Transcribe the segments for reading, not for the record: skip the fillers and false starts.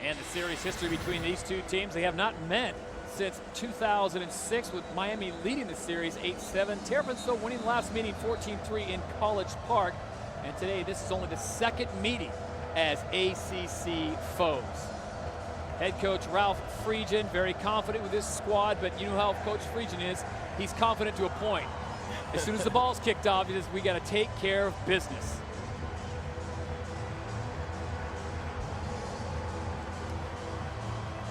And the series history between these two teams, they have not met since 2006, with Miami leading the series 8-7. Terrapins, though, winning the last meeting 14-3 in College Park. And today, this is only the second meeting as ACC foes. Head coach Ralph Friedgen, very confident with this squad, but you know how Coach Friedgen is. He's confident to a point. As soon as the ball's kicked off, he says, we got to take care of business.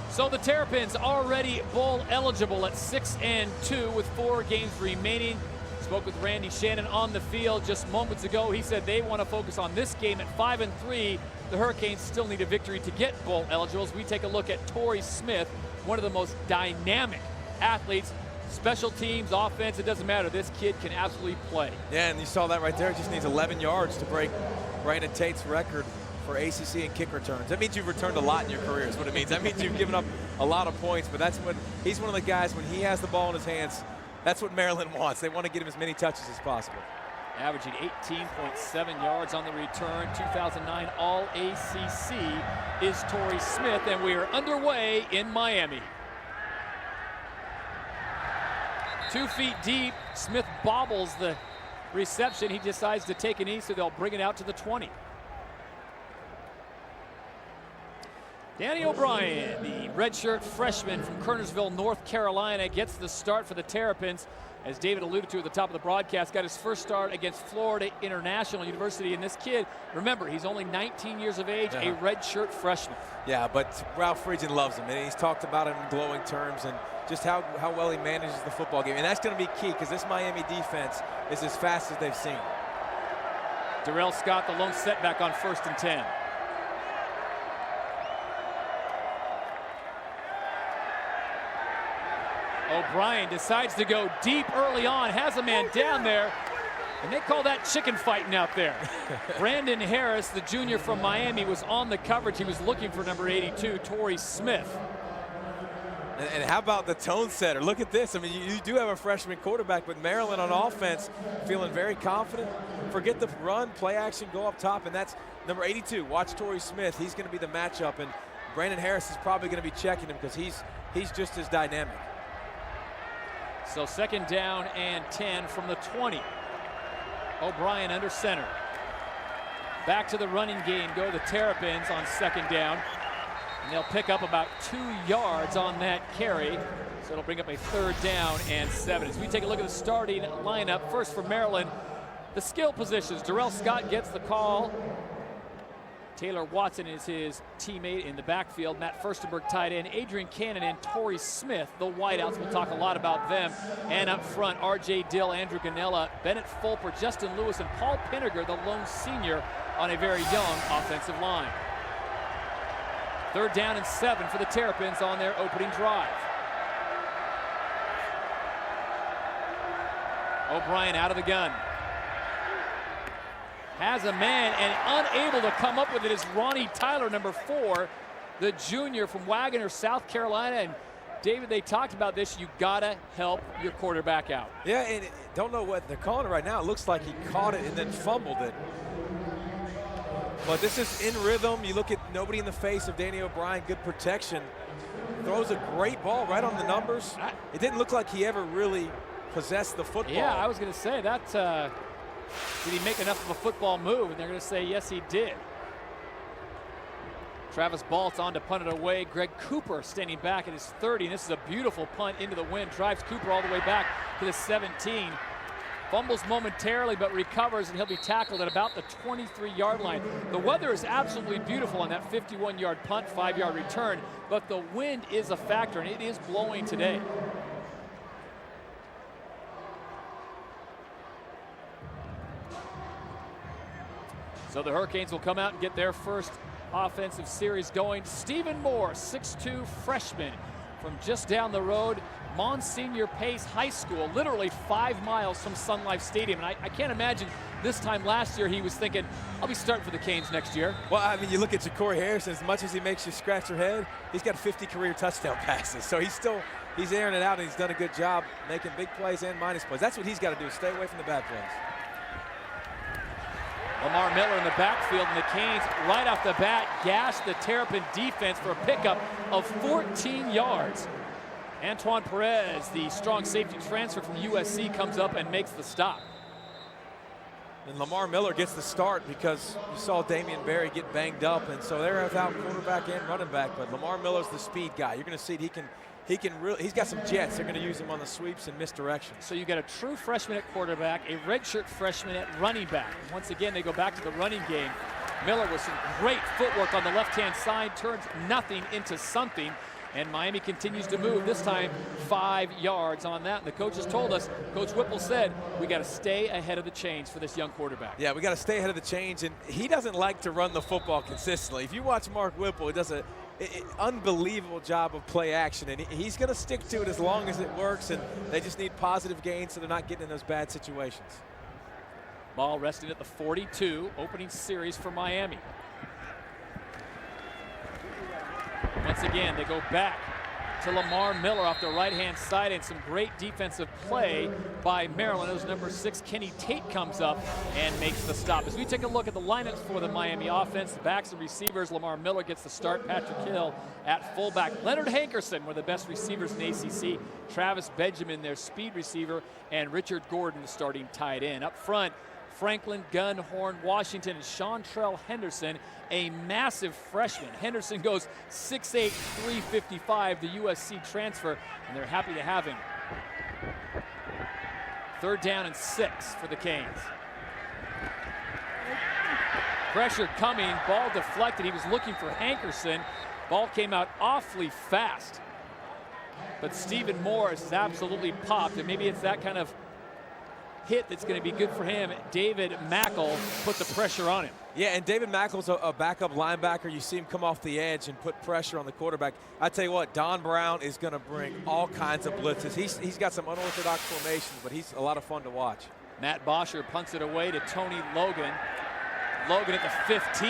So the Terrapins already bowl eligible at 6-2 with 4 games remaining. Spoke with Randy Shannon on the field just moments ago. He said they want to focus on this game at 5-3. The Hurricanes still need a victory to get bowl eligible. As we take a look at Torrey Smith, one of the most dynamic athletes, special teams, offense, it doesn't matter. This kid can absolutely play. Yeah, and you saw that right there. He just needs 11 yards to break Brandon Tate's record for ACC and kick returns. That means you've returned a lot in your career is what it means. That means you've given up a lot of points, but that's when he's one of the guys, when he has the ball in his hands, that's what Maryland wants. They want to get him as many touches as possible. Averaging 18.7 yards on the return. 2009 All-ACC is Torrey Smith, and we are underway in Miami. 2 feet deep, Smith bobbles the reception. He decides to take a knee, so they'll bring it out to the 20. Danny O'Brien, the redshirt freshman from Kernersville, North Carolina, gets the start for the Terrapins. As David alluded to at the top of the broadcast, got his first start against Florida International University. And this kid, remember, he's only 19 years of age, a redshirt freshman. Yeah, but Ralph Friedgen loves him, and he's talked about him in glowing terms and just how well he manages the football game. And that's going to be key, because this Miami defense is as fast as they've seen. Darrell Scott, the lone setback on 1st and 10. O'Brien decides to go deep early on, has a man down there, and they call that chicken fighting out there. Brandon Harris, the junior from Miami, was on the coverage. He was looking for number 82, Torrey Smith. And how about the tone setter? Look at this. I mean, you do have a freshman quarterback, but Maryland on offense feeling very confident. Forget the run, play action, go up top, and that's number 82. Watch Torrey Smith. He's going to be the matchup, and Brandon Harris is probably going to be checking him because he's just as dynamic. So 2nd down and 10 from the 20. O'Brien under center. Back to the running game go the Terrapins on 2nd down. And they'll pick up about 2 yards on that carry. So it'll bring up a 3rd down and 7. As we take a look at the starting lineup, first for Maryland, the skill positions. Darrell Scott gets the call. Taylor Watson is his teammate in the backfield. Matt Furstenberg tight end. Adrian Cannon and Torrey Smith, the wideouts. We'll talk a lot about them. And up front, R.J. Dill, Andrew Ganella, Bennett Fulper, Justin Lewis, and Paul Pinniger, the lone senior on a very young offensive line. 3rd down and 7 for the Terrapins on their opening drive. O'Brien out of the gun. Has a man and unable to come up with it is Ronnie Tyler, number 4, the junior from Wagoner, South Carolina. And David, they talked about this. You gotta help your quarterback out. Yeah, and don't know what they're calling it right now. It looks like he caught it and then fumbled it. But this is in rhythm. You look at nobody in the face of Danny O'Brien, good protection. Throws a great ball right on the numbers. It didn't look like he ever really possessed the football. Yeah, I was gonna say that. Did he make enough of a football move? And they're going to say, yes, he did. Travis Baltz on to punt it away. Greg Cooper standing back at his 30. And this is a beautiful punt into the wind. Drives Cooper all the way back to the 17. Fumbles momentarily, but recovers, and he'll be tackled at about the 23-yard line. The weather is absolutely beautiful on that 51-yard punt, 5-yard return, but the wind is a factor, and it is blowing today. So the Hurricanes will come out and get their first offensive series going. Stephen Moore, 6'2" freshman from just down the road, Monsignor Pace High School, literally 5 miles from Sun Life Stadium. And I can't imagine this time last year he was thinking, I'll be starting for the Canes next year. Well, I mean, you look at Ja'Cory Harrison, as much as he makes you scratch your head, he's got 50 career touchdown passes. So he's airing it out, and he's done a good job making big plays and minus plays. That's what he's got to do, stay away from the bad plays. Lamar Miller in the backfield, and the Canes right off the bat gashed the Terrapin defense for a pickup of 14 yards. Antoine Perez, the strong safety transfer from USC, comes up and makes the stop. And Lamar Miller gets the start because you saw Damian Berry get banged up, and so they're without quarterback and running back. But Lamar Miller's the speed guy. You're going to see he's got some jets. They're going to use him on the sweeps and misdirections. So you got a true freshman at quarterback, a redshirt freshman at running back. Once again, they go back to the running game. Miller with some great footwork on the left-hand side, turns nothing into something. And Miami continues to move, this time 5 yards on that. And the coaches told us, Coach Whipple said, we got to stay ahead of the chains for this young quarterback. Yeah, we got to stay ahead of the chains, and he doesn't like to run the football consistently. If you watch Mark Whipple, he does an unbelievable job of play action, and he's going to stick to it as long as it works, and they just need positive gains so they're not getting in those bad situations. Ball resting at the 42, opening series for Miami. Once again, they go back to Lamar Miller off the right-hand side, and some great defensive play by Maryland. It was number 6, Kenny Tate, comes up and makes the stop. As we take a look at the lineups for the Miami offense, the backs and receivers, Lamar Miller gets the start, Patrick Hill at fullback. Leonard Hankerson, one of the best receivers in the ACC. Travis Benjamin, their speed receiver, and Richard Gordon, the starting tight end. Up front, Franklin Gunn, Horn, Washington, and Chantrell Henderson, a massive freshman. Henderson goes 6'8", 355, the USC transfer, and they're happy to have him. 3rd down and 6 for the Canes. Pressure coming, ball deflected. He was looking for Hankerson. Ball came out awfully fast. But Stephen Morris has absolutely popped, and maybe it's that kind of hit that's going to be good for him. David Mackel put the pressure on him. Yeah, and David Mackel's a backup linebacker. You see him come off the edge and put pressure on the quarterback. I tell you what, Don Brown is going to bring all kinds of blitzes. He's got some unorthodox formations, but he's a lot of fun to watch. Matt Bosher punts it away to Tony Logan. Logan at the 15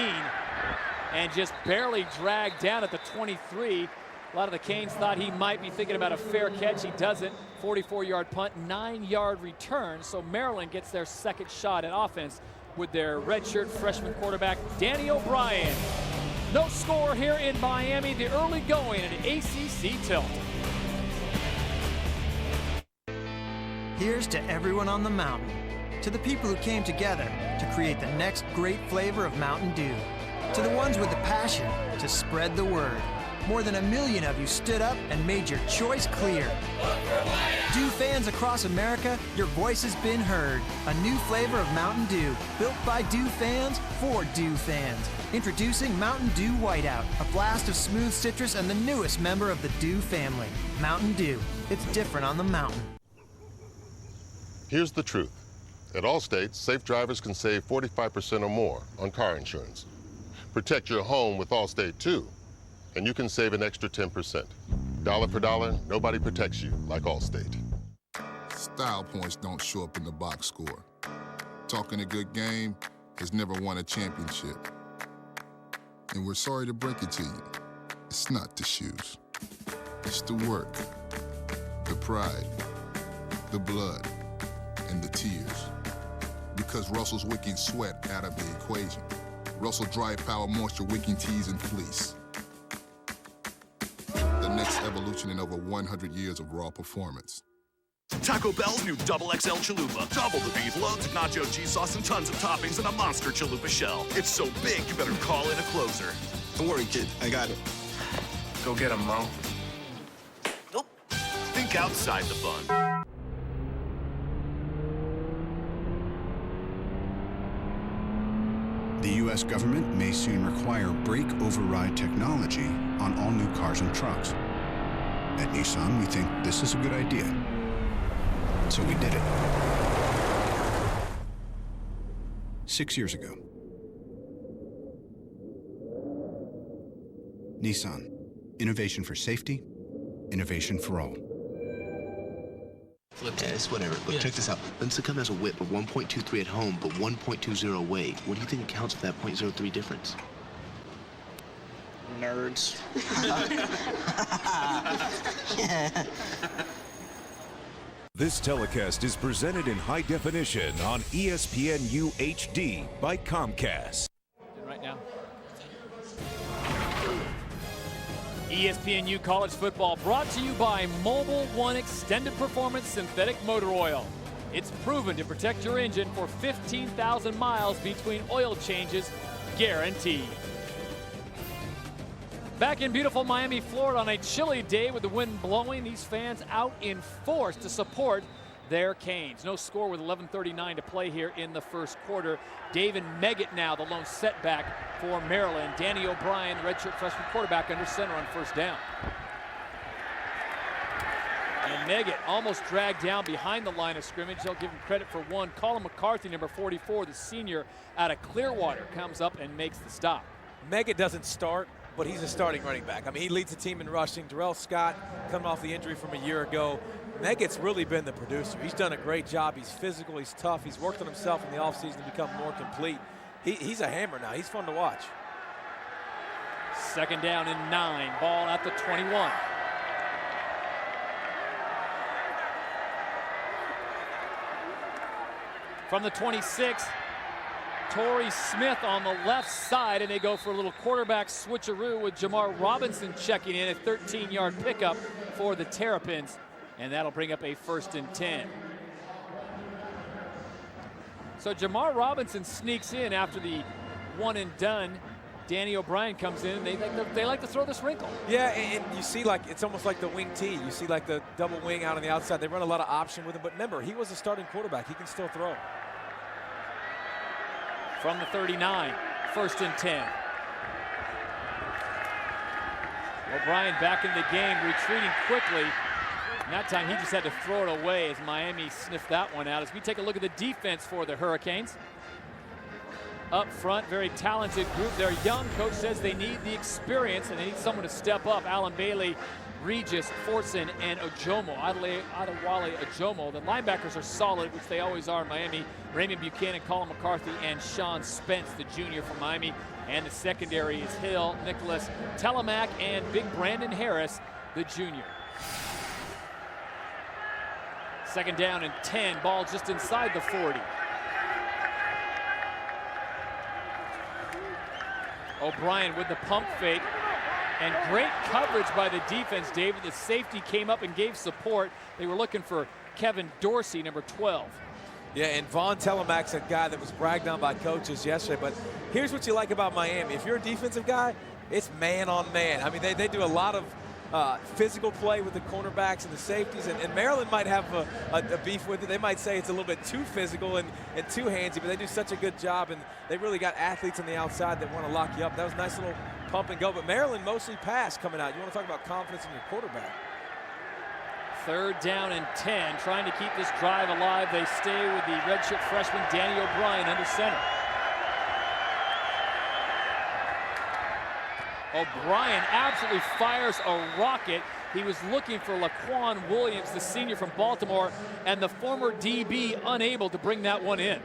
and just barely dragged down at the 23. A lot of the Canes thought he might be thinking about a fair catch. He doesn't. 44-yard punt, 9-yard return. So Maryland gets their second shot at offense with their redshirt freshman quarterback, Danny O'Brien. No score here in Miami. The early going in an ACC tilt. Here's to everyone on the mountain, to the people who came together to create the next great flavor of Mountain Dew, to the ones with the passion to spread the word. More than 1 million of you stood up and made your choice clear. Dew fans across America, your voice has been heard. A new flavor of Mountain Dew, built by Dew fans for Dew fans. Introducing Mountain Dew Whiteout, a blast of smooth citrus and the newest member of the Dew family. Mountain Dew, it's different on the mountain. Here's the truth. At Allstate, safe drivers can save 45% or more on car insurance. Protect your home with Allstate, too, and you can save an extra 10%. Dollar for dollar, nobody protects you like Allstate. Style points don't show up in the box score. Talking a good game has never won a championship. And we're sorry to break it to you. It's not the shoes. It's the work, the pride, the blood, and the tears. Because Russell's wicking sweat out of the equation. Russell Dry Power Moisture Wicking Tees and Fleece. The next evolution in over 100 years of raw performance. Taco Bell's new Double XL Chalupa. Double the beef, loads of nacho cheese sauce, and tons of toppings in a monster chalupa shell. It's so big, you better call in a closer. Don't worry, kid. I got it. Go get him, Mo. Nope. Think outside the bun. The U.S. government may soon require brake override technology on all new cars and trucks. At Nissan, we think this is a good idea. So we did it. 6 years ago. Nissan. Innovation for safety, innovation for all. Yeah, it's whatever. But check this out. Lincecum has a whip of 1.23 at home, but 1.20 away. What do you think accounts for that 0.03 difference? Nerds. This telecast is presented in high definition on ESPNU HD by Comcast. Right now. ESPNU College Football brought to you by Mobile One Extended Performance Synthetic Motor Oil. It's proven to protect your engine for 15,000 miles between oil changes, guaranteed. Back in beautiful Miami, Florida on a chilly day with the wind blowing, these fans out in force to support their Canes. No score with 11:39 to play here in the first quarter. David Meggett now the lone setback for Maryland. Danny O'Brien, the redshirt freshman quarterback, under center on first down. And Meggett almost dragged down behind the line of scrimmage. They'll give him credit for one. Colin McCarthy, number 44, the senior out of Clearwater, comes up and makes the stop. Meggett doesn't start, but he's a starting running back. I mean, he leads the team in rushing. Darrell Scott coming off the injury from a year ago. Meggett's really been the producer. He's done a great job. He's physical, he's tough. He's worked on himself in the offseason to become more complete. He's a hammer now. He's fun to watch. Second down and 9. Ball at the 21. From the 26, Torrey Smith on the left side, and they go for a little quarterback switcheroo with Jamar Robinson checking in, a 13-yard pickup for the Terrapins, and that'll bring up a 1st and 10. So Jamar Robinson sneaks in after the one and done. Danny O'Brien comes in. They like to throw this wrinkle. Yeah, and you see, like, it's almost like the wing T. You see, like, the double wing out on the outside. They run a lot of option with him, but remember, he was a starting quarterback. He can still throw. From the 39, 1st and 10. O'Brien back in the game, retreating quickly. And that time he just had to throw it away as Miami sniffed that one out. As we take a look at the defense for the Hurricanes. Up front, very talented group. They're young. Coach says they need the experience and they need someone to step up. Alan Bailey, Regis, Fortson, and Ojomo, Adewale Ojomo. The linebackers are solid, which they always are in Miami. Raymond Buchanan, Colin McCarthy, and Sean Spence, the junior from Miami. And the secondary is Hill, Nicholas Telemac, and big Brandon Harris, the junior. Second down and 10, ball just inside the 40. O'Brien with the pump fake, and great coverage by the defense, David. The safety came up and gave support. They were looking for Kevin Dorsey, number 12. Yeah, and Vaughn Telemac's a guy that was bragged on by coaches yesterday, but here's what you like about Miami. If you're a defensive guy, it's man on man. I mean, they do a lot of physical play with the cornerbacks and the safeties, and Maryland might have a beef with it. They might say it's a little bit too physical and too handsy, but they do such a good job, and they really got athletes on the outside that want to lock you up. That was a nice little pump and go, but Maryland mostly pass coming out. You want to talk about confidence in your quarterback. Third down and 10, trying to keep this drive alive. They stay with the redshirt freshman Danny O'Brien under center. O'Brien absolutely fires a rocket. He was looking for Laquan Williams, the senior from Baltimore, and the former DB unable to bring that one in.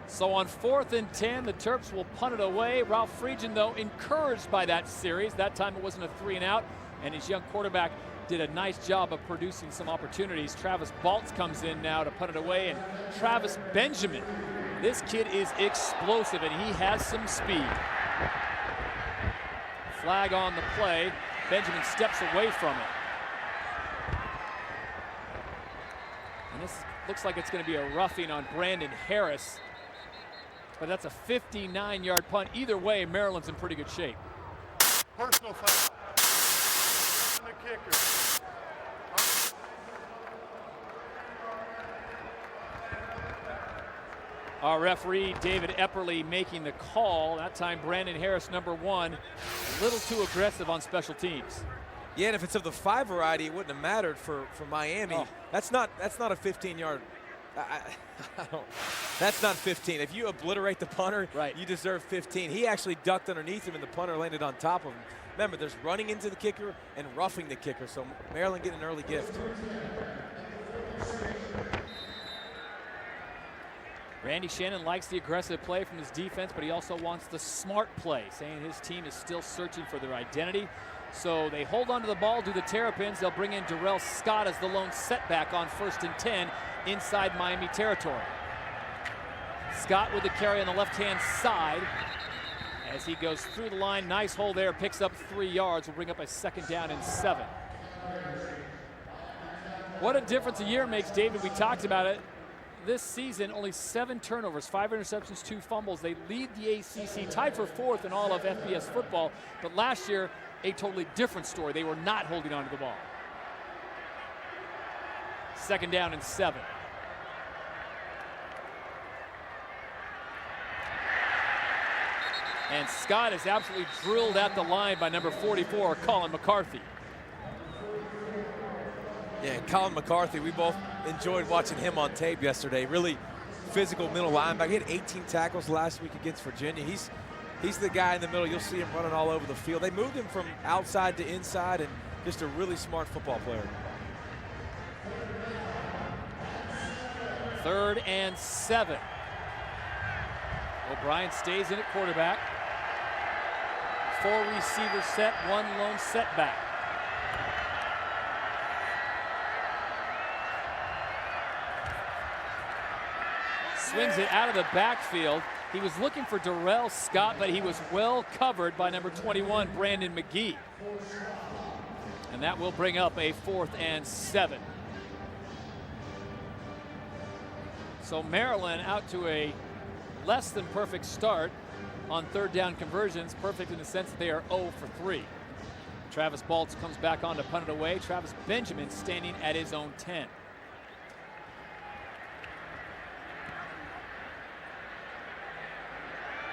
So on 4th and 10, the Terps will punt it away. Ralph Friedgen, though, encouraged by that series. That time it wasn't a 3 and out, and his young quarterback did a nice job of producing some opportunities. Travis Baltz comes in now to punt it away, and Travis Benjamin. This kid is explosive, and he has some speed. Flag on the play. Benjamin steps away from it. And this looks like it's going to be a roughing on Brandon Harris. But that's a 59-yard punt. Either way, Maryland's in pretty good shape. Personal foul. The kicker. Our referee, David Epperly, making the call. That time, Brandon Harris, number 1, a little too aggressive on special teams. Yeah, and if it's of the 5 variety, it wouldn't have mattered for Miami. Oh. That's not a 15-yard. That's not 15. If you obliterate the punter, right, you deserve 15. He actually ducked underneath him, and the punter landed on top of him. Remember, there's running into the kicker and roughing the kicker, so Maryland getting an early gift. Randy Shannon likes the aggressive play from his defense, but he also wants the smart play, saying his team is still searching for their identity. So they hold on to the ball, do the Terrapins. They'll bring in Darrell Scott as the lone setback on 1st and 10 inside Miami territory. Scott with the carry on the left-hand side as he goes through the line. Nice hole there, picks up 3 yards. Will bring up a 2nd down and 7. What a difference a year makes, David. We talked about it. This season, only 7 turnovers, 5 interceptions, 2 fumbles. They lead the ACC, tied for 4th in all of FBS football. But last year, a totally different story. They were not holding on to the ball. 2nd down and 7. And Scott is absolutely drilled at the line by number 44, Colin McCarthy. Yeah, and Colin McCarthy, we both enjoyed watching him on tape yesterday. Really physical middle linebacker. He had 18 tackles last week against Virginia. He's the guy in the middle. You'll see him running all over the field. They moved him from outside to inside, and just a really smart football player. 3rd and 7. O'Brien stays in at quarterback. 4 receiver set, 1 lone setback. Swings it out of the backfield. He was looking for Darrell Scott, but he was well covered by number 21, Brandon McGee. And that will bring up a 4th and 7. So Maryland out to a less than perfect start on 3rd down conversions. Perfect in the sense that they are 0 for 3. Travis Baltz comes back on to punt it away. Travis Benjamin standing at his own 10.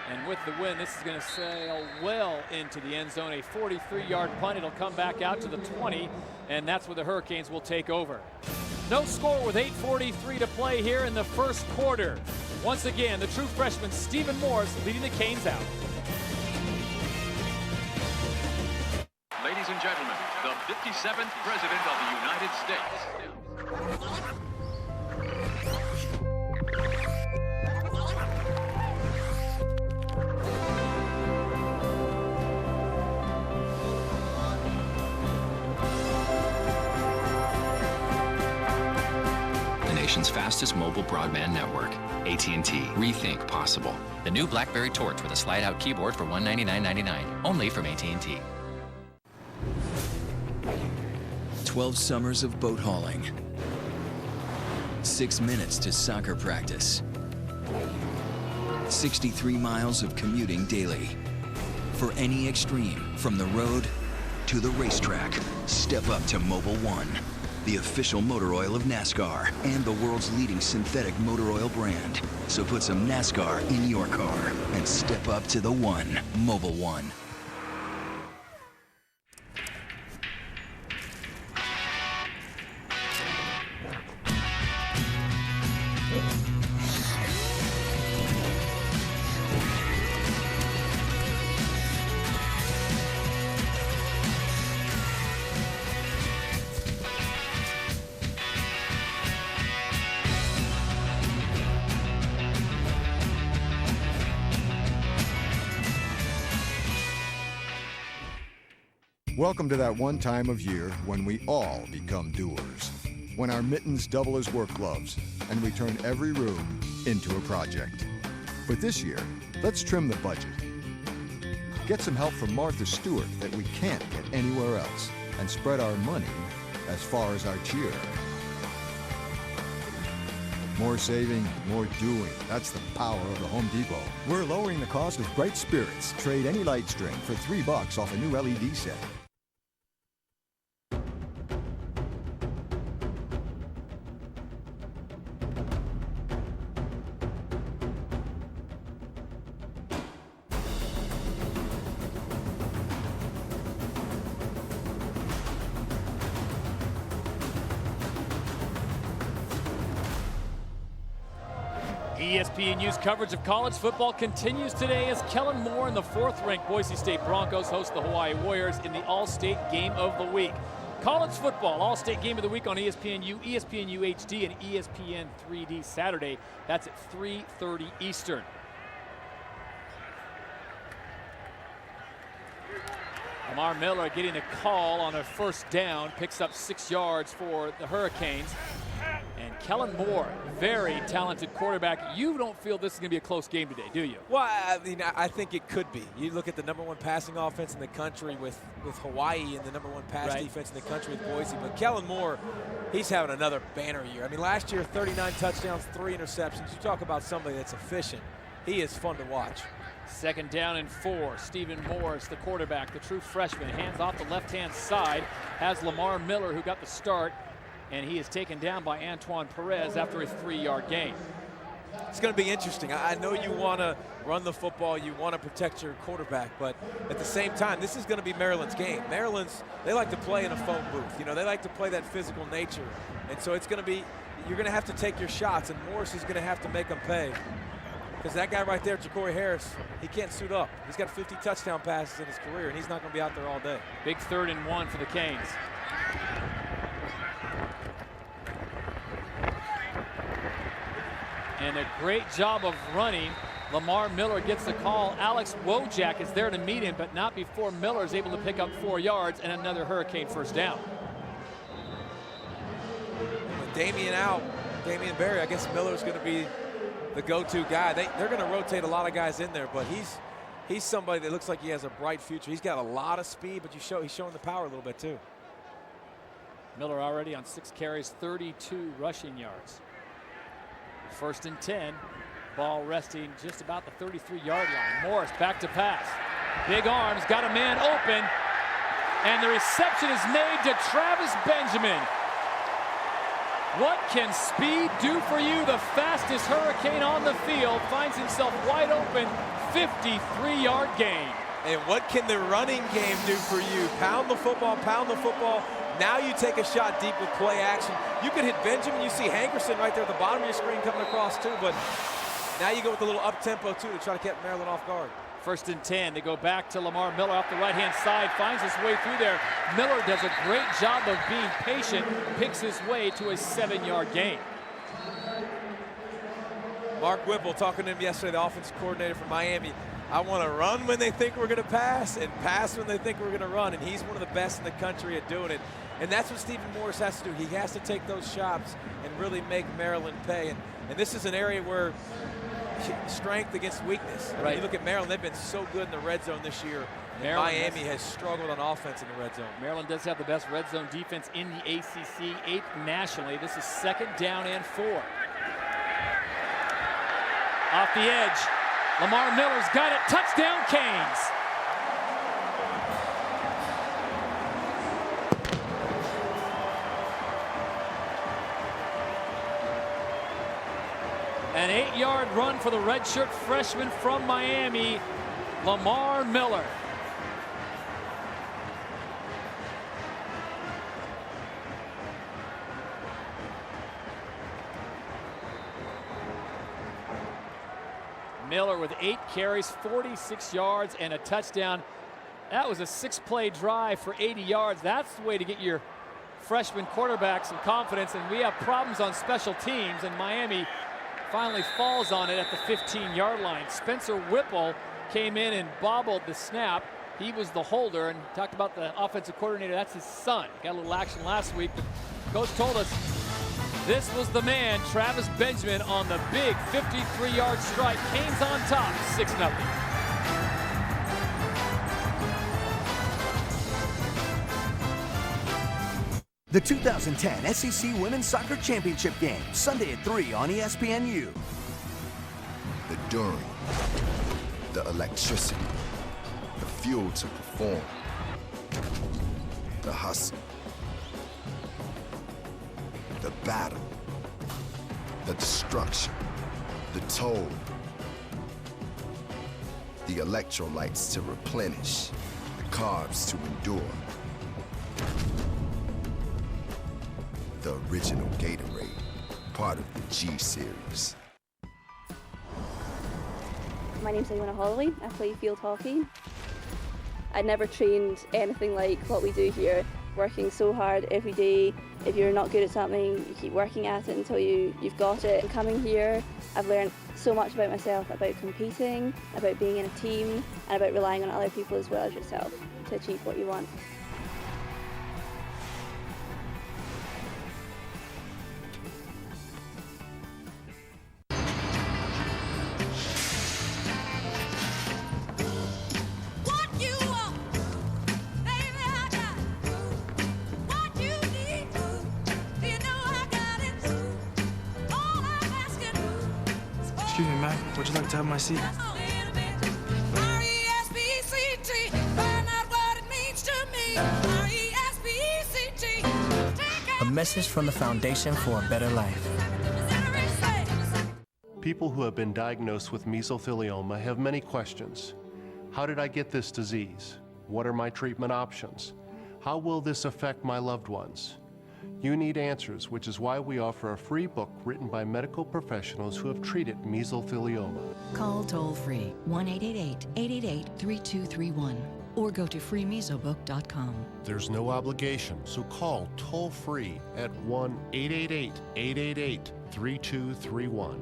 And with the win, this is going to sail well into the end zone. A 43-yard punt. It'll come back out to the 20, and that's where the Hurricanes will take over. No score with 8:43 to play here in the 1st quarter. Once again, the true freshman Stephen Morris leading the Canes out. Ladies and gentlemen, the 57th President of the United States. Nation's fastest mobile broadband network. AT&T. Rethink possible. The new BlackBerry Torch with a slide-out keyboard for $199.99. Only from AT&T. 12 summers of boat hauling. 6 minutes to soccer practice. 63 miles of commuting daily. For any extreme, from the road to the racetrack, step up to Mobil 1. The official motor oil of NASCAR and the world's leading synthetic motor oil brand. So put some NASCAR in your car and step up to the one. Mobil 1. Welcome to that one time of year when we all become doers. When our mittens double as work gloves and we turn every room into a project. But this year, let's trim the budget. Get some help from Martha Stewart that we can't get anywhere else and spread our money as far as our cheer. More saving, more doing. That's the power of the Home Depot. We're lowering the cost of Bright Spirits. Trade any light string for $3 off a new LED set. ESPNU's coverage of college football continues today as Kellen Moore and the 4th-ranked Boise State Broncos host the Hawaii Warriors in the All-State Game of the Week. College football All-State Game of the Week on ESPNU, ESPNU HD, and ESPN 3D Saturday. That's at 3:30 Eastern. Lamar Miller getting a call on a first down, picks up 6 yards for the Hurricanes. And Kellen Moore, very talented quarterback. You don't feel this is going to be a close game today, do you? Well, I mean, I think it could be. You look at the #1 passing offense in the country with Hawaii and the #1 pass defense in the country with Boise. But Kellen Moore, he's having another banner year. I mean, last year, 39 touchdowns, 3 interceptions. You talk about somebody that's efficient. He is fun to watch. 2nd down and 4. Stephen Morris, the quarterback, the true freshman, hands off the left-hand side. Has Lamar Miller, who got the start, and he is taken down by Antoine Perez after a 3-yard gain. It's going to be interesting. I know you want to run the football, you want to protect your quarterback, but at the same time, this is going to be Maryland's game. They like to play in a phone booth. You know, they like to play that physical nature. And so it's going to be, you're going to have to take your shots, and Morris is going to have to make them pay. Because that guy right there, Ja'Cory Harris, he can't suit up. He's got 50 touchdown passes in his career, and he's not going to be out there all day. Big 3rd and 1 for the Canes. And a great job of running. Lamar Miller gets the call. Alex Wojak is there to meet him, but not before Miller is able to pick up 4 yards and another Hurricane first down. With Damian Berry, I guess Miller's going to be the go-to guy. They're going to rotate a lot of guys in there, but he's somebody that looks like he has a bright future. He's got a lot of speed, but he's showing the power a little bit too. Miller already on 6 carries, 32 rushing yards. 1st and 10. Ball resting just about the 33-yard line. Morris back to pass. Big arms, got a man open, and the reception is made to Travis Benjamin. What can speed do for you? The fastest Hurricane on the field finds himself wide open, 53-yard gain. And what can the running game do for you? Pound the football, pound the football. Now you take a shot deep with play action. You could hit Benjamin. You see Hankerson right there at the bottom of your screen coming across too, but now you go with a little up-tempo too to try to keep Maryland off guard. 1st and 10. They go back to Lamar Miller off the right-hand side, finds his way through there. Miller does a great job of being patient, picks his way to a 7-yard gain. Mark Whipple talking to him yesterday, the offensive coordinator from Miami. I want to run when they think we're going to pass and pass when they think we're going to run, and he's one of the best in the country at doing it. And that's what Stephen Morris has to do. He has to take those shots and really make Maryland pay. And this is an area where strength against weakness. I mean, you look at Maryland, they've been so good in the red zone this year. Miami has struggled on offense in the red zone. Maryland does have the best red zone defense in the ACC, 8th nationally. This is 2nd down and 4. Off the edge, Lamar Miller's got it. Touchdown, Canes. An 8-yard run for the redshirt freshman from Miami, Lamar Miller. Miller with 8 carries, 46 yards, and a touchdown. That was a 6-play drive for 80 yards. That's the way to get your freshman quarterback some confidence. And we have problems on special teams, and Miami finally falls on it at the 15-yard line. Spencer Whipple came in and bobbled the snap. He was the holder, and talked about the offensive coordinator. That's his son. Got a little action last week. Coach told us this was the man, Travis Benjamin, on the big 53-yard strike. Canes on top, 6-0. The 2010 SEC Women's Soccer Championship game, Sunday at 3 on ESPNU. The enduring, the electricity, the fuel to perform, the hustle, the battle, the destruction, the toll, the electrolytes to replenish, the carbs to endure. The original Gatorade, part of the G Series. My name's Iwana Holloway. I play field hockey. I never trained anything like what we do here. Working so hard every day. If you're not good at something, you keep working at it until you've got it. And coming here, I've learned so much about myself, about competing, about being in a team, and about relying on other people as well as yourself to achieve what you want. Excuse me, ma'am. Would you like to have my seat? A message from the Foundation for a Better Life. People who have been diagnosed with mesothelioma have many questions. How did I get this disease? What are my treatment options? How will this affect my loved ones? You need answers, which is why we offer a free book written by medical professionals who have treated mesothelioma. Call toll-free 1-888-888-3231 or go to freemesobook.com. There's no obligation, so call toll-free at 1-888-888-3231.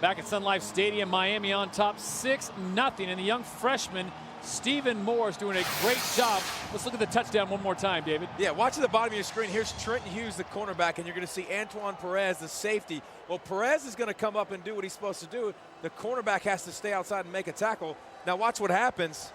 Back at Sun Life Stadium, Miami on top 6-0, and the young freshman Stephen Moore is doing a great job. Let's look at the touchdown one more time, David. Yeah, watch at the bottom of your screen. Here's Trenton Hughes, the cornerback, and you're going to see Antoine Perez, the safety. Well, Perez is going to come up and do what he's supposed to do. The cornerback has to stay outside and make a tackle. Now watch what happens.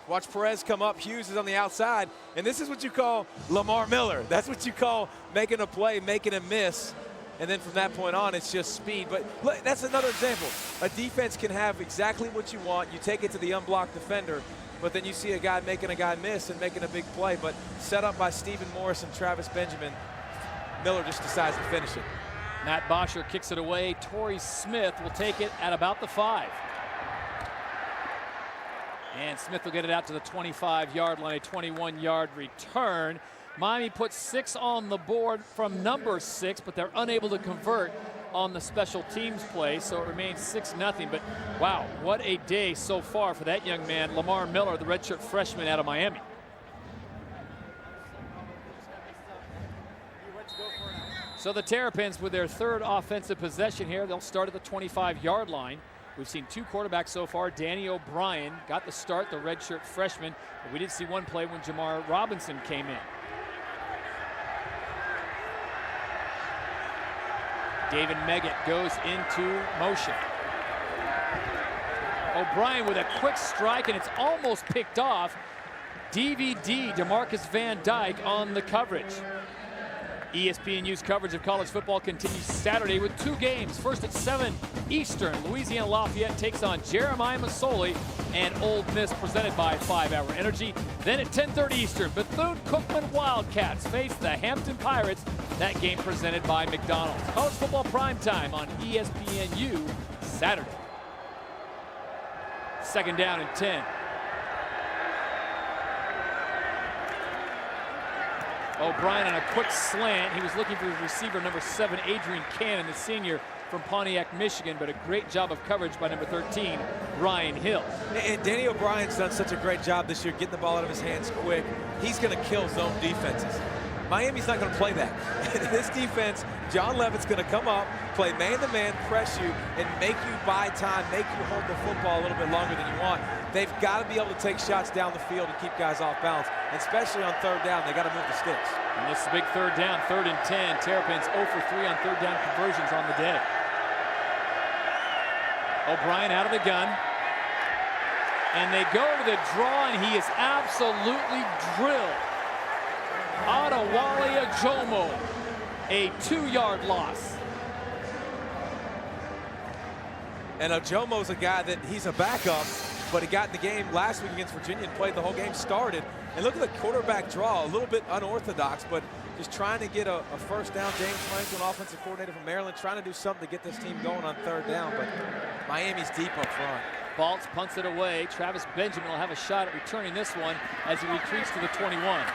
Watch Perez come up. Hughes is on the outside, and this is what you call Lamar Miller. That's what you call making a play, making a miss. And then from that point on, it's just speed. But look, that's another example. A defense can have exactly what you want. You take it to the unblocked defender, but then you see a guy making a guy miss and making a big play. But set up by Stephen Morris and Travis Benjamin, Miller just decides to finish it. Matt Bosher kicks it away. Torrey Smith will take it at about the 5. And Smith will get it out to the 25-yard line, a 21-yard return. Miami puts 6 on the board from number 6, but they're unable to convert on the special teams play, so it remains 6-0. But wow, what a day so far for that young man, Lamar Miller, the redshirt freshman out of Miami. So the Terrapins with their 3rd offensive possession here, they'll start at the 25-yard line. We've seen 2 quarterbacks so far. Danny O'Brien got the start, the redshirt freshman, but we did see one play when Jamar Robinson came in. David Meggett goes into motion. O'Brien with a quick strike, and it's almost picked off. DVD, DeMarcus Van Dyke on the coverage. ESPNU's coverage of college football continues Saturday with 2 games. First at 7 Eastern, Louisiana Lafayette takes on Jeremiah Masoli and Ole Miss, presented by 5 Hour Energy. Then at 10:30 Eastern, Bethune-Cookman Wildcats face the Hampton Pirates. That game presented by McDonald's. College football primetime on ESPNU Saturday. 2nd down and 10. O'Brien on a quick slant. He was looking for his receiver, number 7, Adrian Cannon, the senior from Pontiac, Michigan, but a great job of coverage by number 13, Ryan Hill. And Danny O'Brien's done such a great job this year getting the ball out of his hands quick. He's going to kill zone defenses. Miami's not going to play that. This defense, John Levitt's going to come up, play man-to-man, press you, and make you buy time, make you hold the football a little bit longer than you want. They've got to be able to take shots down the field and keep guys off balance, and especially on 3rd down. They got to move the sticks. And this is a big 3rd down, 3rd and 10. Terrapins 0 for 3 on 3rd down conversions on the day. O'Brien out of the gun. And they go to the draw, and he is absolutely drilled. Adewale Ajomo, a 2-yard loss. And Ajomo's a guy that he's a backup, but he got in the game last week against Virginia and played the whole game, started. And look at the quarterback draw, a little bit unorthodox, but just trying to get a 1st down. James Franklin, offensive coordinator from Maryland, trying to do something to get this team going on 3rd down, but Miami's deep up front. Baltz punts it away. Travis Benjamin will have a shot at returning this one as he retreats to the 21.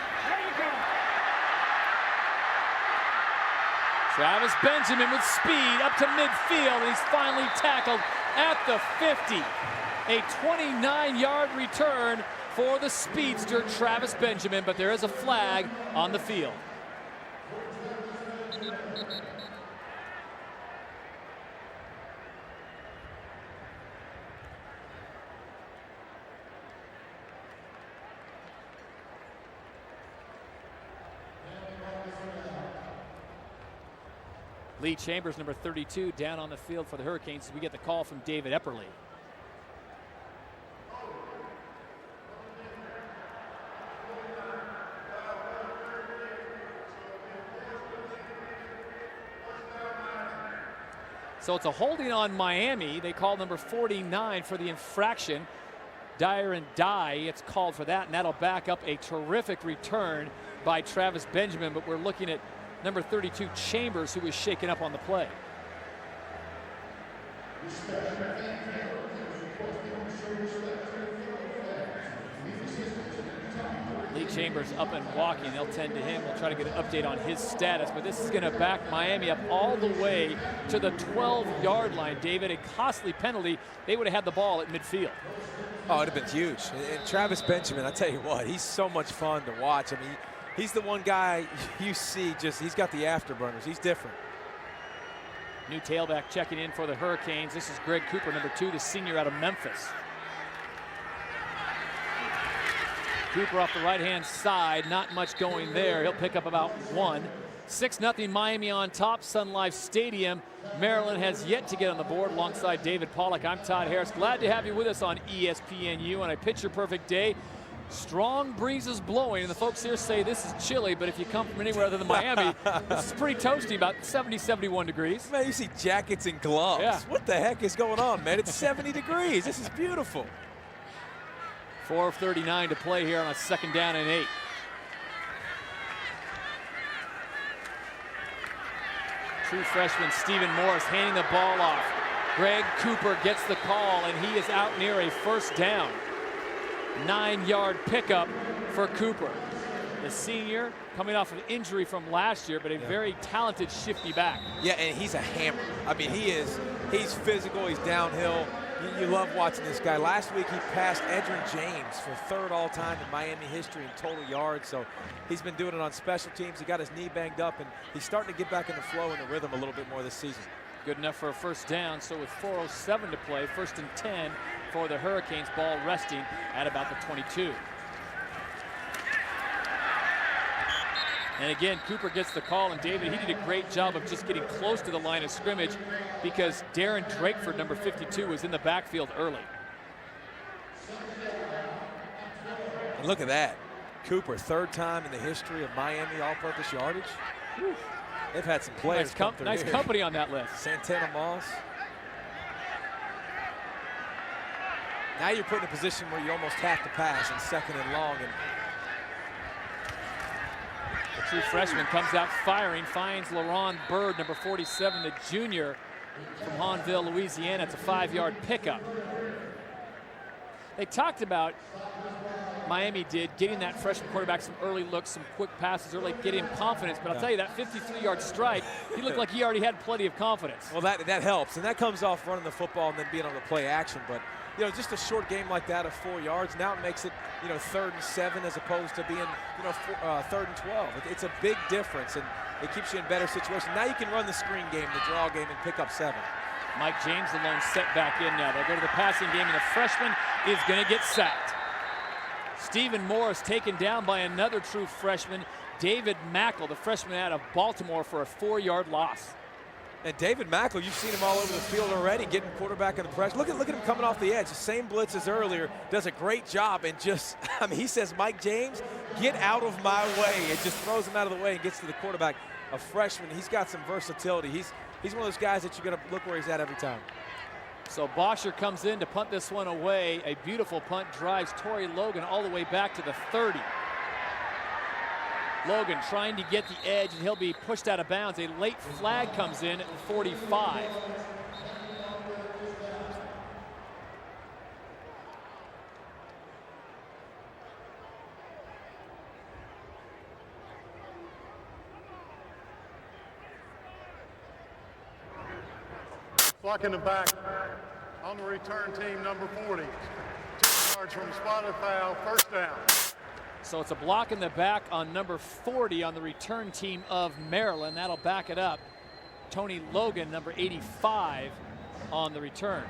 Travis Benjamin with speed up to midfield, and he's finally tackled at the 50. A 29-yard return for the speedster Travis Benjamin, but there is a flag on the field. Lee Chambers, number 32, down on the field for the Hurricanes as we get the call from David Epperly. So it's a holding on Miami. They call number 49 for the infraction. Dyer and Dye, it's called for that, and that'll back up a terrific return by Travis Benjamin, but we're looking at number 32, Chambers, who was shaken up on the play. Lee Chambers up and walking. They'll tend to him. We'll try to get an update on his status, but this is going to back Miami up all the way to the 12-yard line. David, a costly penalty. They would have had the ball at midfield. Oh, it would have been huge. And Travis Benjamin, I tell you what, he's so much fun to watch. I mean, he's the one guy you see he's got the afterburners. He's different. New tailback checking in for the Hurricanes. This is Greg Cooper, number 2, the senior out of Memphis. Cooper off the right-hand side, not much going there. He'll pick up about 1. 6-0 Miami on top, Sun Life Stadium. Maryland has yet to get on the board alongside David Pollack. I'm Todd Harris. Glad to have you with us on ESPNU on a picture-perfect day. Strong breezes blowing, and the folks here say this is chilly, but if you come from anywhere other than Miami, this is pretty toasty, about 70, 71 degrees. Man, you see jackets and gloves. Yeah. What the heck is going on, man? It's 70 degrees. This is beautiful. 4:39 to play here on a 2nd down and 8. True freshman Stephen Morris handing the ball off. Greg Cooper gets the call, and he is out near a 1st down. 9-yard pickup for Cooper. The senior coming off an injury from last year, but a very talented shifty back. Yeah, and he's a hammer. I mean, he's physical, he's downhill. You love watching this guy. Last week he passed Edgerrin James for 3rd all-time in Miami history in total yards. So he's been doing it on special teams. He got his knee banged up, and he's starting to get back in the flow and the rhythm a little bit more this season. Good enough for a 1st down. So with 4:07 to play, 1st and 10 for the Hurricanes. Ball resting at about the 22. And again, Cooper gets the call, and David, he did a great job of just getting close to the line of scrimmage because Darren Drakeford, number 52, was in the backfield early. And look at that. Cooper, 3rd time in the history of Miami all-purpose yardage. Whew. They've had some players nice company on that list. Santana Moss. Now you're put in a position where you almost have to pass in 2nd and long. And the true freshman comes out firing, finds LaRon Bird, number 47, the junior from Hahnville, Louisiana. It's a 5-yard pickup. They talked about, Miami did, getting that freshman quarterback some early looks, some quick passes early, get him confidence. But I'll tell you, that 53-yard strike, he looked like he already had plenty of confidence. Well, that helps, and that comes off running the football and then being able to play action. But you know, just a short game like that of 4 yards, now it makes it, 3rd and 7 as opposed to being, 3rd and 12. It's a big difference, and it keeps you in better situation. Now you can run the screen game, the draw game, and pick up 7. Mike James alone set back in now. They'll go to the passing game, and the freshman is going to get sacked. Stephen Morris taken down by another true freshman, David Mackle, the freshman out of Baltimore, for a 4-yard loss. And David Mackle, you've seen him all over the field already, getting quarterback in the press. Look at him coming off the edge. The same blitz as earlier. Does a great job, and just, he says, Mike James, get out of my way. It just throws him out of the way and gets to the quarterback. A freshman, he's got some versatility. He's one of those guys that you're going to look where he's at every time. So Bosher comes in to punt this one away. A beautiful punt drives Torrey Logan all the way back to the 30. Logan trying to get the edge, and he'll be pushed out of bounds. A late flag comes in at the 45. Block in the back on the return team, number 40. 2 yards from spotted foul, 1st down. So it's a block in the back on number 40 on the return team of Maryland. That'll back it up. Tony Logan, number 85, on the return.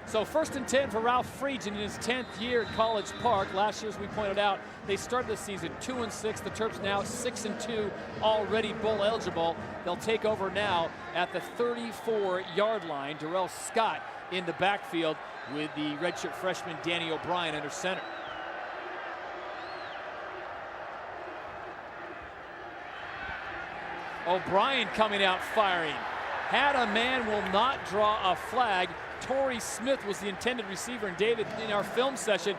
So 1st and 10 for Ralph Friedgen in his 10th year at College Park. Last year, as we pointed out, they started the season 2-6. The Terps now 6-2, already bowl eligible. They'll take over now at the 34-yard line. Darrell Scott in the backfield with the redshirt freshman Danny O'Brien under center. O'Brien coming out firing. Had a man, will not draw a flag. Torrey Smith was the intended receiver, and David, in our film session,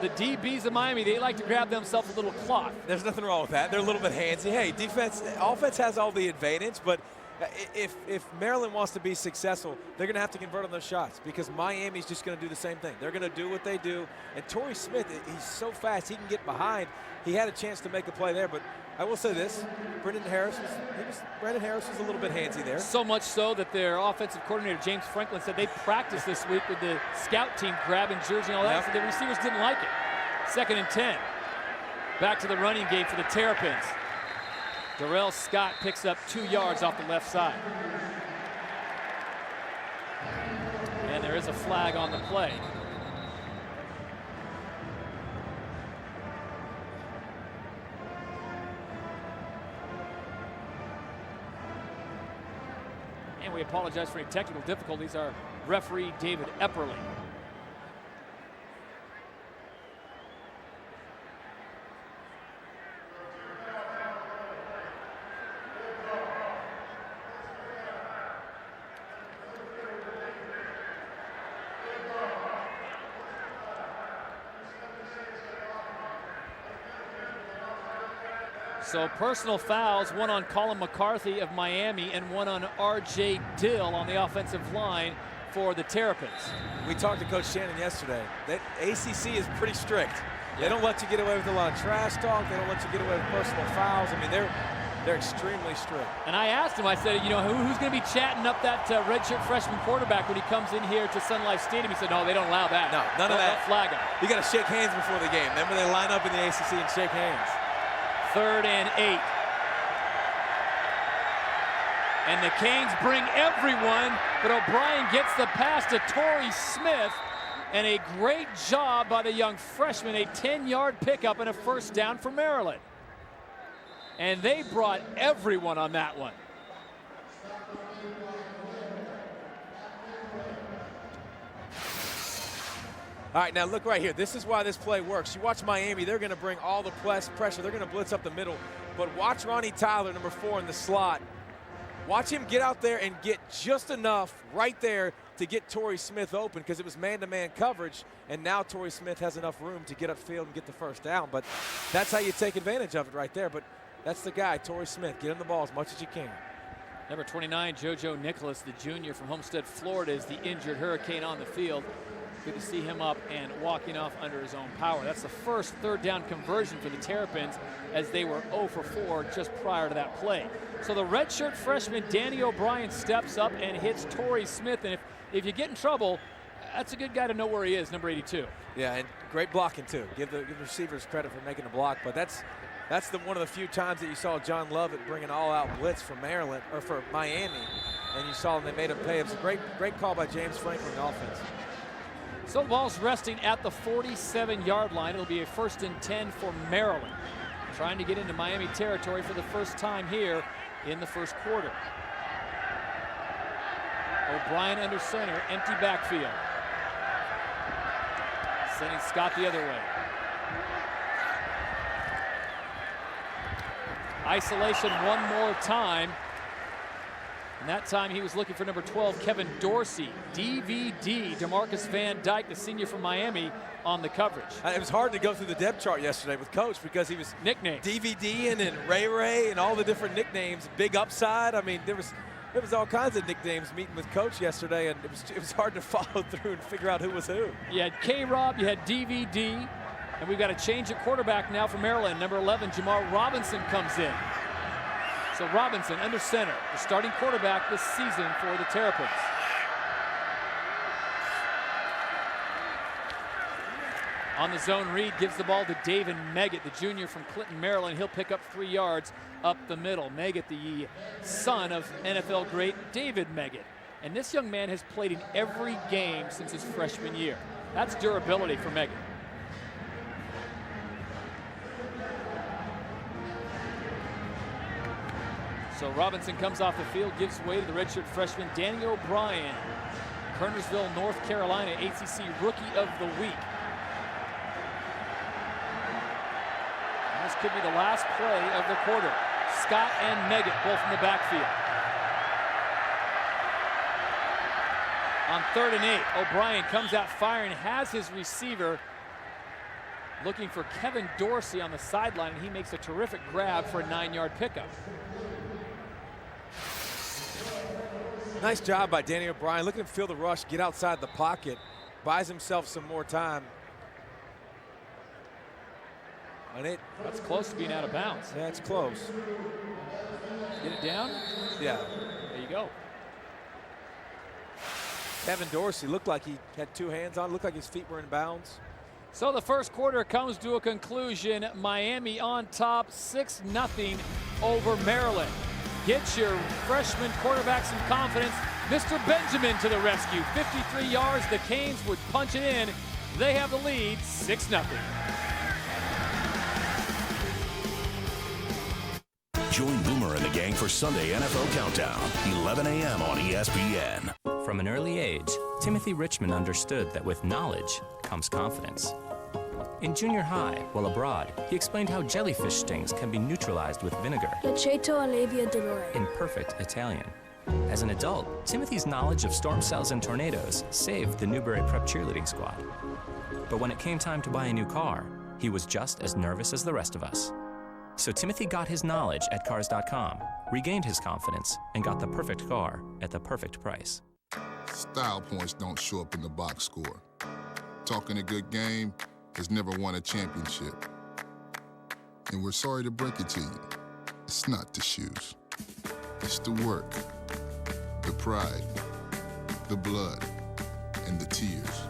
the DBs of Miami, they like to grab themselves a little cloth. There's nothing wrong with that. They're a little bit handsy. Hey, offense has all the advantage, but if Maryland wants to be successful, they're going to have to convert on those shots because Miami's just going to do the same thing. They're going to do what they do. And Torrey Smith, he's so fast, he can get behind. He had a chance to make a play there, but I will say this, Brandon Harris was a little bit handsy there. So much so that their offensive coordinator, James Franklin, said they practiced this week with the scout team grabbing jersey and all that, so the receivers didn't like it. 2nd and 10. Back to the running game for the Terrapins. Darrell Scott picks up 2 yards off the left side. And there is a flag on the play. And we apologize for any technical difficulties. Our referee, David Epperly. So personal fouls, one on Colin McCarthy of Miami and one on R.J. Dill on the offensive line for the Terrapins. We talked to Coach Shannon yesterday. That ACC is pretty strict. They don't let you get away with a lot of trash talk. They don't let you get away with personal fouls. I mean, they're extremely strict. And I asked him, I said, you know, who's going to be chatting up that redshirt freshman quarterback when he comes in here to Sun Life Stadium? He said, no, they don't allow that. No, none of that. Flag on. You got to shake hands before the game. Remember, they line up in the ACC and shake hands. 3rd and 8. And the Canes bring everyone, but O'Brien gets the pass to Torrey Smith, and a great job by the young freshman, a 10-yard pickup and a 1st down for Maryland. And they brought everyone on that one. All right, now look right here. This is why this play works. You watch Miami, they're going to bring all the pressure. They're going to blitz up the middle. But watch Ronnie Tyler, number 4 in the slot. Watch him get out there and get just enough right there to get Torrey Smith open because it was man-to-man coverage, and now Torrey Smith has enough room to get upfield and get the 1st down. But that's how you take advantage of it right there. But that's the guy, Torrey Smith. Get him the ball as much as you can. Number 29, JoJo Nicholas, the junior from Homestead, Florida, is the injured Hurricane on the field. Good to see him up and walking off under his own power. That's the first 3rd down conversion for the Terrapins as they were 0 for 4 just prior to that play. So the redshirt freshman Danny O'Brien steps up and hits Torrey Smith. And if you get in trouble, that's a good guy to know where he is, number 82. Yeah, and great blocking too. Give the receivers credit for making the block, but that's one of the few times that you saw John Lovett bring an all-out blitz for Maryland or for Miami, and you saw them, they made him pay. It was a great call by James Franklin offense. So the ball's resting at the 47-yard line. It'll be a 1st and 10 for Maryland, trying to get into Miami territory for the first time here in the 1st quarter. O'Brien under center, empty backfield. Sending Scott the other way. Isolation one more time. And that time he was looking for number 12, Kevin Dorsey. DVD, DeMarcus Van Dyke, the senior from Miami, on the coverage. It was hard to go through the depth chart yesterday with Coach because he was nicknamed DVD and Ray and all the different nicknames. Big Upside. I mean, there was all kinds of nicknames meeting with Coach yesterday, and it was hard to follow through and figure out who was who. You had K-Rob, you had DVD, and we've got a change at quarterback now for Maryland. Number 11, Jamar Robinson comes in. So Robinson under center, the starting quarterback this season for the Terrapins. On the zone read, gives the ball to David Meggett, the junior from Clinton, Maryland. He'll pick up 3 yards up the middle. Meggett, the son of NFL great David Meggett. And this young man has played in every game since his freshman year. That's durability for Megan. So Robinson comes off the field, gives way to the redshirt freshman Danny O'Brien, Kernersville, North Carolina, ACC Rookie of the Week. And this could be the last play of the quarter. Scott and Megan both in the backfield. On 3rd and 8, O'Brien comes out firing, has his receiver looking for Kevin Dorsey on the sideline, and he makes a terrific grab for a 9-yard pickup. Nice job by Danny O'Brien. Look at him feel the rush, get outside the pocket, buys himself some more time. And that's close to being out of bounds. Yeah, it's close. Get it down? Yeah. There you go. Kevin Dorsey looked like he had 2 hands on, looked like his feet were in bounds. So the first quarter comes to a conclusion. Miami on top, 6-0 over Maryland. Get your freshman quarterback some confidence. Mr. Benjamin to the rescue. 53 yards, the Canes would punch it in. They have the lead, 6-0. Join Boomer and the gang for Sunday NFL Countdown, 11 a.m. on ESPN. From an early age, Timothy Richmond understood that with knowledge comes confidence. In junior high, while abroad, he explained how jellyfish stings can be neutralized with vinegar. In perfect Italian. As an adult, Timothy's knowledge of storm cells and tornadoes saved the Newbury Prep cheerleading squad. But when it came time to buy a new car, he was just as nervous as the rest of us. So Timothy got his knowledge at Cars.com, regained his confidence, and got the perfect car at the perfect price. Style points don't show up in the box score. Talking a good game has never won a championship. And we're sorry to break it to you. It's not the shoes. It's the work, the pride, the blood, and the tears.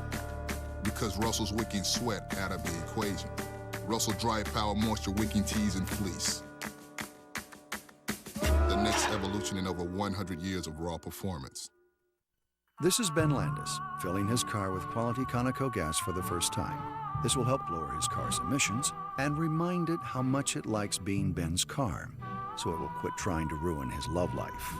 Because Russell's wicking sweat out of the equation. Russell Dry Power Moisture Wicking Tees and Fleece. The next evolution in over 100 years of raw performance. This is Ben Landis, filling his car with quality Conoco gas for the first time. This will help lower his car's emissions and remind it how much it likes being Ben's car, so it will quit trying to ruin his love life.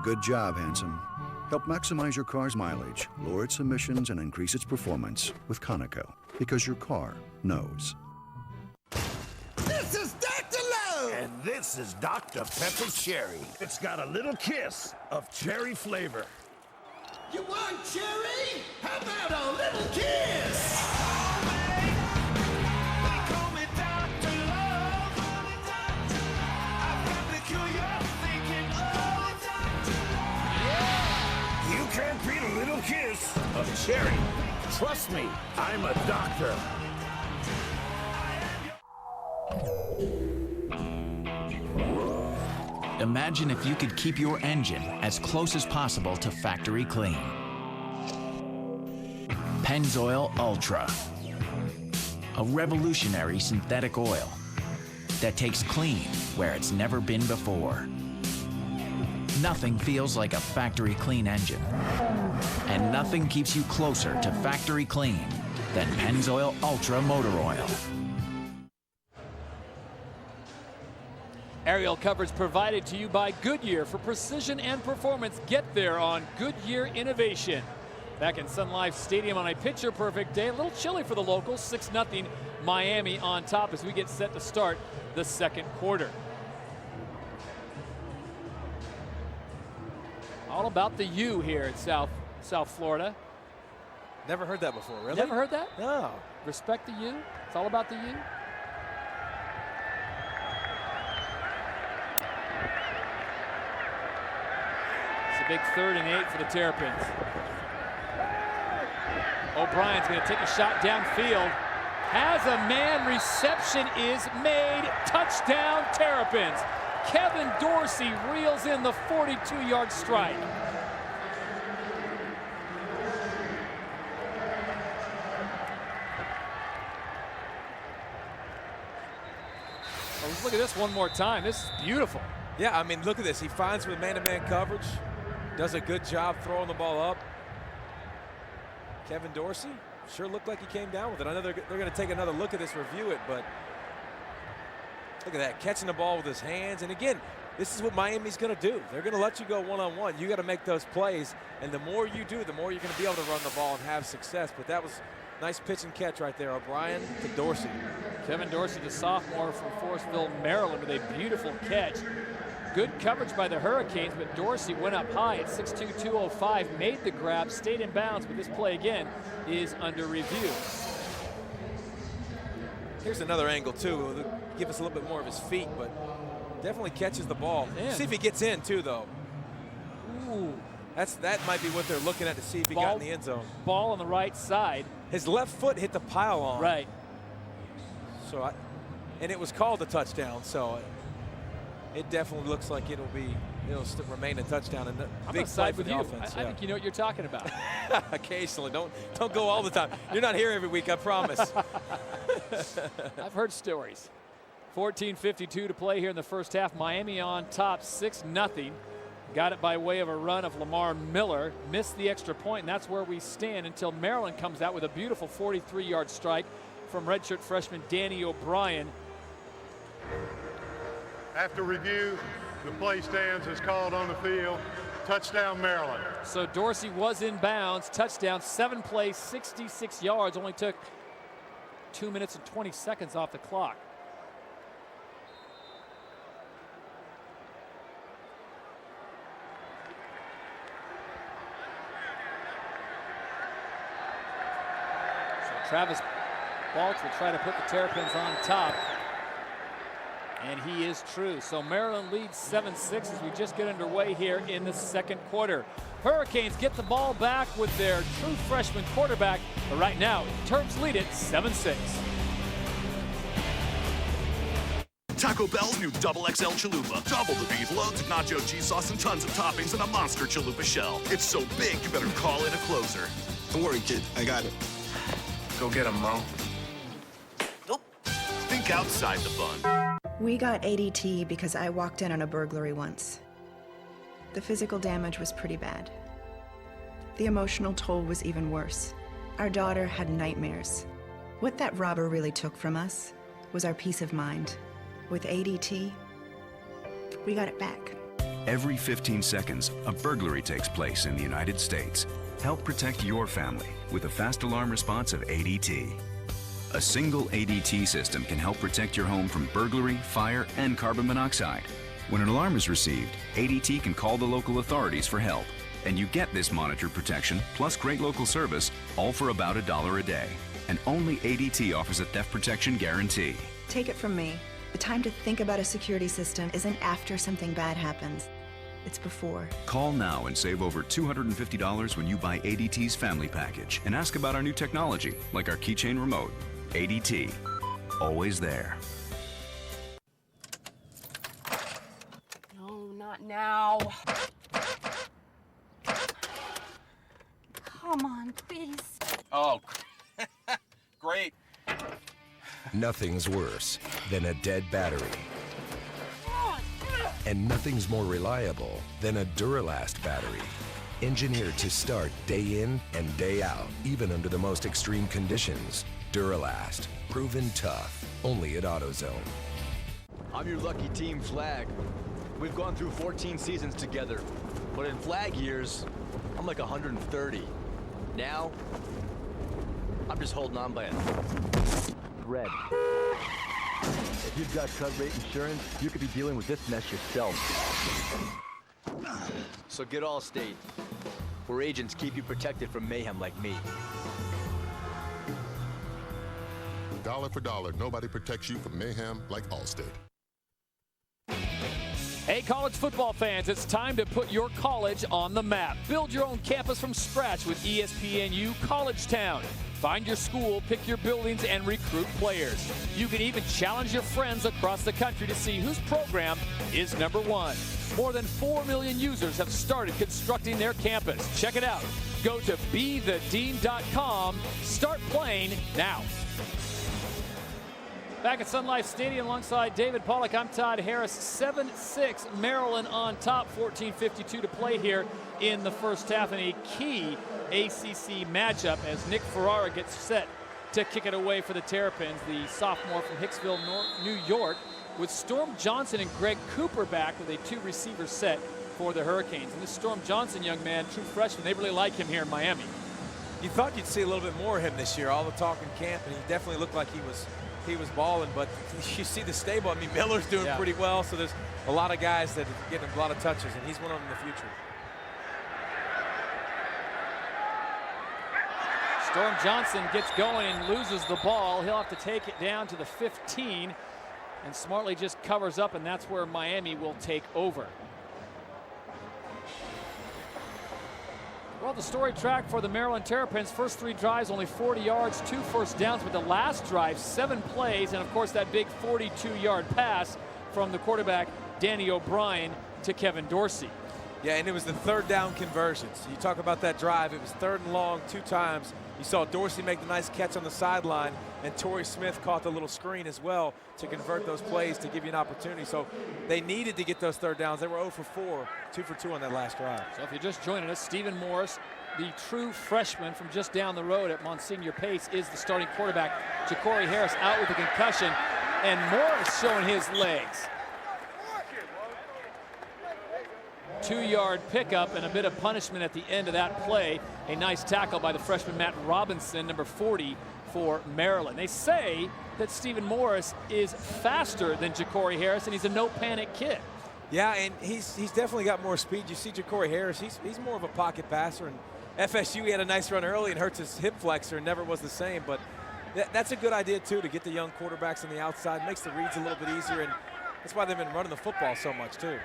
Good job, handsome. Help maximize your car's mileage, lower its emissions, and increase its performance with Conoco, because your car knows. This is Dr. Lowe! And this is Dr. Pepper Cherry. It's got a little kiss of cherry flavor. You want cherry? How about a little kiss? You can't beat a little kiss of cherry. Trust me, I'm a doctor. Imagine if you could keep your engine as close as possible to factory clean. Pennzoil Ultra, a revolutionary synthetic oil that takes clean where it's never been before. Nothing feels like a factory clean engine, and nothing keeps you closer to factory clean than Pennzoil Ultra motor oil. Aerial coverage provided to you by Goodyear for precision and performance. Get there on Goodyear Innovation. Back in Sun Life Stadium on a picture-perfect day. A little chilly for the locals. 6-0 Miami on top as we get set to start the second quarter. All about the U here at South Florida. Never heard that before, really? Never heard that? No. Respect the U? It's all about the U? It's a big 3rd and 8 for the Terrapins. O'Brien's going to take a shot downfield. Has a man, reception is made. Touchdown Terrapins. Kevin Dorsey reels in the 42-yard strike. Let's look at this one more time. This is beautiful. Yeah, I mean, look at this. He finds with man-to-man coverage, does a good job throwing the ball up. Kevin Dorsey sure looked like he came down with it. I know they're going to take another look at this, review it, but look at that, catching the ball with his hands. And again, this is what Miami's going to do. They're going to let you go one-on-one. You got to make those plays, and the more you do, the more you're going to be able to run the ball and have success. But that was nice pitch and catch right there, O'Brien to Dorsey. Kevin Dorsey, the sophomore from Forestville, Maryland, with a beautiful catch. Good coverage by the Hurricanes, but Dorsey went up high at 6'2", 205, made the grab, stayed in bounds, but this play again is under review. Here's another angle too. It'll give us a little bit more of his feet, but definitely catches the ball. See if he gets in too, though. Ooh. That might be what they're looking at to see if he got in the end zone. Ball on the right side. His left foot hit the pylon. Right. So, and it was called a touchdown. So, it definitely looks like it'll still remain a touchdown and a big play for the offense. I think you know what you're talking about. Occasionally, don't go all the time. You're not here every week, I promise. I've heard stories. 14:52 to play here in the first half. Miami on top, 6-0. Got it by way of a run of Lamar Miller. Missed the extra point, and that's where we stand until Maryland comes out with a beautiful 43-yard strike from redshirt freshman Danny O'Brien. After review, the play stands as called on the field. Touchdown, Maryland. So Dorsey was in bounds. Touchdown, 7 plays, 66 yards. Only took 2 minutes and 20 seconds off the clock. So Travis Balch will try to put the Terrapins on top. And he is true. So Maryland leads 7-6 as we just get underway here in the second quarter. Hurricanes get the ball back with their true freshman quarterback. But right now, Terps lead it 7-6. Taco Bell's new Double XL Chalupa. Double the beef, loads of nacho cheese sauce, and tons of toppings in a monster chalupa shell. It's so big, you better call in a closer. Don't worry, kid. I got it. Go get him, Mo. Nope. Think outside the bun. We got ADT because I walked in on a burglary once. The physical damage was pretty bad. The emotional toll was even worse. Our daughter had nightmares. What that robber really took from us was our peace of mind. With ADT, we got it back. Every 15 seconds, a burglary takes place in the United States. Help protect your family with a fast alarm response of ADT. A single ADT system can help protect your home from burglary, fire, and carbon monoxide. When an alarm is received, ADT can call the local authorities for help. And you get this monitored protection, plus great local service, all for about $1 a day. And only ADT offers a theft protection guarantee. Take it from me. The time to think about a security system isn't after something bad happens. It's before. Call now and save over $250 when you buy ADT's family package. And ask about our new technology, like our keychain remote. ADT, always there. No, not now. Come on, please. Oh, great. Nothing's worse than a dead battery. And nothing's more reliable than a Duralast battery. Engineered to start day in and day out, even under the most extreme conditions. Duralast, proven tough, only at AutoZone. I'm your lucky team, Flag. We've gone through 14 seasons together, but in Flag years, I'm like 130. Now, I'm just holding on by a thread. If you've got cut rate insurance, you could be dealing with this mess yourself. So get Allstate, where agents keep you protected from mayhem like me. Dollar for dollar, nobody protects you from mayhem like Allstate. Hey, college football fans, it's time to put your college on the map. Build your own campus from scratch with ESPNU College Town. Find your school, pick your buildings, and recruit players. You can even challenge your friends across the country to see whose program is #1. More than 4 million users have started constructing their campus. Check it out. Go to bethedean.com. Start playing now. Back at Sun Life Stadium alongside David Pollock, I'm Todd Harris. 7-6 Maryland on top, 14:52 to play here in the first half, in a key ACC matchup as Nick Ferrara gets set to kick it away for the Terrapins, the sophomore from Hicksville, New York, with Storm Johnson and Greg Cooper back with a 2-receiver set for the Hurricanes. And this Storm Johnson young man, true freshman, they really like him here in Miami. You thought you'd see a little bit more of him this year, all the talk in camp, and he definitely looked like he was balling, but you see the stable. I mean, Miller's doing pretty well, so there's a lot of guys that are getting a lot of touches, and he's one of them in the future. Storm Johnson gets going and loses the ball. He'll have to take it down to the 15, and smartly just covers up, and that's where Miami will take over. Well, the story track for the Maryland Terrapins, first 3 drives, only 40 yards, 2 first downs, but the last drive, 7 plays, and of course that big 42-yard pass from the quarterback, Danny O'Brien, to Kevin Dorsey. Yeah, and it was the 3rd down conversions. You talk about that drive, it was 3rd and long 2 times. You saw Dorsey make the nice catch on the sideline, and Torrey Smith caught the little screen as well to convert those plays to give you an opportunity. So they needed to get those 3rd downs. They were 0 for 4, 2 for 2 on that last drive. So if you're just joining us, Stephen Morris, the true freshman from just down the road at Monsignor Pace, is the starting quarterback. Ja'Cory Harris out with a concussion, and Morris showing his legs. 2-yard pickup and a bit of punishment at the end of that play. A nice tackle by the freshman Matt Robinson, number 40 for Maryland. They say that Stephen Morris is faster than Ja'Cory Harris, and he's a no-panic kid. Yeah, and he's definitely got more speed. You see Ja'Cory Harris, he's more of a pocket passer. And FSU, he had a nice run early and hurts his hip flexor and never was the same. But that's a good idea, too, to get the young quarterbacks on the outside. Makes the reads a little bit easier, and that's why they've been running the football so much, too.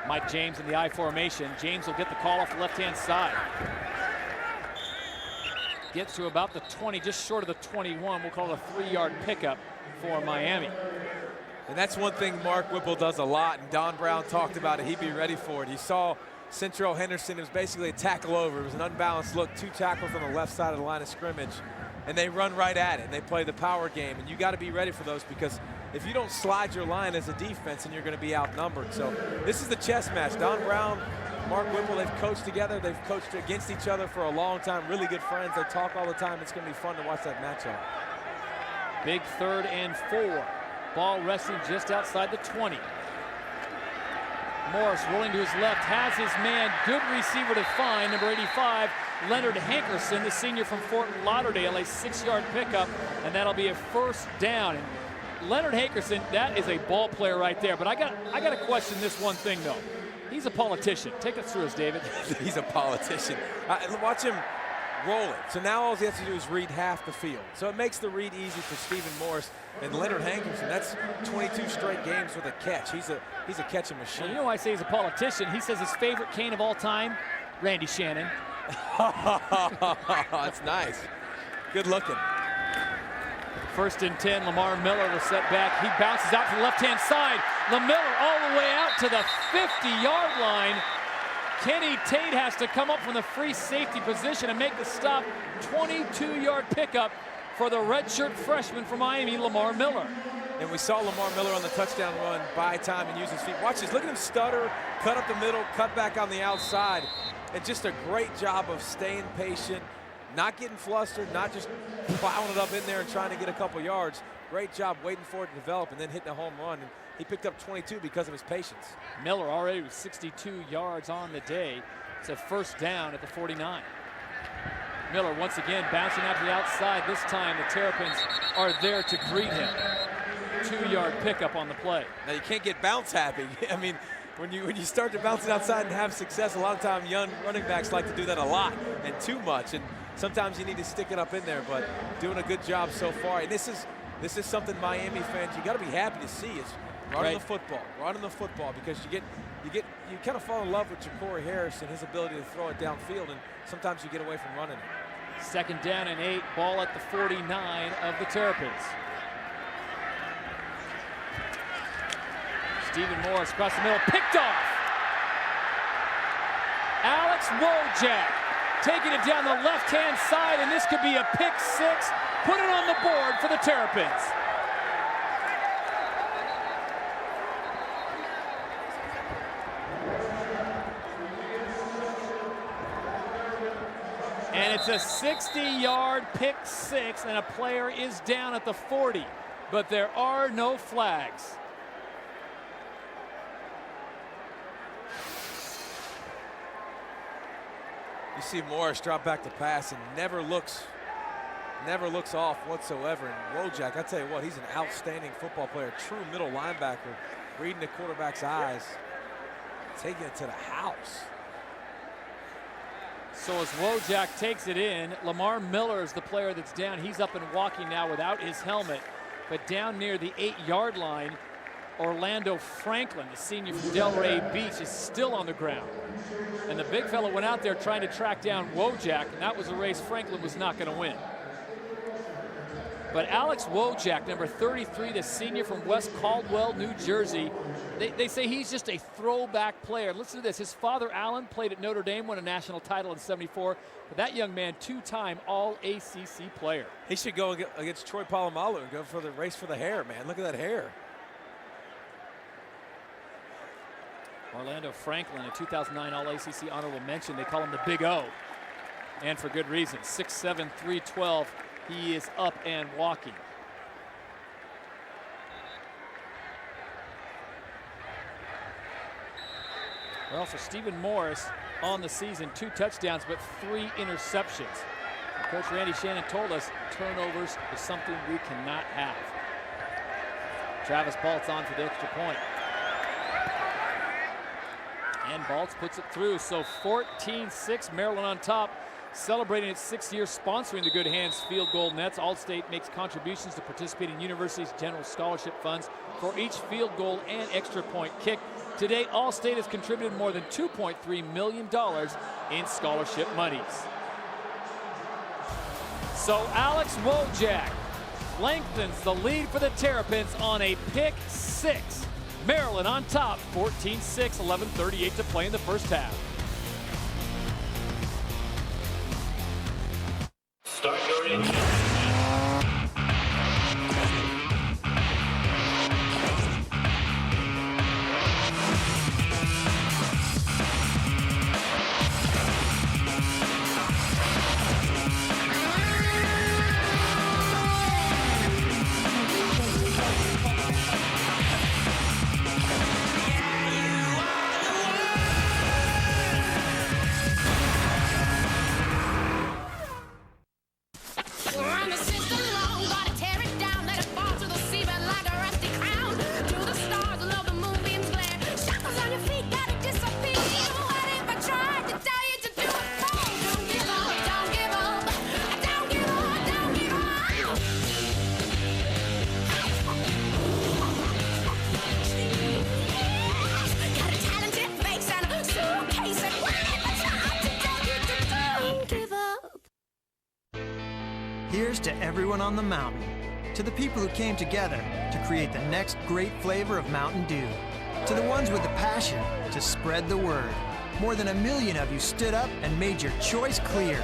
Mike James in the I formation. James will get the call off the left-hand side. Gets to about the 20, just short of the 21. We'll call it a 3-yard pickup for Miami. And that's one thing Mark Whipple does a lot, and Don Brown talked about it. He'd be ready for it. He saw Central Henderson. It was basically a tackle over. It was an unbalanced look, 2 tackles on the left side of the line of scrimmage, and they run right at it, and they play the power game. And you got to be ready for those, because if you don't slide your line as a defense, then you're going to be outnumbered. So this is the chess match. Don Brown, Mark Whipple, they've coached together. They've coached against each other for a long time. Really good friends. They talk all the time. It's going to be fun to watch that matchup. Big 3rd and 4. Ball resting just outside the 20. Morris rolling to his left, has his man, good receiver to find, number 85, Leonard Hankerson, the senior from Fort Lauderdale, a 6-yard pickup, and that'll be a first down. And Leonard Hankerson, that is a ball player right there, but I got to question this one thing, though. He's a politician. Take us through us, David. He's a politician. Watch him roll it. So now all he has to do is read half the field. So it makes the read easy for Stephen Morris and Leonard Hankerson. That's 22 straight games with a catch. He's a catching machine. Well, you know why I say he's a politician? He says his favorite cane of all time, Randy Shannon. That's nice. Good looking. 1st and 10, Lamar Miller will set back. He bounces out to the left-hand side. LaMiller all the way out to the 50-yard line. Kenny Tate has to come up from the free safety position and make the stop. 22-yard pickup for the redshirt freshman from Miami, Lamar Miller. And we saw Lamar Miller on the touchdown run buy time and use his feet. Watch this, look at him stutter, cut up the middle, cut back on the outside. And just a great job of staying patient, not getting flustered, not just plowing it up in there and trying to get a couple yards. Great job waiting for it to develop and then hitting a home run. And he picked up 22 because of his patience. Miller already with 62 yards on the day. It's a first down at the 49. Miller once again bouncing out to the outside. This time the Terrapins are there to greet him. 2-yard pickup on the play. Now you can't get bounce happy. I mean, when you start to bounce it outside and have success, a lot of times young running backs like to do that a lot and too much. And sometimes you need to stick it up in there, but doing a good job so far. And this is something Miami fans, you got to be happy to see. It's running the football, because you kind of fall in love with Ja'Cory Harris and his ability to throw it downfield, and sometimes you get away from running it. 2nd down and 8, ball at the 49 of the Terrapins. Stephen Morris across the middle, picked off. Alex Wojak taking it down the left-hand side, and this could be a pick six. Put it on the board for the Terrapins. And it's a 60-yard pick six, and a player is down at the 40. But there are no flags. You see Morris drop back to pass and never looks off whatsoever. And Wojak, I tell you what, he's an outstanding football player, true middle linebacker, reading the quarterback's eyes, taking it to the house. So as Wojak takes it in, Lamar Miller is the player that's down. He's up and walking now without his helmet. But down near the 8-yard line, Orlando Franklin, the senior from Delray Beach, is still on the ground. And the big fellow went out there trying to track down Wojak, and that was a race Franklin was not going to win. But Alex Wojak, number 33, the senior from West Caldwell, New Jersey, they say he's just a throwback player. Listen to this. His father, Alan, played at Notre Dame, won a national title in '74. But that young man, two-time All-ACC player. He should go against Troy Polamalu and go for the race for the hair, man. Look at that hair. Orlando Franklin, a 2009 All-ACC honorable mention. They call him the Big O, and for good reason. 6'7", 312. He is up and walking. Well, for Stephen Morris on the season, 2 touchdowns, but 3 interceptions. And Coach Randy Shannon told us turnovers is something we cannot have. Travis Baltz on for the extra point. And Baltz puts it through, so 14-6, Maryland on top, celebrating its 6th year sponsoring the Good Hands Field Goal Nets. Allstate makes contributions to participating universities' general scholarship funds for each field goal and extra point kick. Today, Allstate has contributed more than $2.3 million in scholarship monies. So Alex Wojak lengthens the lead for the Terrapins on a pick six. Maryland on top, 14-6, 11:38 to play in the first half. Start your engine. Here's to everyone on the mountain, to the people who came together to create the next great flavor of Mountain Dew, to the ones with the passion to spread the word. More than 1 million of you stood up and made your choice clear.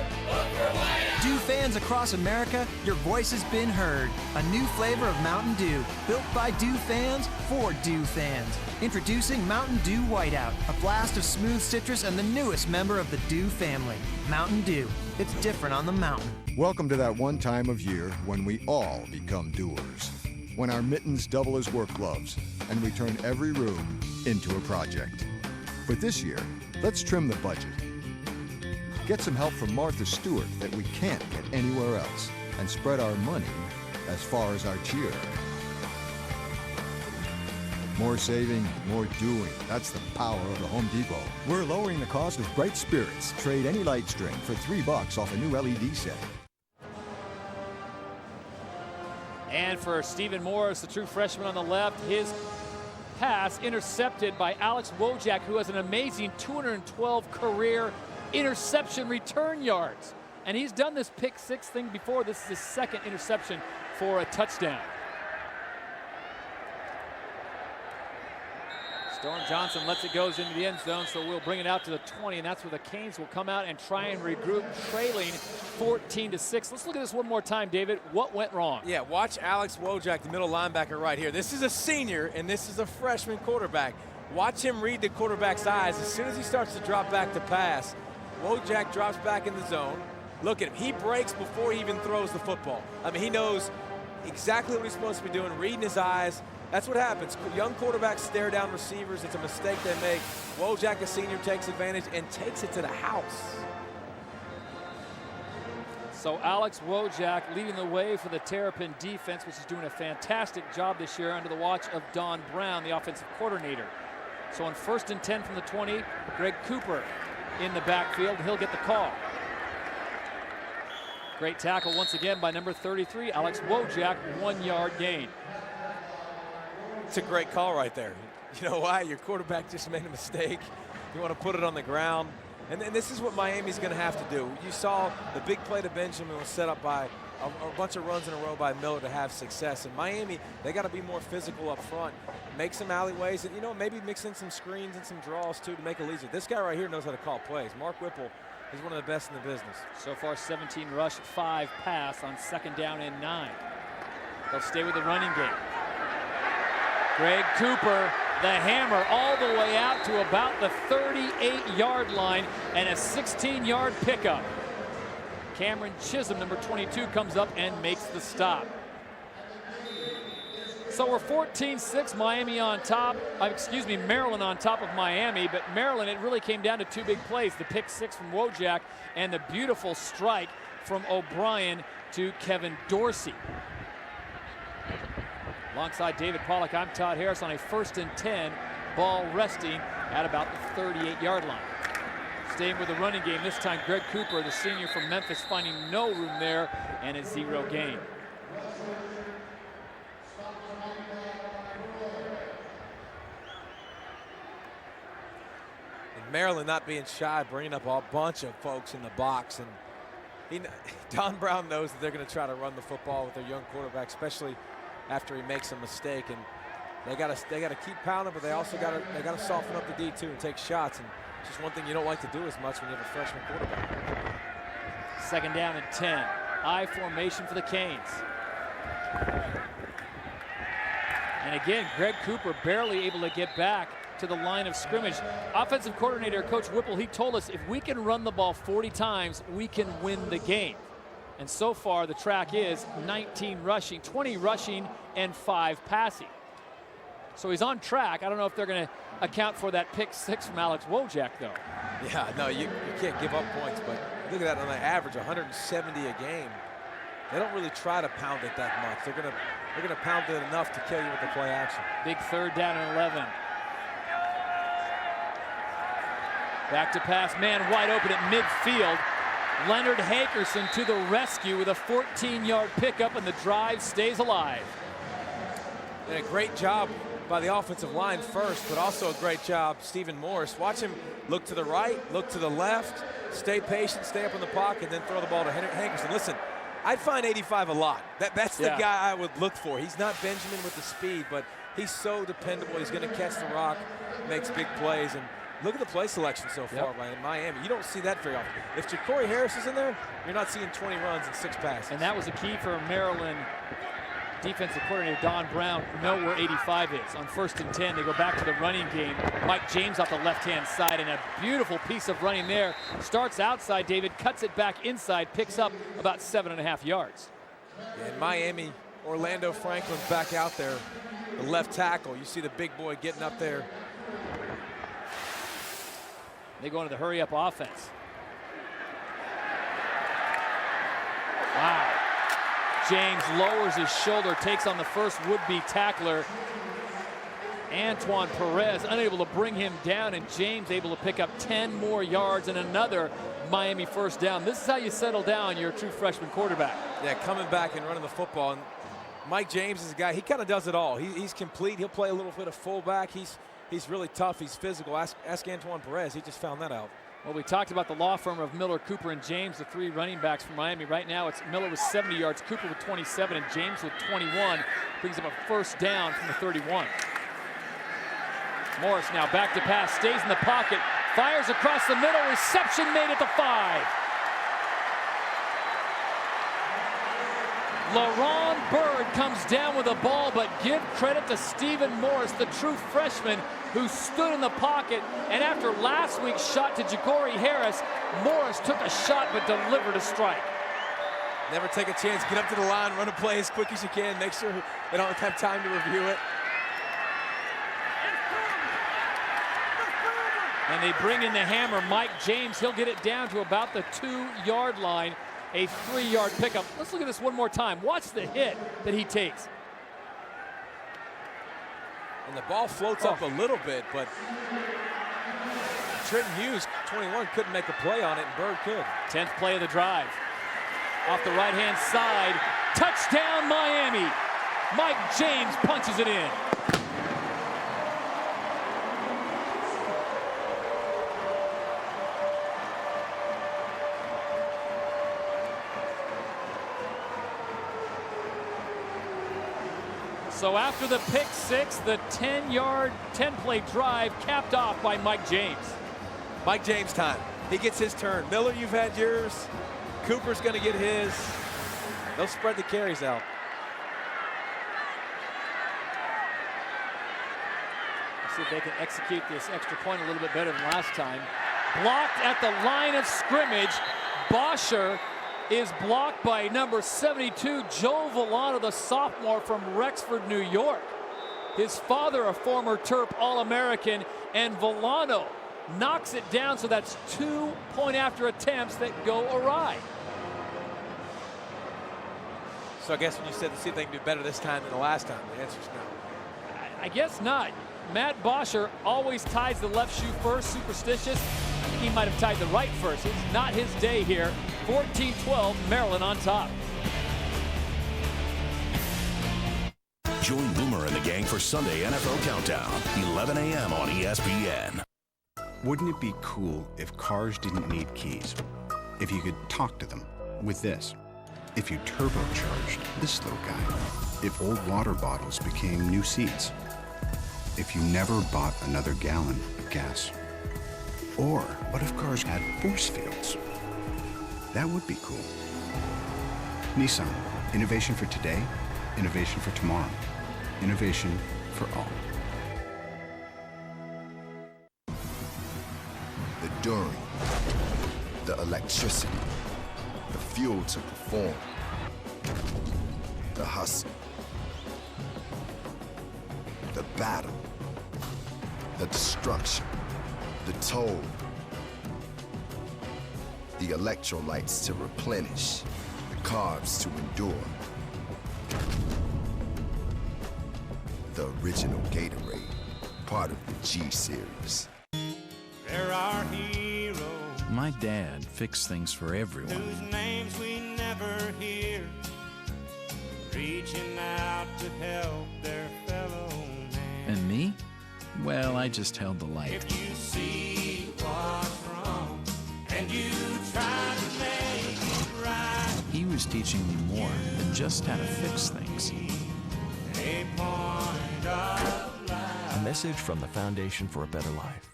Dew fans across America, your voice has been heard. A new flavor of Mountain Dew, built by Dew fans for Dew fans. Introducing Mountain Dew Whiteout, a blast of smooth citrus and the newest member of the Dew family. Mountain Dew, it's different on the mountain. Welcome to that one time of year when we all become doers. When our mittens double as work gloves and we turn every room into a project. But this year, let's trim the budget. Get some help from Martha Stewart that we can't get anywhere else and spread our money as far as our cheer. More saving, more doing. That's the power of the Home Depot. We're lowering the cost of Bright Spirits. Trade any light string for $3 off a new LED set. And for Stephen Morris, the true freshman on the left, his pass intercepted by Alex Wojak, who has an amazing 212 career interception return yards. And he's done this pick six thing before. This is his second interception for a touchdown. Storm Johnson lets it go into the end zone, so we'll bring it out to the 20, and that's where the Canes will come out and try and regroup, trailing 14-6. Let's look at this one more time, David. What went wrong? Yeah, watch Alex Wojak, the middle linebacker right here. This is a senior, and this is a freshman quarterback. Watch him read the quarterback's eyes. As soon as he starts to drop back to pass, Wojak drops back in the zone. Look at him. He breaks before he even throws the football. I mean, he knows exactly what he's supposed to be doing, reading his eyes. That's what happens. Young quarterbacks stare down receivers. It's a mistake they make. Wojak, a senior, takes advantage and takes it to the house. So Alex Wojak leading the way for the Terrapin defense, which is doing a fantastic job this year under the watch of Don Brown, the offensive coordinator. So on 1st and 10 from the 20, Greg Cooper in the backfield. He'll get the call. Great tackle once again by number 33, Alex Wojak, 1-yard gain. It's a great call right there. You know why? Your quarterback just made a mistake. You want to put it on the ground. And this is what Miami's going to have to do. You saw the big play to Benjamin was set up by a bunch of runs in a row by Miller to have success. And Miami, they got to be more physical up front, make some alleyways, and, you know, maybe mix in some screens and some draws, too, to make it easier. This guy right here knows how to call plays. Mark Whipple is one of the best in the business. So far, 17 rush, 5 pass on 2nd down and 9. They'll stay with the running game. Greg Cooper, the hammer, all the way out to about the 38-yard line and a 16-yard pickup. Cameron Chisholm, number 22, comes up and makes the stop. So we're 14-6, Miami on top. Maryland on top of Miami, but Maryland, it really came down to 2 big plays, the pick 6 from Wojak and the beautiful strike from O'Brien to Kevin Dorsey. Alongside David Pollack, I'm Todd Harris on a 1st and 10, ball resting at about the 38-yard line. Staying with the running game, this time Greg Cooper, the senior from Memphis, finding no room there and a 0 gain. And Maryland not being shy, bringing up a bunch of folks in the box. And Don Brown knows that they're going to try to run the football with their young quarterback, especially after he makes a mistake, and they got to keep pounding, but they also got to soften up the D2 and take shots. And it's just one thing you don't like to do as much when you have a freshman quarterback. 2nd down and 10. I formation for the Canes. And again, Greg Cooper barely able to get back to the line of scrimmage. Offensive coordinator Coach Whipple, he told us if we can run the ball 40 times, we can win the game. And so far, the track is 19 rushing, 20 rushing, and 5 passing. So he's on track. I don't know if they're going to account for that pick 6 from Alex Wojak, though. Yeah, no, you can't give up points, but look at that on the average, 170 a game. They don't really try to pound it that much. They're gonna pound it enough to kill you with the play action. Big 3rd down and 11. Back to pass, man wide open at midfield. Leonard Hankerson to the rescue with a 14-yard pickup, and the drive stays alive. And a great job by the offensive line first, but also a great job Stephen Morris. Watch him look to the right, look to the left, stay patient, stay up in the pocket, then throw the ball to Hankerson. Listen, I'd find 85 a lot. That's the guy I would look for. He's not Benjamin with the speed, but he's so dependable. He's going to catch the rock, makes big plays, and look at the play selection so far by Miami. You don't see that very often. If Ja'Cory Harris is in there, you're not seeing 20 runs and 6 passes. And that was a key for Maryland defensive coordinator Don Brown, know where 85 is. On 1st and 10, they go back to the running game. Mike James off the left-hand side, and a beautiful piece of running there. Starts outside, David, cuts it back inside, picks up about 7.5 yards. Yeah, in Miami, Orlando Franklin's back out there, the left tackle. You see the big boy getting up there. They go into the hurry-up offense. Wow. James lowers his shoulder, takes on the first would-be tackler. Antoine Perez unable to bring him down, and James able to pick up 10 more yards and another Miami 1st down. This is how you settle down your true freshman quarterback. Yeah, coming back and running the football. And Mike James is a guy, he kind of does it all. He's complete. He'll play a little bit of fullback. He's really tough. He's physical. Ask Antoine Perez. He just found that out. Well, we talked about the law firm of Miller, Cooper, and James, the 3 running backs from Miami. Right now, it's Miller with 70 yards, Cooper with 27, and James with 21. Brings up a 1st down from the 31. Morris now back to pass, stays in the pocket, fires across the middle, reception made at the 5. LaRon Bird comes down with the ball, but give credit to Stephen Morris, the true freshman who stood in the pocket. And after last week's shot to Ja'Cory Harris, Morris took a shot but delivered a strike. Never take a chance. Get up to the line, run a play as quick as you can. Make sure they don't have time to review it. And they bring in the hammer, Mike James. He'll get it down to about the 2-yard line. A 3-yard pickup. Let's look at this one more time. Watch the hit that he takes. And the ball floats up a little bit, but Trenton Hughes, 21, couldn't make a play on it, and Bird could. 10th play of the drive. Off the right-hand side. Touchdown, Miami. Mike James punches it in. So after the pick six, the 10-play drive capped off by Mike James. Mike James time. He gets his turn. Miller, you've had yours. Cooper's going to get his. They'll spread the carries out. Let's see if they can execute this extra point a little bit better than last time. Blocked at the line of scrimmage. Bosher is blocked by number 72, Joe Villano, the sophomore from Rexford, New York. His father, a former Terp All-American, and Villano knocks it down, so that's 2 point-after attempts that go awry. So I guess when you said to see if they can do better this time than the last time, the answer's no. I guess not. Matt Bosher always ties the left shoe first, superstitious. I think he might have tied the right first. It's not his day here. 14-12, Maryland on top. Join Boomer and the gang for Sunday NFL Countdown, 11 a.m. on ESPN. Wouldn't it be cool if cars didn't need keys? If you could talk to them with this? If you turbocharged this little guy? If old water bottles became new seats? If you never bought another gallon of gas? Or what if cars had force fields? That would be cool. Nissan, innovation for today, innovation for tomorrow, innovation for all. The during, the electricity, the fuel to perform, the hustle, the battle, the destruction, the toll, the electrolytes to replenish, the carbs to endure. The original Gatorade, part of the G Series. There are heroes. My dad fixed things for everyone. Whose names we never hear, reaching out to help their fellow man. And me? Well, I just held the light. If you see what's wrong and you try to make it right, He was teaching me more than just how to fix things. a point of light. A message from the Foundation for a Better Life.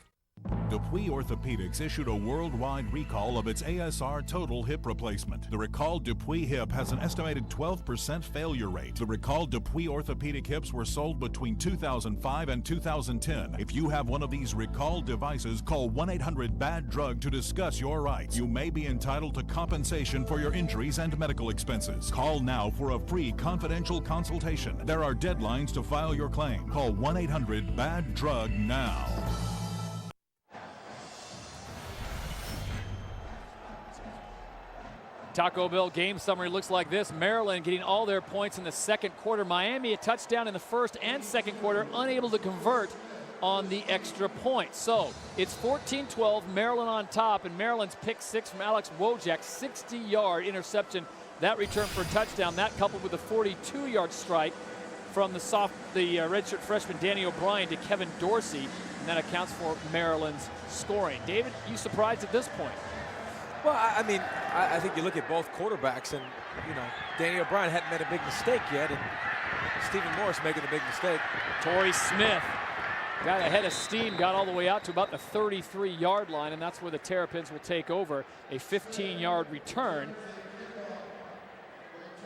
Dupuis Orthopedics issued a worldwide recall of its ASR total hip replacement. The recalled Dupuis hip has an estimated 12% failure rate. The recalled Dupuis orthopedic hips were sold between 2005 and 2010. If you have one of these recalled devices, call 1-800-BAD-DRUG to discuss your rights. You may be entitled to compensation for your injuries and medical expenses. Call now for a free confidential consultation. There are deadlines to file your claim. Call 1-800-BAD-DRUG now. Taco Bell game summary looks like this. Maryland getting all their points in the second quarter. Miami a touchdown in the first and second quarter, unable to convert on the extra point. So it's 14-12, Maryland on top, and Maryland's pick six from Alex Wojak, 60-yard interception. That return for a touchdown, that coupled with a 42-yard strike from the redshirt freshman Danny O'Brien to Kevin Dorsey, and that accounts for Maryland's scoring. David, you surprised at this point? Well, I mean, I think you look at both quarterbacks, and, you know, Danny O'Brien hadn't made a big mistake yet, and Stephen Morris making a big mistake. Torrey Smith Got a head of steam, got all the way out to about the 33-yard line, and that's where the Terrapins will take over. A 15-yard return.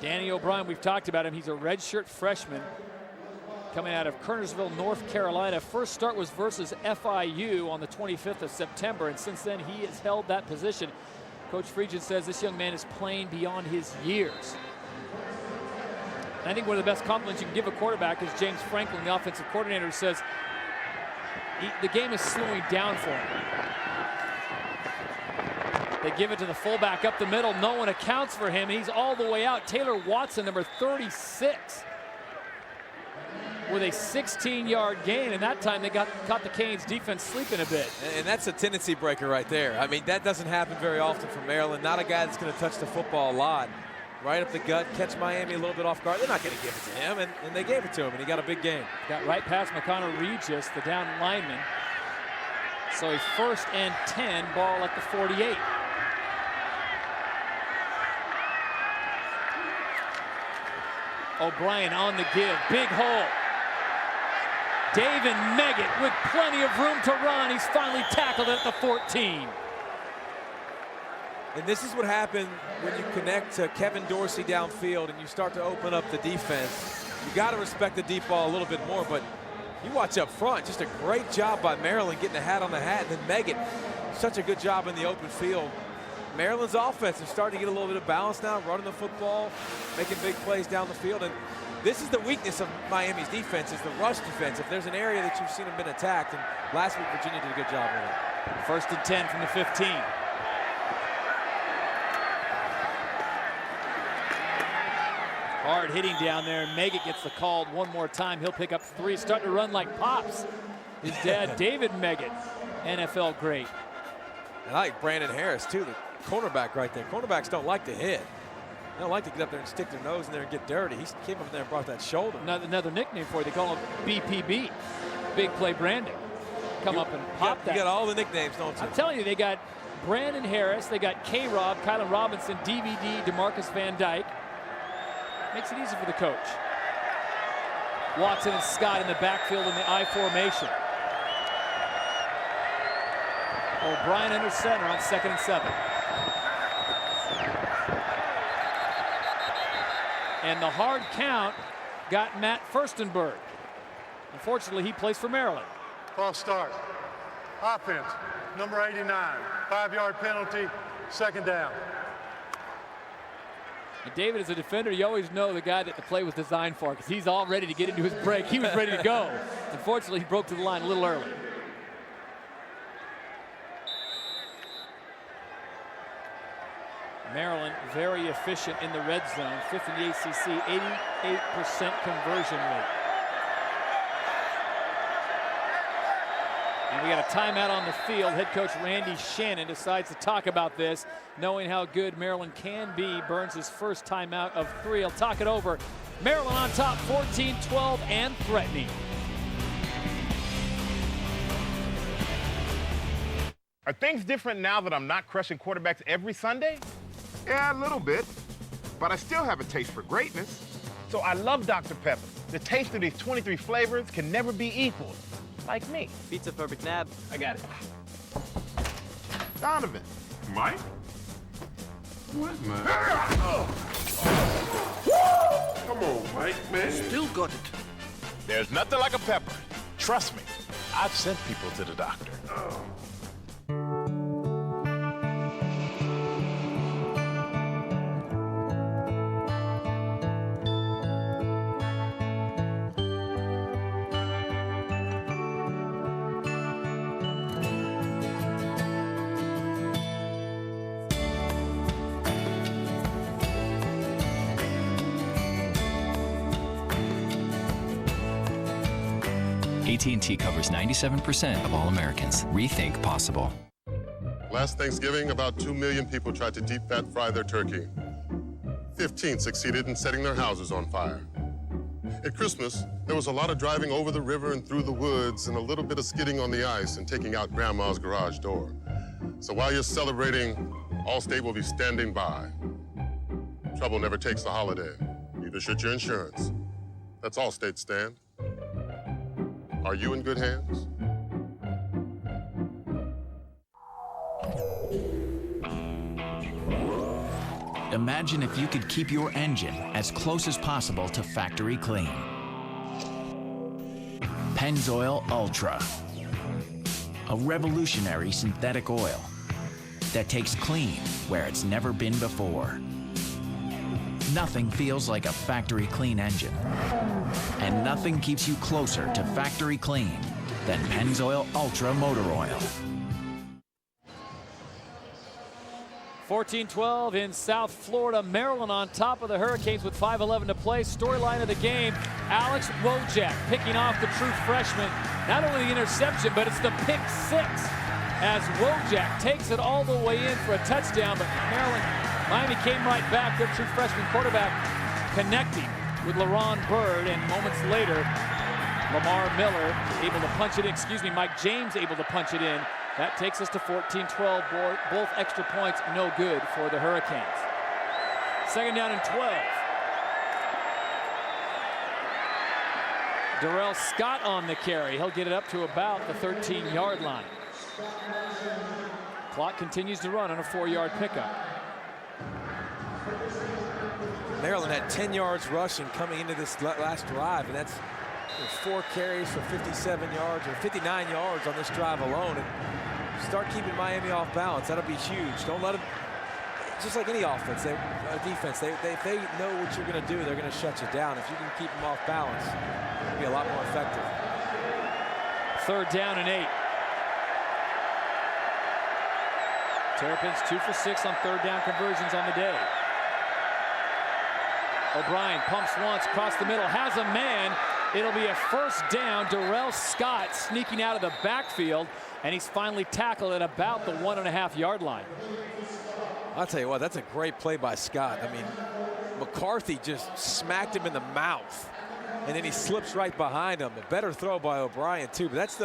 Danny O'Brien, we've talked about him. He's a redshirt freshman coming out of Kernersville, North Carolina. First start was versus FIU on the 25th of September, and since then he has held that position. Coach Friedgen says this young man is playing beyond his years. And I think one of the best compliments you can give a quarterback is James Franklin, the offensive coordinator, says the game is slowing down for him. They give it to the fullback up the middle. No one accounts for him. He's all the way out. Taylor Watson, number 36, with a 16-yard gain, and that time they caught the Canes defense sleeping a bit. And that's a tendency breaker right there. I mean, that doesn't happen very often for Maryland. Not a guy that's going to touch the football a lot. Right up the gut, catch Miami a little bit off guard. They're not going to give it to him, and they gave it to him, and he got a big game. Got right past McConnell Regis, the down lineman. So a 1st and 10, ball at the 48. O'Brien on the give, big hole. David Meggett with plenty of room to run. He's finally tackled at the 14. And this is what happened when you connect to Kevin Dorsey downfield and you start to open up the defense. You got to respect the deep ball a little bit more, but you watch up front, just a great job by Maryland getting a hat on the hat. And then Meggett, such a good job in the open field. Maryland's offense is starting to get a little bit of balance now, running the football, making big plays down the field. And this is the weakness of Miami's defense, is the rush defense. If there's an area that you've seen them been attacked, and last week Virginia did a good job with it. 1st and 10 from the 15. Hard hitting down there, and Meggett gets the call one more time. He'll pick up 3, starting to run like Pops. His dad, David Meggett, NFL great. And I like Brandon Harris, too, the cornerback right there. Cornerbacks don't like to hit. They don't like to get up there and stick their nose in there and get dirty. He came up there and brought that shoulder. Another nickname for it. They call him BPB, Big Play Brandon. Come up and pop that. You got all the nicknames, don't you? I'm telling you, they got Brandon Harris, they got K-Rob, Kylan Robinson, DVD, DeMarcus Van Dyke. Makes it easy for the coach. Watson and Scott in the backfield in the I formation. O'Brien under center on 2nd and 7. And the hard count got Matt Furstenberg. Unfortunately, he plays for Maryland. False start. Offense, number 89. 5-yard penalty, 2nd down. And David, as a defender, you always know the guy that the play was designed for, because he's all ready to get into his break. He was ready to go. Unfortunately, he broke to the line a little early. Maryland very efficient in the red zone. 5th in the ACC, 88% conversion rate. And we got a timeout on the field. Head coach Randy Shannon decides to talk about this, knowing how good Maryland can be. Burns his first timeout of 3. He'll talk it over. Maryland on top, 14-12 and threatening. Are things different now that I'm not crushing quarterbacks every Sunday? Yeah, a little bit. But I still have a taste for greatness. So I love Dr. Pepper. The taste of these 23 flavors can never be equaled. Like me. Pizza for McNabb. I got it. Donovan. Mike? What, man? Come on, Mike, man. Still got it. There's nothing like a pepper. Trust me. I've sent people to the doctor. AT&T covers 97% of all Americans. Rethink possible. Last Thanksgiving, about 2 million people tried to deep fat fry their turkey. 15 succeeded in setting their houses on fire. At Christmas, there was a lot of driving over the river and through the woods and a little bit of skidding on the ice and taking out Grandma's garage door. So while you're celebrating, Allstate will be standing by. Trouble never takes the holiday. Neither should your insurance. That's Allstate, Stan. Are you in good hands? Imagine if you could keep your engine as close as possible to factory clean. Pennzoil Ultra, a revolutionary synthetic oil that takes clean where it's never been before. Nothing feels like a factory clean engine, and nothing keeps you closer to factory clean than Pennzoil Ultra motor oil. 14-12 in South Florida. Maryland on top of the Hurricanes with 5:11 to play. Storyline of the game, Alex Wojak picking off the true freshman. Not only the interception, but it's the pick six as Wojak takes it all the way in for a touchdown. But Miami came right back. Their true freshman quarterback connecting with LaRon Byrd, and moments later, Lamar Miller able to punch it in. Mike James able to punch it in. That takes us to 14-12. Both extra points no good for the Hurricanes. Second down and 12. Darrell Scott on the carry. He'll get it up to about the 13-yard line. Clock continues to run on a 4-yard pickup. Maryland had 10 yards rushing coming into this last drive, and that's 4 carries for 57 yards or 59 yards on this drive alone. And start keeping Miami off balance. That'll be huge. Don't let them, just like any offense, defense, if they know what you're going to do, they're going to shut you down. If you can keep them off balance, it'll be a lot more effective. Third down and 8. Terrapins 2 for 6 on third down conversions on the day. O'Brien pumps once, across the middle, has a man. It'll be a first down. Darrell Scott sneaking out of the backfield, and he's finally tackled at about the 1.5-yard line. I'll tell you what, that's a great play by Scott. I mean, McCarthy just smacked him in the mouth, and then he slips right behind him. A better throw by O'Brien too, but that's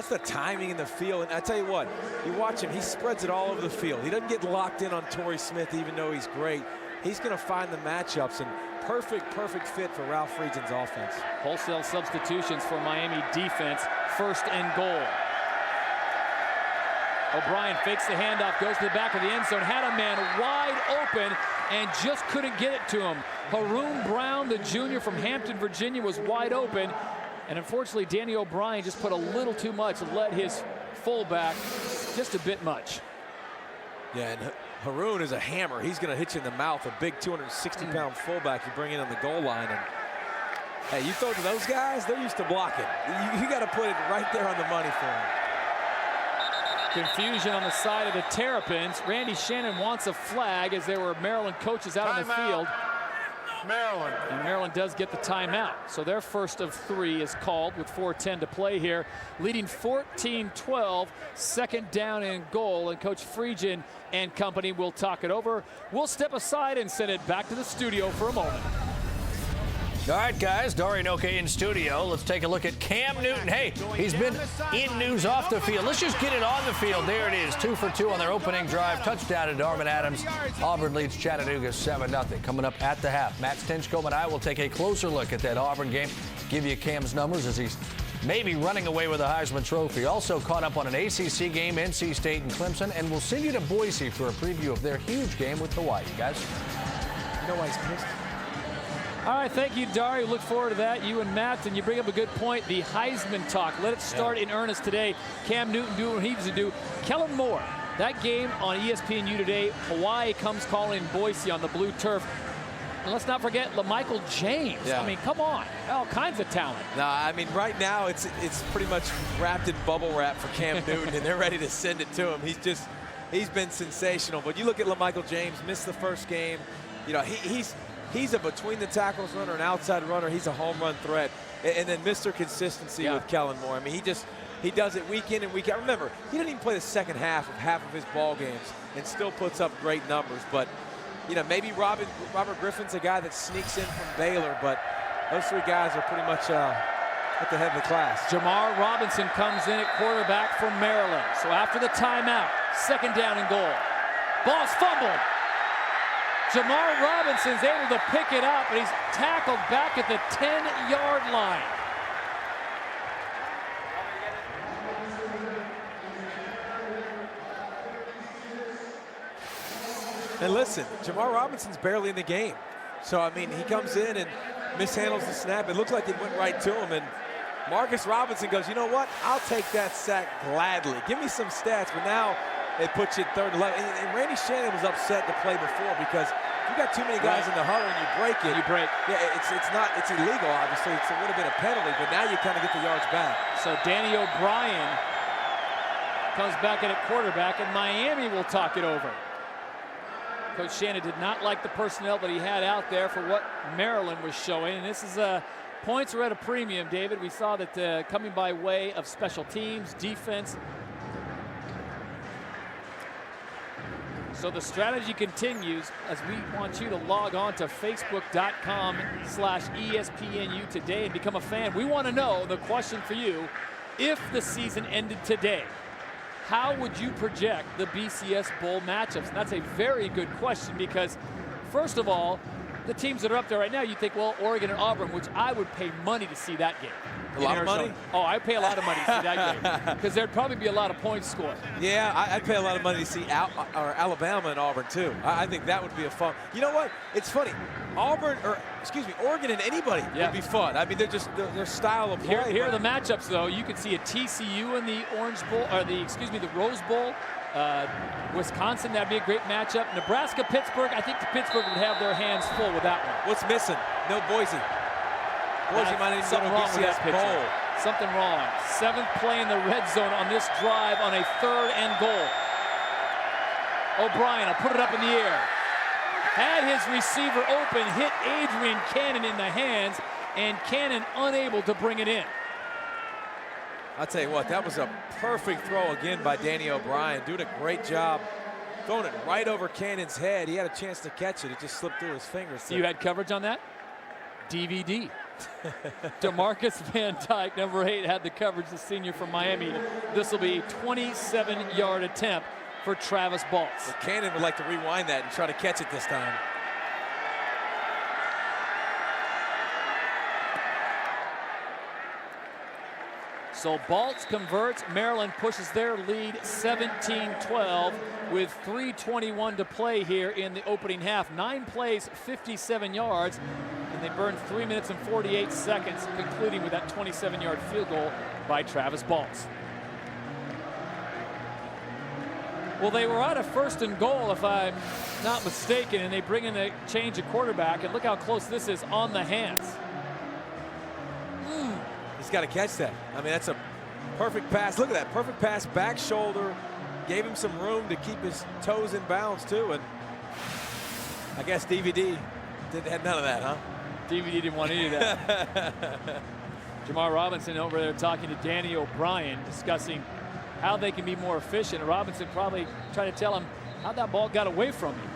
the timing in the field. And I tell you what, you watch him, he spreads it all over the field. He doesn't get locked in on Torrey Smith, even though he's great. He's going to find the matchups, and perfect fit for Ralph Friedgen's offense. Wholesale substitutions for Miami defense. First and goal. O'Brien fakes the handoff, goes to the back of the end zone, had a man wide open and just couldn't get it to him. Haroon Brown, the junior from Hampton, Virginia, was wide open, and unfortunately Danny O'Brien just put a little too much and led his fullback just a bit much. Yeah, and Haroon is a hammer. He's going to hit you in the mouth, a big 260-pound fullback you bring in on the goal line. And hey, you throw to those guys, they're used to blocking. You got to put it right there on the money for them. Confusion on the side of the Terrapins. Randy Shannon wants a flag as there were Maryland coaches out on the field. Maryland. And Maryland does get the timeout. So their first of 3 is called with 4:10 to play here. Leading 14-12, second down and goal. And Coach Friedgen and company will talk it over. We'll step aside and send it back to the studio for a moment. All right, guys, Dari Noke in studio. Let's take a look at Cam Newton. Hey, he's been in news off the field. Let's just get it on the field. There it is, 2 for 2 on their opening drive. Touchdown to Darvin Adams. Auburn leads Chattanooga 7-0. Coming up at the half, Matt Stinchcomb and I will take a closer look at that Auburn game. Give you Cam's numbers as he's maybe running away with the Heisman Trophy. Also caught up on an ACC game, NC State and Clemson. And we'll send you to Boise for a preview of their huge game with Hawaii, guys. You know why he's pissed? All right, thank you, Dari. Look forward to that. You and Matt, and you bring up a good point, the Heisman talk. Let it start in earnest today. Cam Newton doing what he needs to do. Kellen Moore, that game on ESPNU today. Hawaii comes calling Boise on the blue turf. And let's not forget LaMichael James. Yeah. I mean, come on. All kinds of talent. No, I mean, right now it's pretty much wrapped in bubble wrap for Cam Newton, and they're ready to send it to him. He's been sensational. But you look at LaMichael James, missed the first game. You know, he's a between the tackles runner, an outside runner. He's a home run threat. And then Mr. Consistency with Kellen Moore. I mean, he does it week in and week out. Remember, he didn't even play the second half of his ball games and still puts up great numbers. But, you know, maybe Robert Griffin's a guy that sneaks in from Baylor, but those 3 guys are pretty much at the head of the class. Jamar Robinson comes in at quarterback for Maryland. So after the timeout, second down and goal. Ball's fumbled. Jamar Robinson's able to pick it up, and he's tackled back at the 10-yard line. And listen, Jamar Robinson's barely in the game. So, I mean, he comes in and mishandles the snap. It looked like it went right to him. And Marcus Robinson goes, you know what? I'll take that sack gladly. Give me some stats. But now they put you at 3rd and 11. And Randy Shannon was upset the play before because you got too many guys in the huddle and you break it. You break. Yeah, it's illegal, obviously. It would have been a penalty, but now you kind of get the yards back. So Danny O'Brien comes back in at quarterback, and Miami will talk it over. Coach Shannon did not like the personnel that he had out there for what Maryland was showing, and this is points are at a premium, David. We saw that coming by way of special teams, defense. So the strategy continues as we want you to log on to facebook.com/ESPNU today and become a fan. We want to know the question for you: if the season ended today, how would you project the BCS Bowl matchups? And that's a very good question because, first of all, the teams that are up there right now, you think, well, Oregon and Auburn, which I would pay money to see that game. A lot of money? Oh, I'd pay a lot of money to see that game because there'd probably be a lot of points scored. Yeah, I'd pay a lot of money to see Alabama and Auburn, too. I think that would be a fun. You know what? It's funny. Oregon and anybody would be fun. I mean, they're just their style of play. Here are the matchups, though. You could see a TCU in the Orange Bowl, or the Rose Bowl. Wisconsin, that'd be a great matchup. Nebraska, Pittsburgh. I think Pittsburgh would have their hands full with that one. What's missing? No Boise. Boise might need to go to BCS Bowl. Something wrong. 7th play in the red zone on this drive on a 3rd and goal. O'Brien will put it up in the air. Had his receiver open, hit Adrian Cannon in the hands, and Cannon unable to bring it in. I'll tell you what, that was a perfect throw again by Danny O'Brien, doing a great job throwing it right over Cannon's head. He had a chance to catch it. It just slipped through his fingers. You had coverage on that? DVD. DeMarcus Van Dyke, number 8, had the coverage, the senior from Miami. This will be a 27-yard attempt for Travis Baltz. Well, Cannon would like to rewind that and try to catch it this time. So Baltz converts. Maryland pushes their lead 17-12 with 3:21 to play here in the opening half. 9 plays, 57 yards, and they burned 3 minutes and 48 seconds, concluding with that 27-yard field goal by Travis Baltz. Well, they were out of 1st and goal, if I'm not mistaken, and they bring in a change of quarterback, and look how close this is on the hands. He's got to catch that. I mean, that's a perfect pass. Look at that, perfect pass, back shoulder. Gave him some room to keep his toes in bounds, too. And I guess DVD had none of that, huh? DVD didn't want any of that. Jamar Robinson over there talking to Danny O'Brien, discussing how they can be more efficient. Robinson probably trying to tell him how that ball got away from him.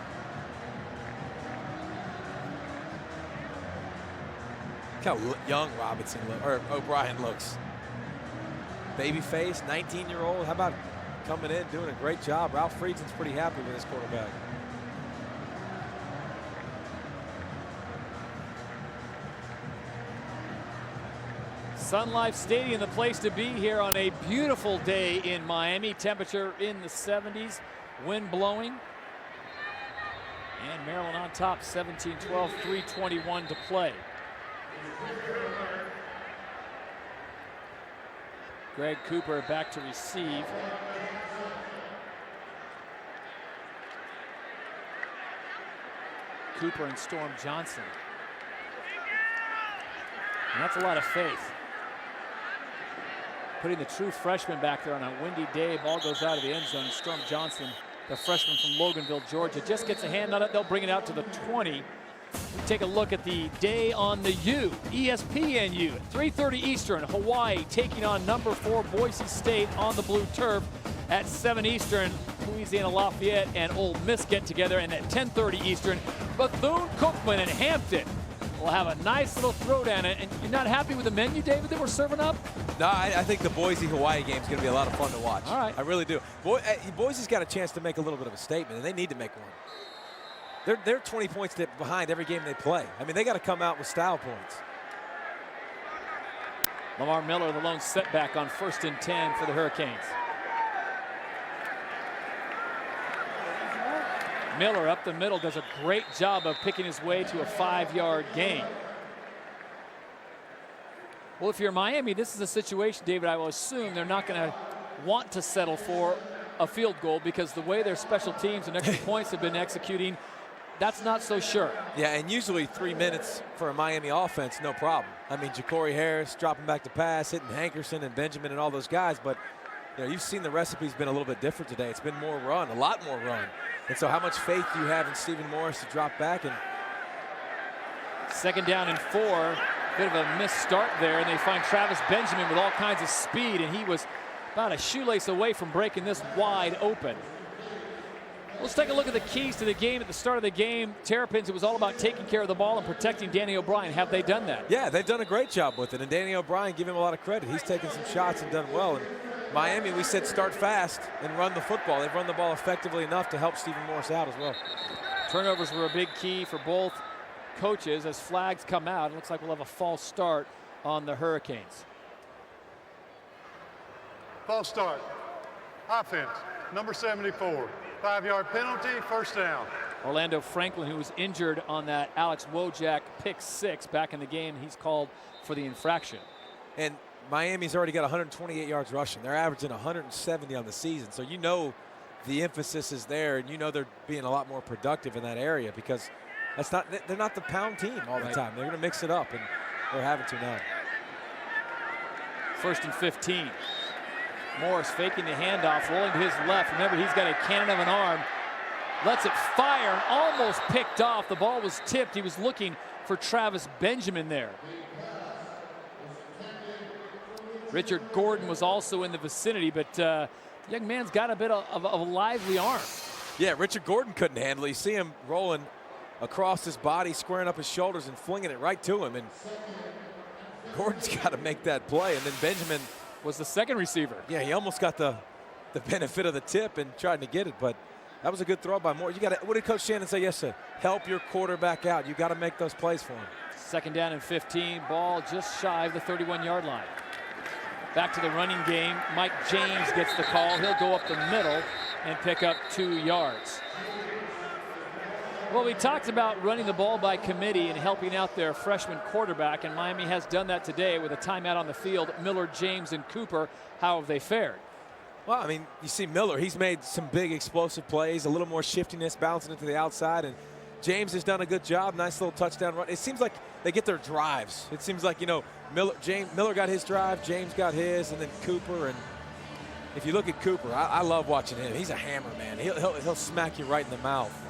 Look how young Robinson or O'Brien looks. Baby face, 19-year-old. How about coming in, doing a great job? Ralph Friedgen's pretty happy with his quarterback. Sun Life Stadium, the place to be here on a beautiful day in Miami. Temperature in the 70s, wind blowing. And Maryland on top, 17-12, 3:21 to play. Greg Cooper back to receive. Cooper and Storm Johnson. And that's a lot of faith. Putting the true freshman back there on a windy day. Ball goes out of the end zone. Storm Johnson, the freshman from Loganville, Georgia, just gets a hand on it. They'll bring it out to the 20. We take a look at the day on the U. ESPNU at 3:30 Eastern. Hawaii taking on number 4 Boise State on the blue turf. At 7 Eastern, Louisiana Lafayette and Ole Miss get together. And at 10:30 Eastern, Bethune-Cookman and Hampton will have a nice little throwdown. And you're not happy with the menu, David, that we're serving up? No, I think the Boise-Hawaii game is going to be a lot of fun to watch. All right. I really do. Boise's got a chance to make a little bit of a statement, and they need to make one. They're 20 points behind every game they play. I mean, they got to come out with style points. Lamar Miller, the lone setback on 1st and 10 for the Hurricanes. Miller up the middle does a great job of picking his way to a 5-yard gain. Well, if you're Miami, this is a situation, David, I will assume they're not going to want to settle for a field goal because the way their special teams and extra points have been executing, that's not so sure. Yeah, and usually 3 minutes for a Miami offense, no problem. I mean, Ja'Cory Harris dropping back to pass, hitting Hankerson and Benjamin and all those guys, but you know, you've seen the recipe's been a little bit different today. It's been more run, a lot more run. And so how much faith do you have in Stephen Morris to drop back? And 2nd down and 4. Bit of a missed start there, and they find Travis Benjamin with all kinds of speed, and he was about a shoelace away from breaking this wide open. Let's take a look at the keys to the game. At the start of the game, Terrapins, it was all about taking care of the ball and protecting Danny O'Brien. Have they done that? Yeah, they've done a great job with it, and Danny O'Brien, give him a lot of credit. He's taken some shots and done well. And Miami, we said start fast and run the football. They've run the ball effectively enough to help Stephen Morris out as well. Turnovers were a big key for both coaches as flags come out. It looks like we'll have a false start on the Hurricanes. False start. Offense, number 74. 5-yard penalty, 1st down. Orlando Franklin, who was injured on that Alex Wojak pick 6 back in the game, he's called for the infraction. And Miami's already got 128 yards rushing. They're averaging 170 on the season. So you know the emphasis is there, and you know they're being a lot more productive in that area because they're not the pound team all the time. They're going to mix it up, and they're having to now. 1st and 15. Morris faking the handoff, rolling to his left. Remember, he's got a cannon of an arm. Lets it fire, almost picked off. The ball was tipped. He was looking for Travis Benjamin there. Richard Gordon was also in the vicinity, but the young man's got a bit of a lively arm. Yeah, Richard Gordon couldn't handle it. You see him rolling across his body, squaring up his shoulders and flinging it right to him. And Gordon's got to make that play. And then Benjamin was the second receiver. Yeah, he almost got the benefit of the tip and tried to get it, but that was a good throw by Moore. You got to, what did Coach Shannon say yesterday? Help your quarterback out. You got to make those plays for him. 2nd down and 15. Ball just shy of the 31-yard line. Back to the running game. Mike James gets the call. He'll go up the middle and pick up 2 yards. Well, we talked about running the ball by committee and helping out their freshman quarterback, and Miami has done that today with a timeout on the field. Miller, James, and Cooper, how have they fared? Well, I mean, you see Miller, he's made some big explosive plays, a little more shiftiness, bouncing into the outside, and James has done a good job, nice little touchdown run. It seems like they get their drives. It seems like, you know, Miller got his drive, James got his, and then Cooper. And if you look at Cooper, I love watching him. He's a hammer, man. He'll smack you right in the mouth.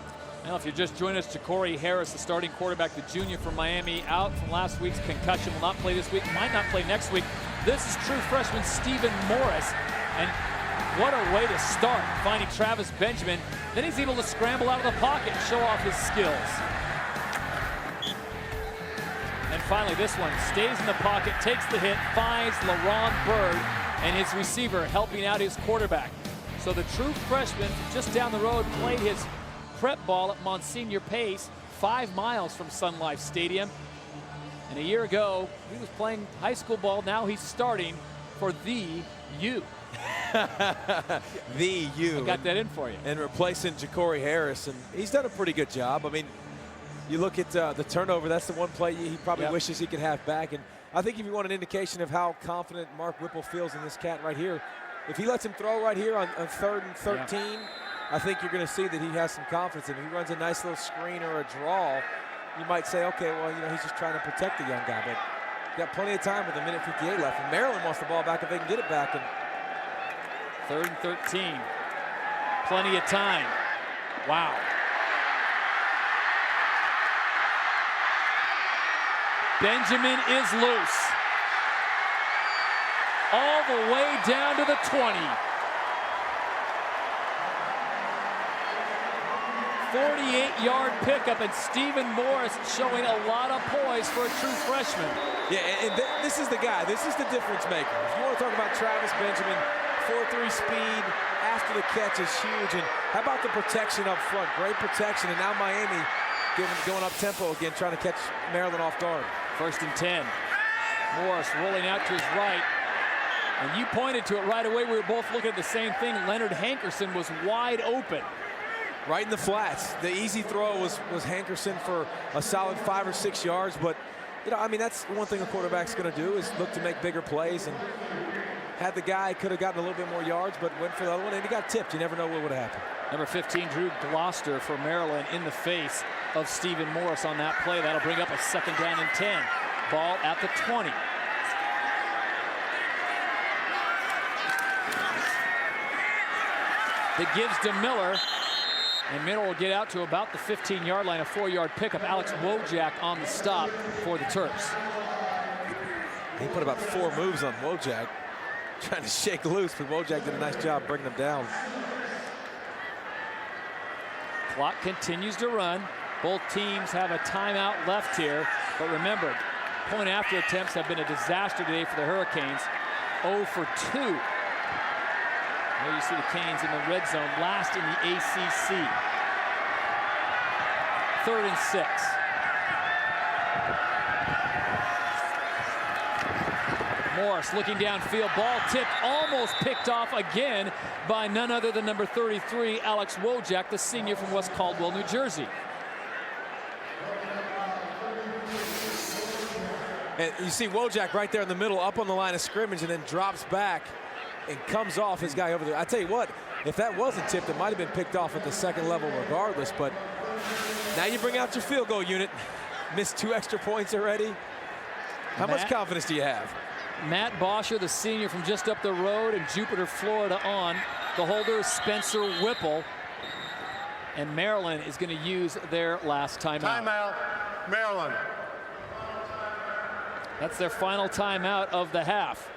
Now, if you just joined us, Ja'Cory Harris, the starting quarterback, the junior from Miami, out from last week's concussion, will not play this week, might not play next week. This is true freshman Stephen Morris, and what a way to start, finding Travis Benjamin. Then he's able to scramble out of the pocket and show off his skills. And finally, this one stays in the pocket, takes the hit, finds LaRon Bird and his receiver helping out his quarterback. So the true freshman from just down the road played his prep ball at Monsignor Pace, 5 miles from Sun Life Stadium. And a year ago, he was playing high school ball. Now he's starting for the U. The U. I got that in for you. And replacing Ja'Cory Harris, and he's done a pretty good job. I mean, you look at the turnover, that's the one play he probably wishes he could have back. And I think if you want an indication of how confident Mark Whipple feels in this cat right here, if he lets him throw right here on 3rd and 13, I think you're going to see that he has some confidence. And if he runs a nice little screen or a draw, you might say, okay, well, you know, he's just trying to protect the young guy. But got plenty of time with 1:58 left. And Maryland wants the ball back if they can get it back. And 3rd and 13. Plenty of time. Wow. Benjamin is loose. All the way down to the 20. 48-yard pickup, and Stephen Morris showing a lot of poise for a true freshman. Yeah, and this is the guy. This is the difference maker. If you want to talk about Travis Benjamin, 4.3 speed after the catch is huge. And how about the protection up front? Great protection, and now Miami going up tempo again, trying to catch Maryland off guard. 1st and 10. Morris rolling out to his right. And you pointed to it right away. We were both looking at the same thing. Leonard Hankerson was wide open. right in the flats. The easy throw was Hankerson for a solid 5 or 6 yards, but you know, I mean, that's one thing a quarterback's going to do is look to make bigger plays, and had the guy could have gotten a little bit more yards, but went for the other one, and he got tipped. You never know what would have happened. Number 15, Drew Gloucester for Maryland in the face of Stephen Morris on that play. That'll bring up a 2nd down and 10. Ball at the 20. That gives to Miller, and Miller will get out to about the 15-yard line, a 4-yard pickup. Alex Wojak on the stop for the Terps. He put about 4 moves on Wojak, trying to shake loose, but Wojak did a nice job bringing him down. Clock continues to run. Both teams have a timeout left here, but remember, point after attempts have been a disaster today for the Hurricanes. 0 for 2. There you see the Canes in the red zone, last in the ACC. 3rd and 6. Morris looking downfield, ball tipped, almost picked off again by none other than number 33, Alex Wojak, the senior from West Caldwell, New Jersey. And you see Wojak right there in the middle, up on the line of scrimmage, and then drops back and comes off his guy over there. I tell you what, if that wasn't tipped, it might have been picked off at the 2nd level regardless, but now you bring out your field goal unit. Missed 2 extra points already. How much confidence do you have? Matt Bosher, the senior from just up the road in Jupiter, Florida, on. The holder is Spencer Whipple. And Maryland is going to use their last timeout. Timeout, Maryland. That's their final timeout of the half.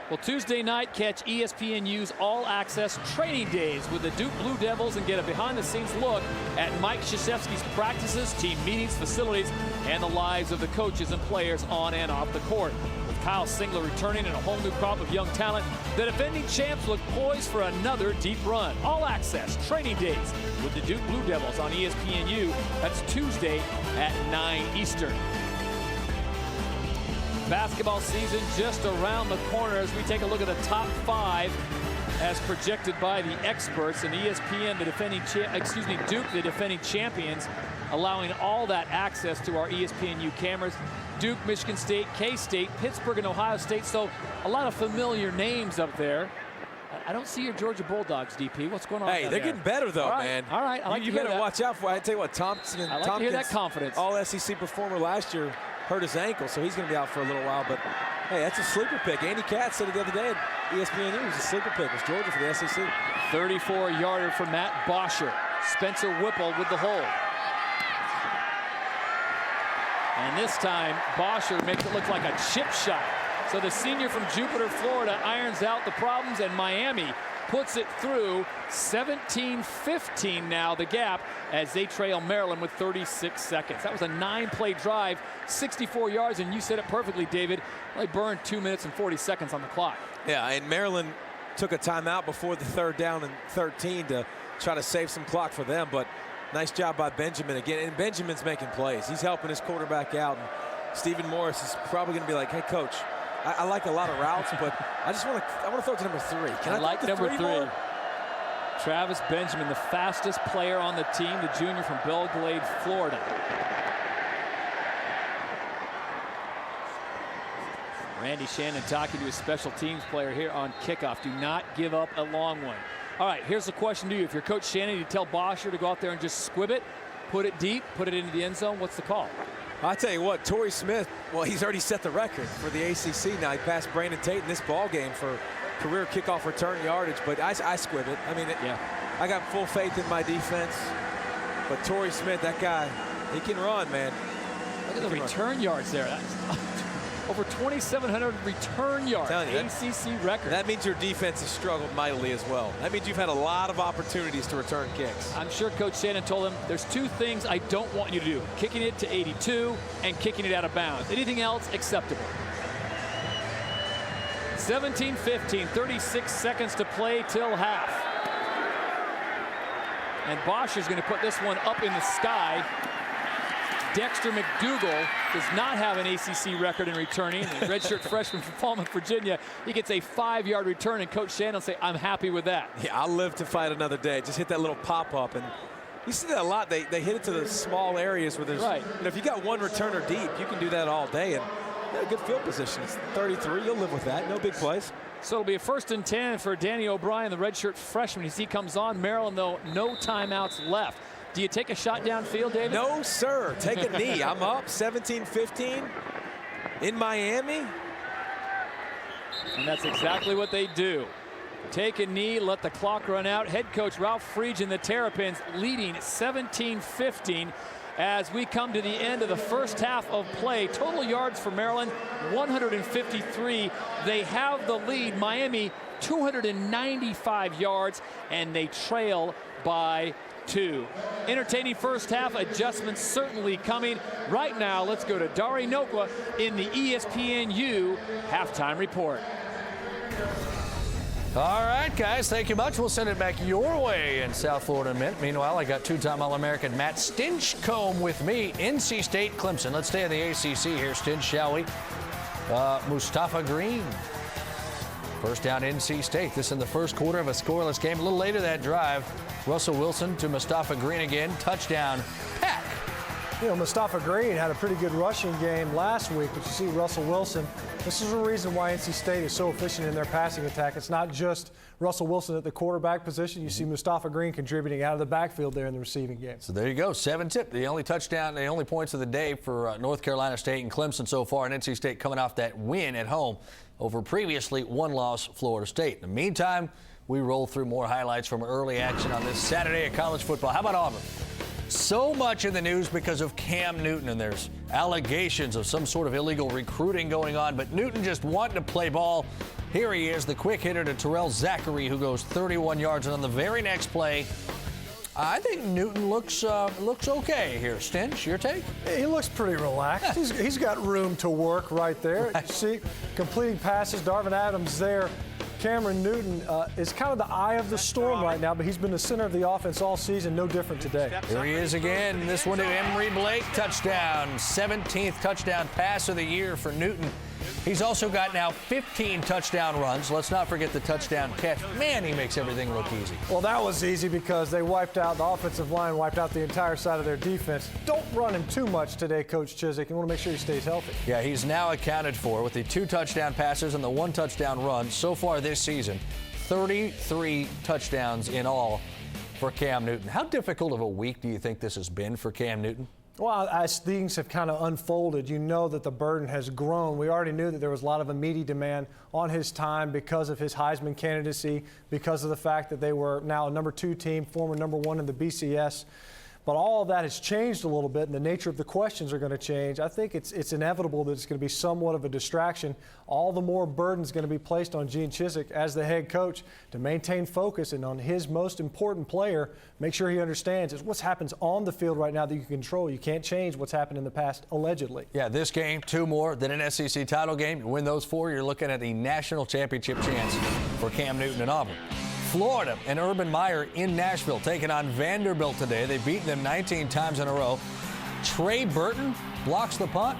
Well, Tuesday night, catch ESPNU's all-access training days with the Duke Blue Devils and get a behind-the-scenes look at Mike Krzyzewski's practices, team meetings, facilities, and the lives of the coaches and players on and off the court. With Kyle Singler returning and a whole new crop of young talent, the defending champs look poised for another deep run. All-access training days with the Duke Blue Devils on ESPNU. That's Tuesday at 9 Eastern. Basketball season just around the corner as we take a look at the top 5 as projected by the experts, and ESPN, the defending Duke, the defending champions, allowing all that access to our ESPNU cameras. Duke, Michigan State, K-State, Pittsburgh, and Ohio State. So a lot of familiar names up there. I don't see your Georgia Bulldogs, DP. What's going on? Hey, they're getting better though, man. All right, I like you better watch out for. I tell you what, Tompkins, I like to hear that confidence. All SEC performer last year, hurt his ankle, so he's going to be out for a little while. But hey, that's a sleeper pick. Andy Katz said it the other day at ESPNU. It was a sleeper pick. It was Georgia for the SEC. 34-yarder for Matt Bosher. Spencer Whipple with the hold. And this time, Bosher makes it look like a chip shot. So the senior from Jupiter, Florida, irons out the problems, and Miami puts it through. 17-15 now, the gap, as they trail Maryland with 36 seconds. That was a 9-play drive, 64 yards, and you said it perfectly, David. They burned 2 minutes and 40 seconds on the clock. Yeah, and Maryland took a timeout before the 3rd down and 13 to try to save some clock for them, but nice job by Benjamin again. And Benjamin's making plays. He's helping his quarterback out, and Stephen Morris is probably going to be like, hey, coach, I like a lot of routes, but I want to throw it to number 3. Can I like number 3? More? Travis Benjamin, the fastest player on the team, the junior from Belglade, Florida. Randy Shannon talking to his special teams player here on kickoff. Do not give up a long one. All right, here's the question to you. If you're Coach Shannon, you tell Bosher to go out there and just squib it, put it deep, put it into the end zone. What's the call? I tell you what, Torrey Smith, well, he's already set the record for the ACC now. He passed Brandon Tate in this ball game for career kickoff return yardage, but I squib it. I mean, I got full faith in my defense, but Torrey Smith, that guy, he can run, man. Look at the return yards there. That's over 2,700 return yards, ACC record. That means your defense has struggled mightily as well. That means you've had a lot of opportunities to return kicks. I'm sure Coach Shannon told him, there's 2 things I don't want you to do. Kicking it to 82 and kicking it out of bounds. Anything else, acceptable. 17-15, 36 seconds to play till half. And Bosher's going to put this one up in the sky. Dexter McDougal does not have an ACC record in returning. The redshirt freshman from Falmouth, Virginia. He gets a 5-yard return, and Coach Shannon will say, I'm happy with that. Yeah, I'll live to fight another day. Just hit that little pop-up. And you see that a lot. They hit it to the small areas where there's, right. If you got one returner deep, you can do that all day. And good field position. It's 33. You'll live with that. No big plays. So it'll be a 1st and 10 for Danny O'Brien, the redshirt freshman, as he comes on. Maryland, though, no timeouts left. Do you take a shot downfield, David? No, sir. Take a knee. I'm up 17-15 in Miami. And that's exactly what they do. Take a knee, let the clock run out. Head coach Ralph Friedge and the Terrapins leading 17-15 as we come to the end of the first half of play. Total yards for Maryland, 153. They have the lead. Miami, 295 yards, and they trail by 2. Entertaining first half, adjustments certainly coming. Right now, let's go to Dari Nokwa in the ESPNU halftime report. All right, guys, thank you much. We'll send it back your way in South Florida in a minute. Meanwhile, I got 2-time All-American Matt Stinchcomb with me. NC State, Clemson. Let's stay in the ACC here, Stinch, shall we? Mustafa Green. First down, NC State. This in the first quarter of a scoreless game. A little later that drive, Russell Wilson to Mustafa Green again. Touchdown, Pack. You know, Mustafa Green had a pretty good rushing game last week, but you see Russell Wilson. This is the reason why NC State is so efficient in their passing attack. It's not just Russell Wilson at the quarterback position. You see Mustafa Green contributing out of the backfield there in the receiving game. So there you go, 7-tip. The only touchdown, the only points of the day for North Carolina State and Clemson so far, and NC State coming off that win at home over previously one-loss Florida State. In the meantime, we roll through more highlights from early action on this Saturday of college football. How about Auburn? So much in the news because of Cam Newton, and there's allegations of some sort of illegal recruiting going on, but Newton just wanting to play ball. Here he is, the quick hitter to Terrell Zachary, who goes 31 yards, and on the very next play, I think Newton looks okay here. Stinch, your take? He looks pretty relaxed. he's got room to work right there. Right. You see, completing passes, Darvin Adams there. Cameron Newton is kind of the eye of the storm right now, but he's been the center of the offense all season, no different today. Here he is again. This one to Emory Blake, touchdown. 17th touchdown pass of the year for Newton. He's also got now 15 touchdown runs. Let's not forget the touchdown catch. Man, he makes everything look easy. Well, that was easy because they wiped out, the offensive line wiped out the entire side of their defense. Don't run him too much today, Coach Chizik. You want to make sure he stays healthy. Yeah, he's now accounted for with the 2 touchdown passes and the 1 touchdown run so far this season. 33 touchdowns in all for Cam Newton. How difficult of a week do you think this has been for Cam Newton? Well, as things have kind of unfolded, you know that the burden has grown. We already knew that there was a lot of immediate demand on his time because of his Heisman candidacy, because of the fact that they were now a number 2 team, former number 1 in the BCS. But all of that has changed a little bit, and the nature of the questions are going to change. I think it's inevitable that it's going to be somewhat of a distraction. All the more burden is going to be placed on Gene Chizik as the head coach to maintain focus and on his most important player, make sure he understands is what's happens on the field right now that you can control. You can't change what's happened in the past, allegedly. Yeah, this game, 2 more than an SEC title game. You win those 4, you're looking at the national championship chance for Cam Newton and Auburn. Florida and Urban Meyer in Nashville taking on Vanderbilt today. They've beaten them 19 times in a row. Trey Burton blocks the punt.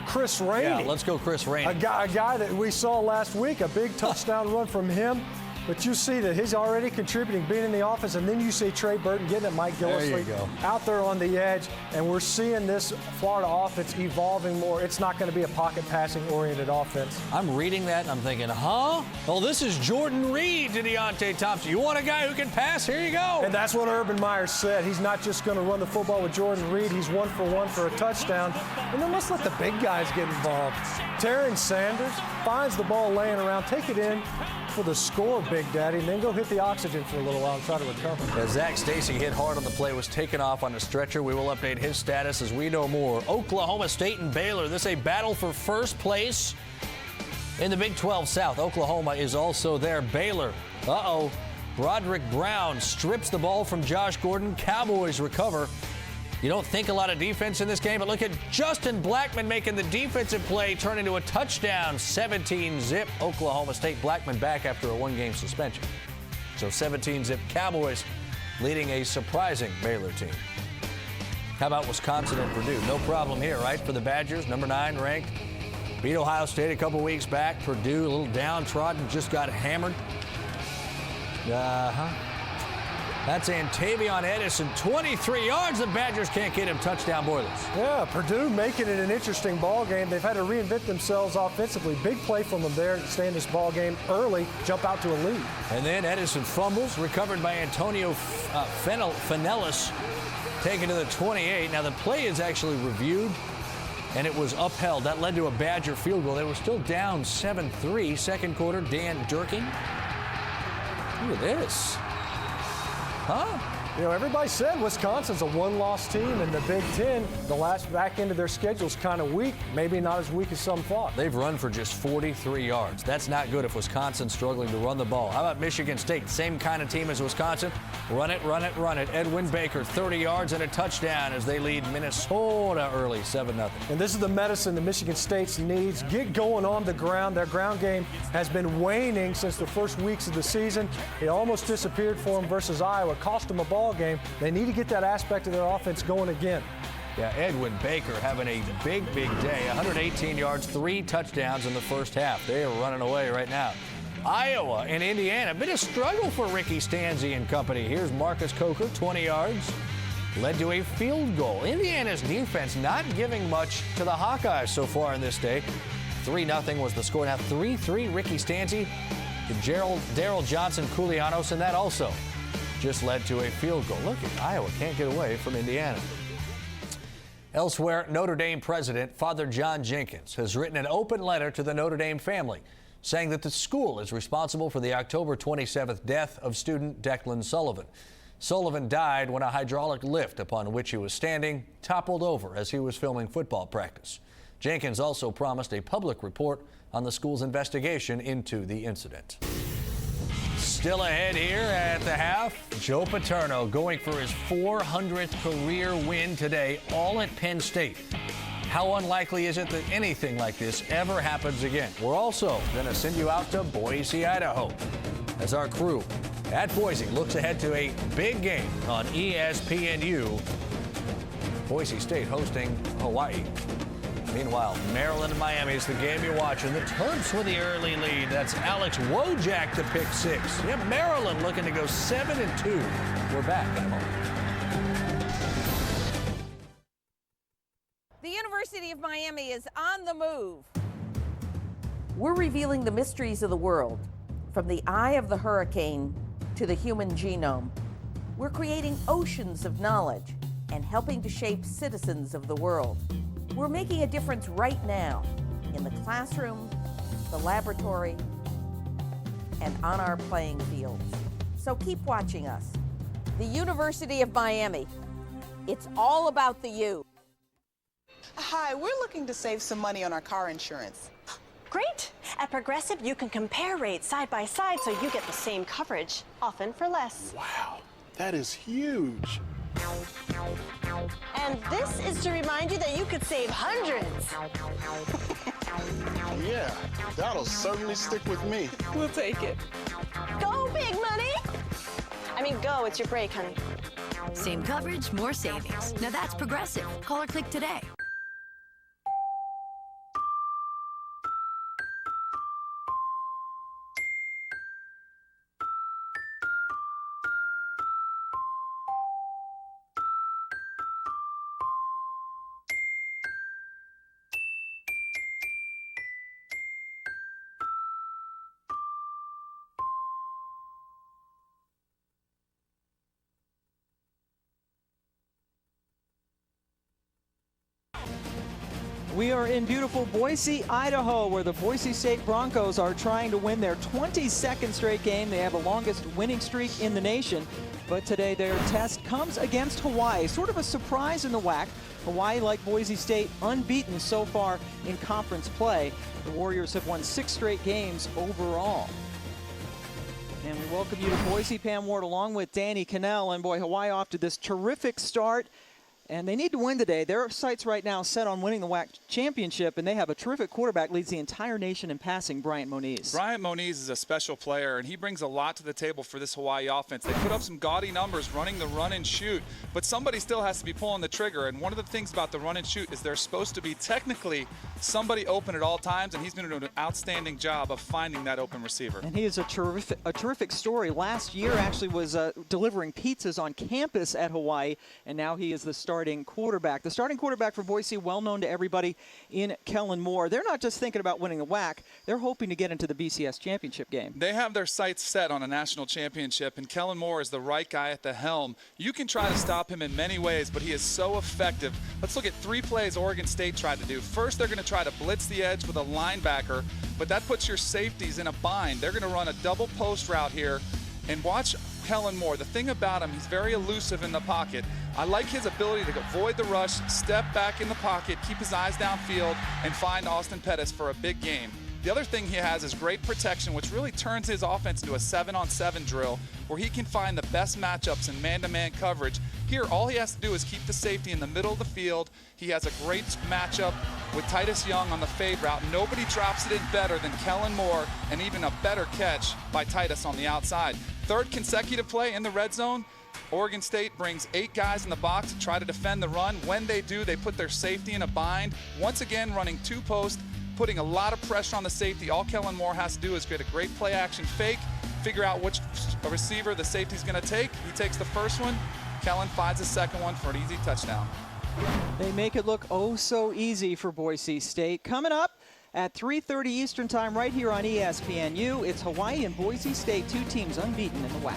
Chris Rainey. Yeah, let's go Chris Rainey. A guy that we saw last week, a big touchdown run from him. But you see that he's already contributing, being in the offense, and then you see Trey Burton getting at Mike Gillislee out there on the edge, and we're seeing this Florida offense evolving more. It's not going to be a pocket passing-oriented offense. I'm reading that, and I'm thinking, huh? Well, this is Jordan Reed to Deontay Thompson. You want a guy who can pass? Here you go. And that's what Urban Meyer said. He's not just going to run the football with Jordan Reed. He's 1 for 1 for a touchdown. And then let's let the big guys get involved. Terrence Sanders finds the ball laying around. Take it in for the score, Big Daddy, and then go hit the oxygen for a little while and try to recover. As Zach Stacy hit hard on the play, was taken off on a stretcher. We will update his status as we know more. Oklahoma State and Baylor. This is a battle for first place in the Big 12 South. Oklahoma is also there. Baylor, Broderick Brown strips the ball from Josh Gordon. Cowboys recover. You don't think a lot of defense in this game, but look at Justin Blackman making the defensive play turn into a touchdown. 17-zip Oklahoma State. Blackman back after a 1-game suspension. So 17-zip Cowboys leading a surprising Baylor team. How about Wisconsin and Purdue? No problem here, right, for the Badgers, number 9 ranked. Beat Ohio State a couple weeks back. Purdue, a little downtrodden, just got hammered. That's Antavion Edison, 23 yards. The Badgers can't get him. Touchdown Boilers. Yeah, Purdue making it an interesting ball game. They've had to reinvent themselves offensively. Big play from them there to stay in this ball game early, jump out to a lead. And then Edison fumbles, recovered by Antonio Fanelis, taken to the 28. Now the play is actually reviewed, and it was upheld. That led to a Badger field goal. They were still down 7-3. Second quarter, Dan Durkin. Look at this. Huh? You know, everybody said Wisconsin's a one-loss team in the Big Ten. The last back end of their schedule is kind of weak, maybe not as weak as some thought. They've run for just 43 yards. That's not good if Wisconsin's struggling to run the ball. How about Michigan State? Same kind of team as Wisconsin. Run it, run it, run it. Edwin Baker, 30 yards and a touchdown as they lead Minnesota early, 7-0. And this is the medicine that Michigan State needs. Get going on the ground. Their ground game has been waning since the first weeks of the season. It almost disappeared for them versus Iowa. Cost them a ball game. They need to get that aspect of their offense going again. Yeah, Edwin Baker having a big day. 118 yards, 3 touchdowns in the first half. They are running away right now. Iowa and Indiana, been a struggle for Ricky Stanzi and company. Here's Marcus Coker, 20 yards, led to a field goal. Indiana's defense not giving much to the Hawkeyes so far in this day. 3-0 was the score. Now 3-3, Ricky Stanzi, Daryl Johnson, Koulianos, and that also just led to a field goal. Look, Iowa can't get away from Indiana. Elsewhere, Notre Dame president Father John Jenkins has written an open letter to the Notre Dame family, saying that the school is responsible for the October 27th death of student Declan Sullivan. Sullivan died when a hydraulic lift upon which he was standing toppled over as he was filming football practice. Jenkins also promised a public report on the school's investigation into the incident. Still ahead here at the half, Joe Paterno going for his 400th career win today, all at Penn State. How unlikely is it that anything like this ever happens again? We're also going to send you out to Boise, Idaho, as our crew at Boise looks ahead to a big game on ESPNU. Boise State hosting Hawaii. Meanwhile, Maryland and Miami is the game you're watching. The Terps with the early lead. That's Alex Wojak to pick 6. Yeah, Maryland looking to go 7-2. We're back in a moment. The University of Miami is on the move. We're revealing the mysteries of the world, from the eye of the hurricane to the human genome. We're creating oceans of knowledge and helping to shape citizens of the world. We're making a difference right now in the classroom, the laboratory, and on our playing fields. So keep watching us. The University of Miami. It's all about the U. Hi, we're looking to save some money on our car insurance. Great! At Progressive, you can compare rates side by side so you get the same coverage, often for less. Wow, that is huge. And this is to remind you that you could save hundreds. Yeah, that'll certainly stick with me. We'll take it. Go, big money! I mean, go, it's your break, honey. Same coverage, more savings. Now that's Progressive. Call or click today. We are in beautiful Boise, Idaho, where the Boise State Broncos are trying to win their 22nd straight game. They have the longest winning streak in the nation. But today their test comes against Hawaii. Sort of a surprise in the WAC. Hawaii, like Boise State, unbeaten so far in conference play. The Warriors have won 6 straight games overall. And we welcome you to Boise, Pam Ward, along with Danny Cannell. And boy, Hawaii off to this terrific start. And they need to win today. Their sights right now set on winning the WAC championship, and they have a terrific quarterback, leads the entire nation in passing, Bryant Moniz. Bryant Moniz is a special player, and he brings a lot to the table for this Hawaii offense. They put up some gaudy numbers running the run and shoot, but somebody still has to be pulling the trigger. And one of the things about the run and shoot is there's supposed to be technically somebody open at all times, and he's been doing an outstanding job of finding that open receiver. And he is a terrific story. Last year actually was delivering pizzas on campus at Hawaii, and now he is the starting quarterback. The starting quarterback for Boise, well known to everybody in Kellen Moore. They're not just thinking about winning the WAC, they're hoping to get into the BCS championship game. They have their sights set on a national championship, and Kellen Moore is the right guy at the helm. You can try to stop him in many ways, but he is so effective. Let's look at 3 plays Oregon State tried to do. First, they're going to try to blitz the edge with a linebacker, but that puts your safeties in a bind. They're going to run a double post route here, and watch Kellen Moore. The thing about him, he's very elusive in the pocket. I like his ability to avoid the rush, step back in the pocket, keep his eyes downfield, and find Austin Pettis for a big game. The other thing he has is great protection, which really turns his offense into a 7-on-7 drill where he can find the best matchups in man-to-man coverage. Here, all he has to do is keep the safety in the middle of the field. He has a great matchup with Titus Young on the fade route. Nobody drops it in better than Kellen Moore, and even a better catch by Titus on the outside. Third consecutive play in the red zone. Oregon State brings 8 guys in the box to try to defend the run. When they do, they put their safety in a bind. Once again, running 2 posts, putting a lot of pressure on the safety. All Kellen Moore has to do is get a great play action fake, figure out which receiver the safety's going to take. He takes the first one. Kellen finds the second one for an easy touchdown. They make it look oh so easy for Boise State. Coming up at 3:30 Eastern Time right here on ESPNU, it's Hawaii and Boise State, 2 teams unbeaten in the WAC.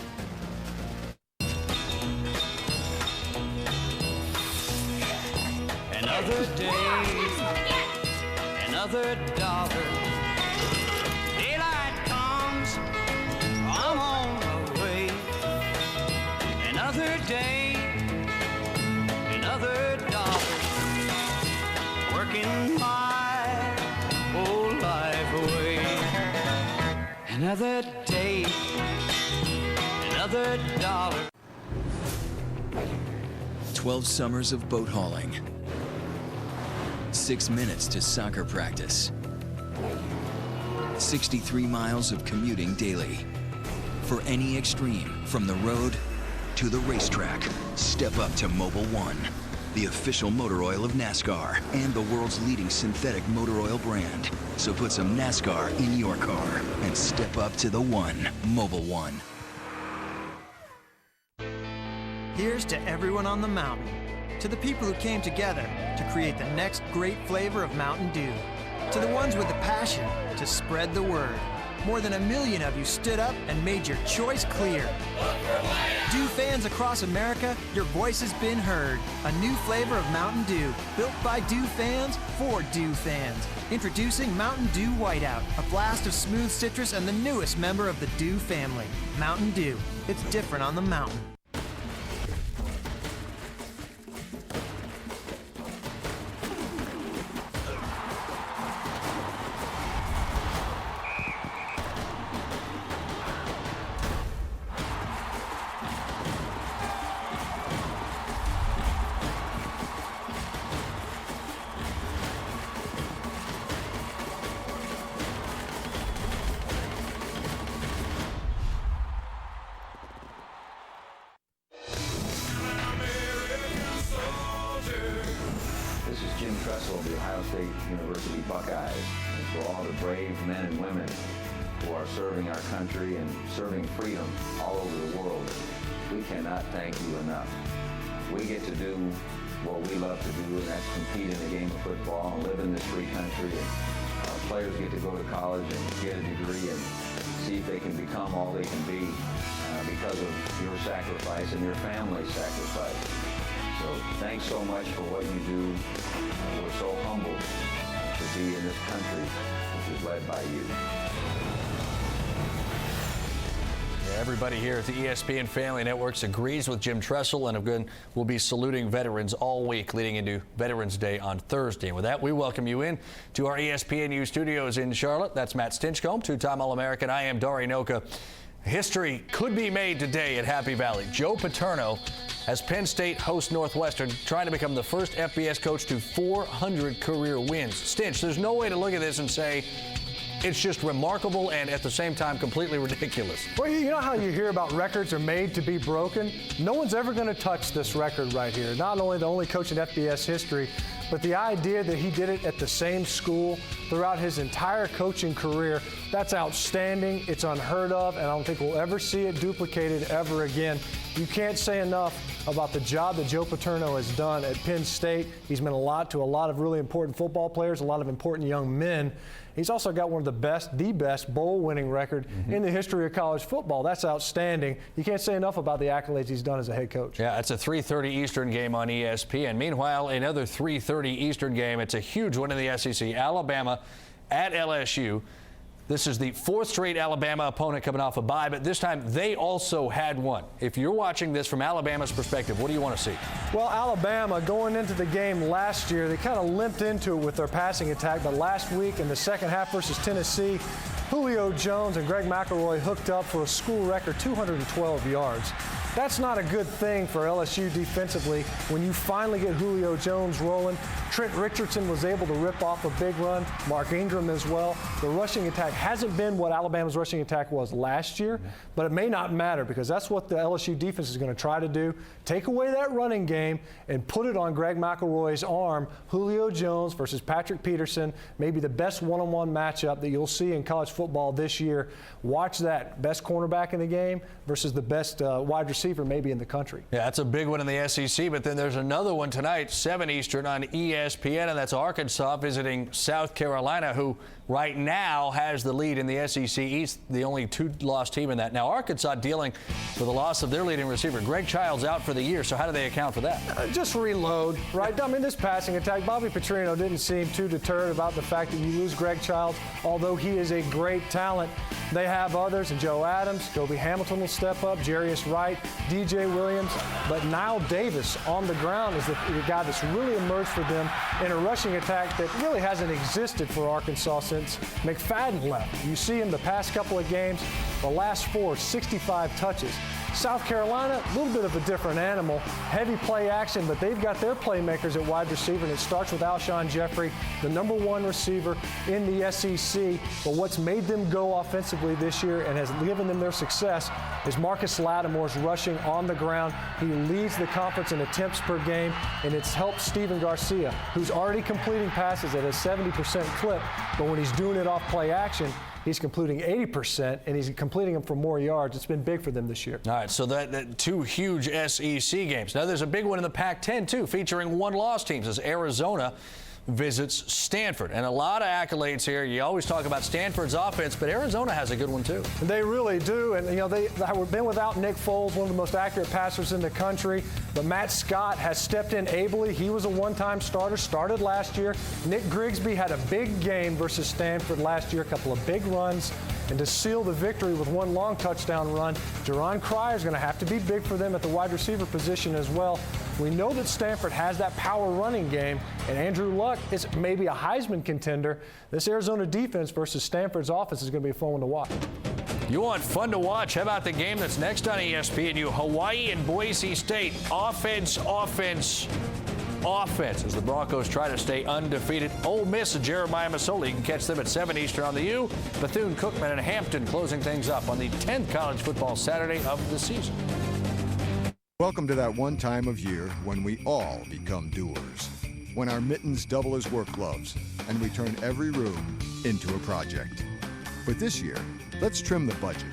Another day, another dollar. Daylight comes, I'm on my way. Another day, another dollar. Working my whole life away. Another day, another dollar. 12 summers of boat hauling. 6 minutes to soccer practice. 63 miles of commuting daily. For any extreme, from the road to the racetrack, step up to Mobil 1, the official motor oil of NASCAR and the world's leading synthetic motor oil brand. So put some NASCAR in your car and step up to the one, Mobil 1. Here's to everyone on the mountain, to the people who came together to create the next great flavor of Mountain Dew, to the ones with the passion to spread the word. More than 1 million of you stood up and made your choice clear. Dew fans across America, your voice has been heard. A new flavor of Mountain Dew, built by Dew fans for Dew fans. Introducing Mountain Dew Whiteout, a blast of smooth citrus and the newest member of the Dew family. Mountain Dew, it's different on the mountain. University Buckeyes, and for all the brave men and women who are serving our country and serving freedom all over the world. We cannot thank you enough. We get to do what we love to do, and that's compete in the game of football and live in this free country. And our players get to go to college and get a degree and see if they can become all they can be because of your sacrifice and your family's sacrifice. So thanks so much for what you do. We're so humbled to be in this country, which is led by you. Everybody here at the ESPN Family Networks agrees with Jim Tressel, and again, we'll be saluting veterans all week leading into Veterans Day on Thursday. And with that, we welcome you in to our ESPNU studios in Charlotte. That's Matt Stinchcomb, 2-time All-American. I am Dari Noka. History could be made today at Happy Valley. Joe Paterno, as Penn State hosts Northwestern, trying to become the first FBS coach to 400 career wins. Stinch, there's no way to look at this and say it's just remarkable and at the same time completely ridiculous. Well, you know how you hear about records are made to be broken? No one's ever going to touch this record right here. Not only the only coach in FBS history, but the idea that he did it at the same school throughout his entire coaching career, that's outstanding. It's unheard of, and I don't think we'll ever see it duplicated ever again. You can't say enough about the job that Joe Paterno has done at Penn State. He's meant a lot to a lot of really important football players, a lot of important young men. He's also got one of the best bowl-winning record in the history of college football. That's outstanding. You can't say enough about the accolades he's done as a head coach. Yeah, it's a 3:30 Eastern game on ESPN. Meanwhile, another 3:30 Eastern game. It's a huge one in the SEC. Alabama at LSU. This is the fourth straight Alabama opponent coming off a bye, but this time they also had one. If you're watching this from Alabama's perspective, what do you want to see? Well, Alabama, going into the game last year, they kind of limped into it with their passing attack, but last week in the second half versus Tennessee, Julio Jones and Greg McElroy hooked up for a school record 212 yards. That's not a good thing for LSU defensively when you finally get Julio Jones rolling. Trent Richardson was able to rip off a big run. Mark Ingram as well. The rushing attack hasn't been what Alabama's rushing attack was last year, but it may not matter because that's what the LSU defense is going to try to do. Take away that running game and put it on Greg McElroy's arm. Julio Jones versus Patrick Peterson, maybe the best one-on-one matchup that you'll see in college football this year. Watch that. Best cornerback in the game versus the best wide receiver maybe in the country. Yeah, that's a big one in the SEC, but then there's another one tonight, 7 Eastern on ESPN, and that's Arkansas visiting South Carolina, who right now has the lead in the SEC East, the only two-loss team in that. Now, Arkansas dealing with the loss of their leading receiver. Greg Childs out for the year, so how do they account for that? Just reload, right? I mean, this passing attack, Bobby Petrino didn't seem too deterred about the fact that you lose Greg Childs, although he is a great talent. They have others, and Joe Adams, Kobe Hamilton will step up, Jarius Wright, DJ Williams, but Nile Davis on the ground is the guy that's really emerged for them in a rushing attack that really hasn't existed for Arkansas since McFadden left. You see in the past couple of games, the last 4, 65 touches. South Carolina, a little bit of a different animal. Heavy play action, but they've got their playmakers at wide receiver, and it starts with Alshon Jeffrey, the #1 receiver in the SEC. But what's made them go offensively this year and has given them their success is Marcus Lattimore's rushing on the ground. He leads the conference in attempts per game, and it's helped Steven Garcia, who's already completing passes at a 70% clip, but when he's doing it off play action, he's completing 80%, and he's completing them for more yards. It's been big for them this year. All right, so that two huge SEC games. Now, there's a big one in the Pac-10, too, featuring one-loss teams as Arizona visits Stanford. And a lot of accolades here. You always talk about Stanford's offense, but Arizona has a good one, too. They really do. And, you know, they've been without Nick Foles, one of the most accurate passers in the country. But Matt Scott has stepped in ably. He was a one-time starter, started last year. Nick Grigsby had a big game versus Stanford last year, a couple of big runs. And to seal the victory with one long touchdown run, Jerron Cryer is going to have to be big for them at the wide receiver position as well. We know that Stanford has that power running game, and Andrew Luck is maybe a Heisman contender. This Arizona defense versus Stanford's offense is going to be a fun one to watch. You want fun to watch? How about the game that's next on ESPNU? Hawaii and Boise State. Offense, offense, offense as the Broncos try to stay undefeated. Ole Miss and Jeremiah Masoli. You can catch them at 7 Eastern on the U. Bethune-Cookman and Hampton closing things up on the 10th college football Saturday of the season. Welcome to that one time of year when we all become doers. When our mittens double as work gloves and we turn every room into a project. But this year, let's trim the budget.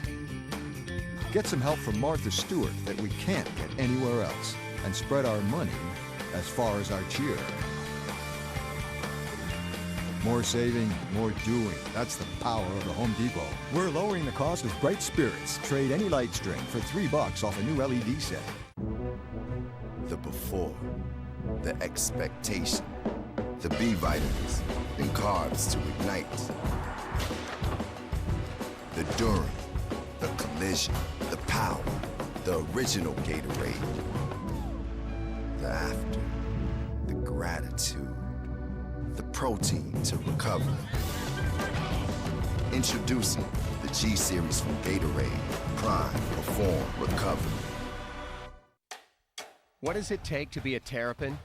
Get some help from Martha Stewart that we can't get anywhere else and spread our money as far as our cheer. More saving, more doing. That's the power of the Home Depot. We're lowering the cost of Bright Spirits. Trade any light string for $3 off a new LED set. The before, the expectation, the B vitamins and carbs to ignite. The during, the collision, the power, the original Gatorade. The after, the gratitude, the protein to recover. Introducing the G Series from Gatorade. Prime, perform, recover. What does it take to be a Terrapin?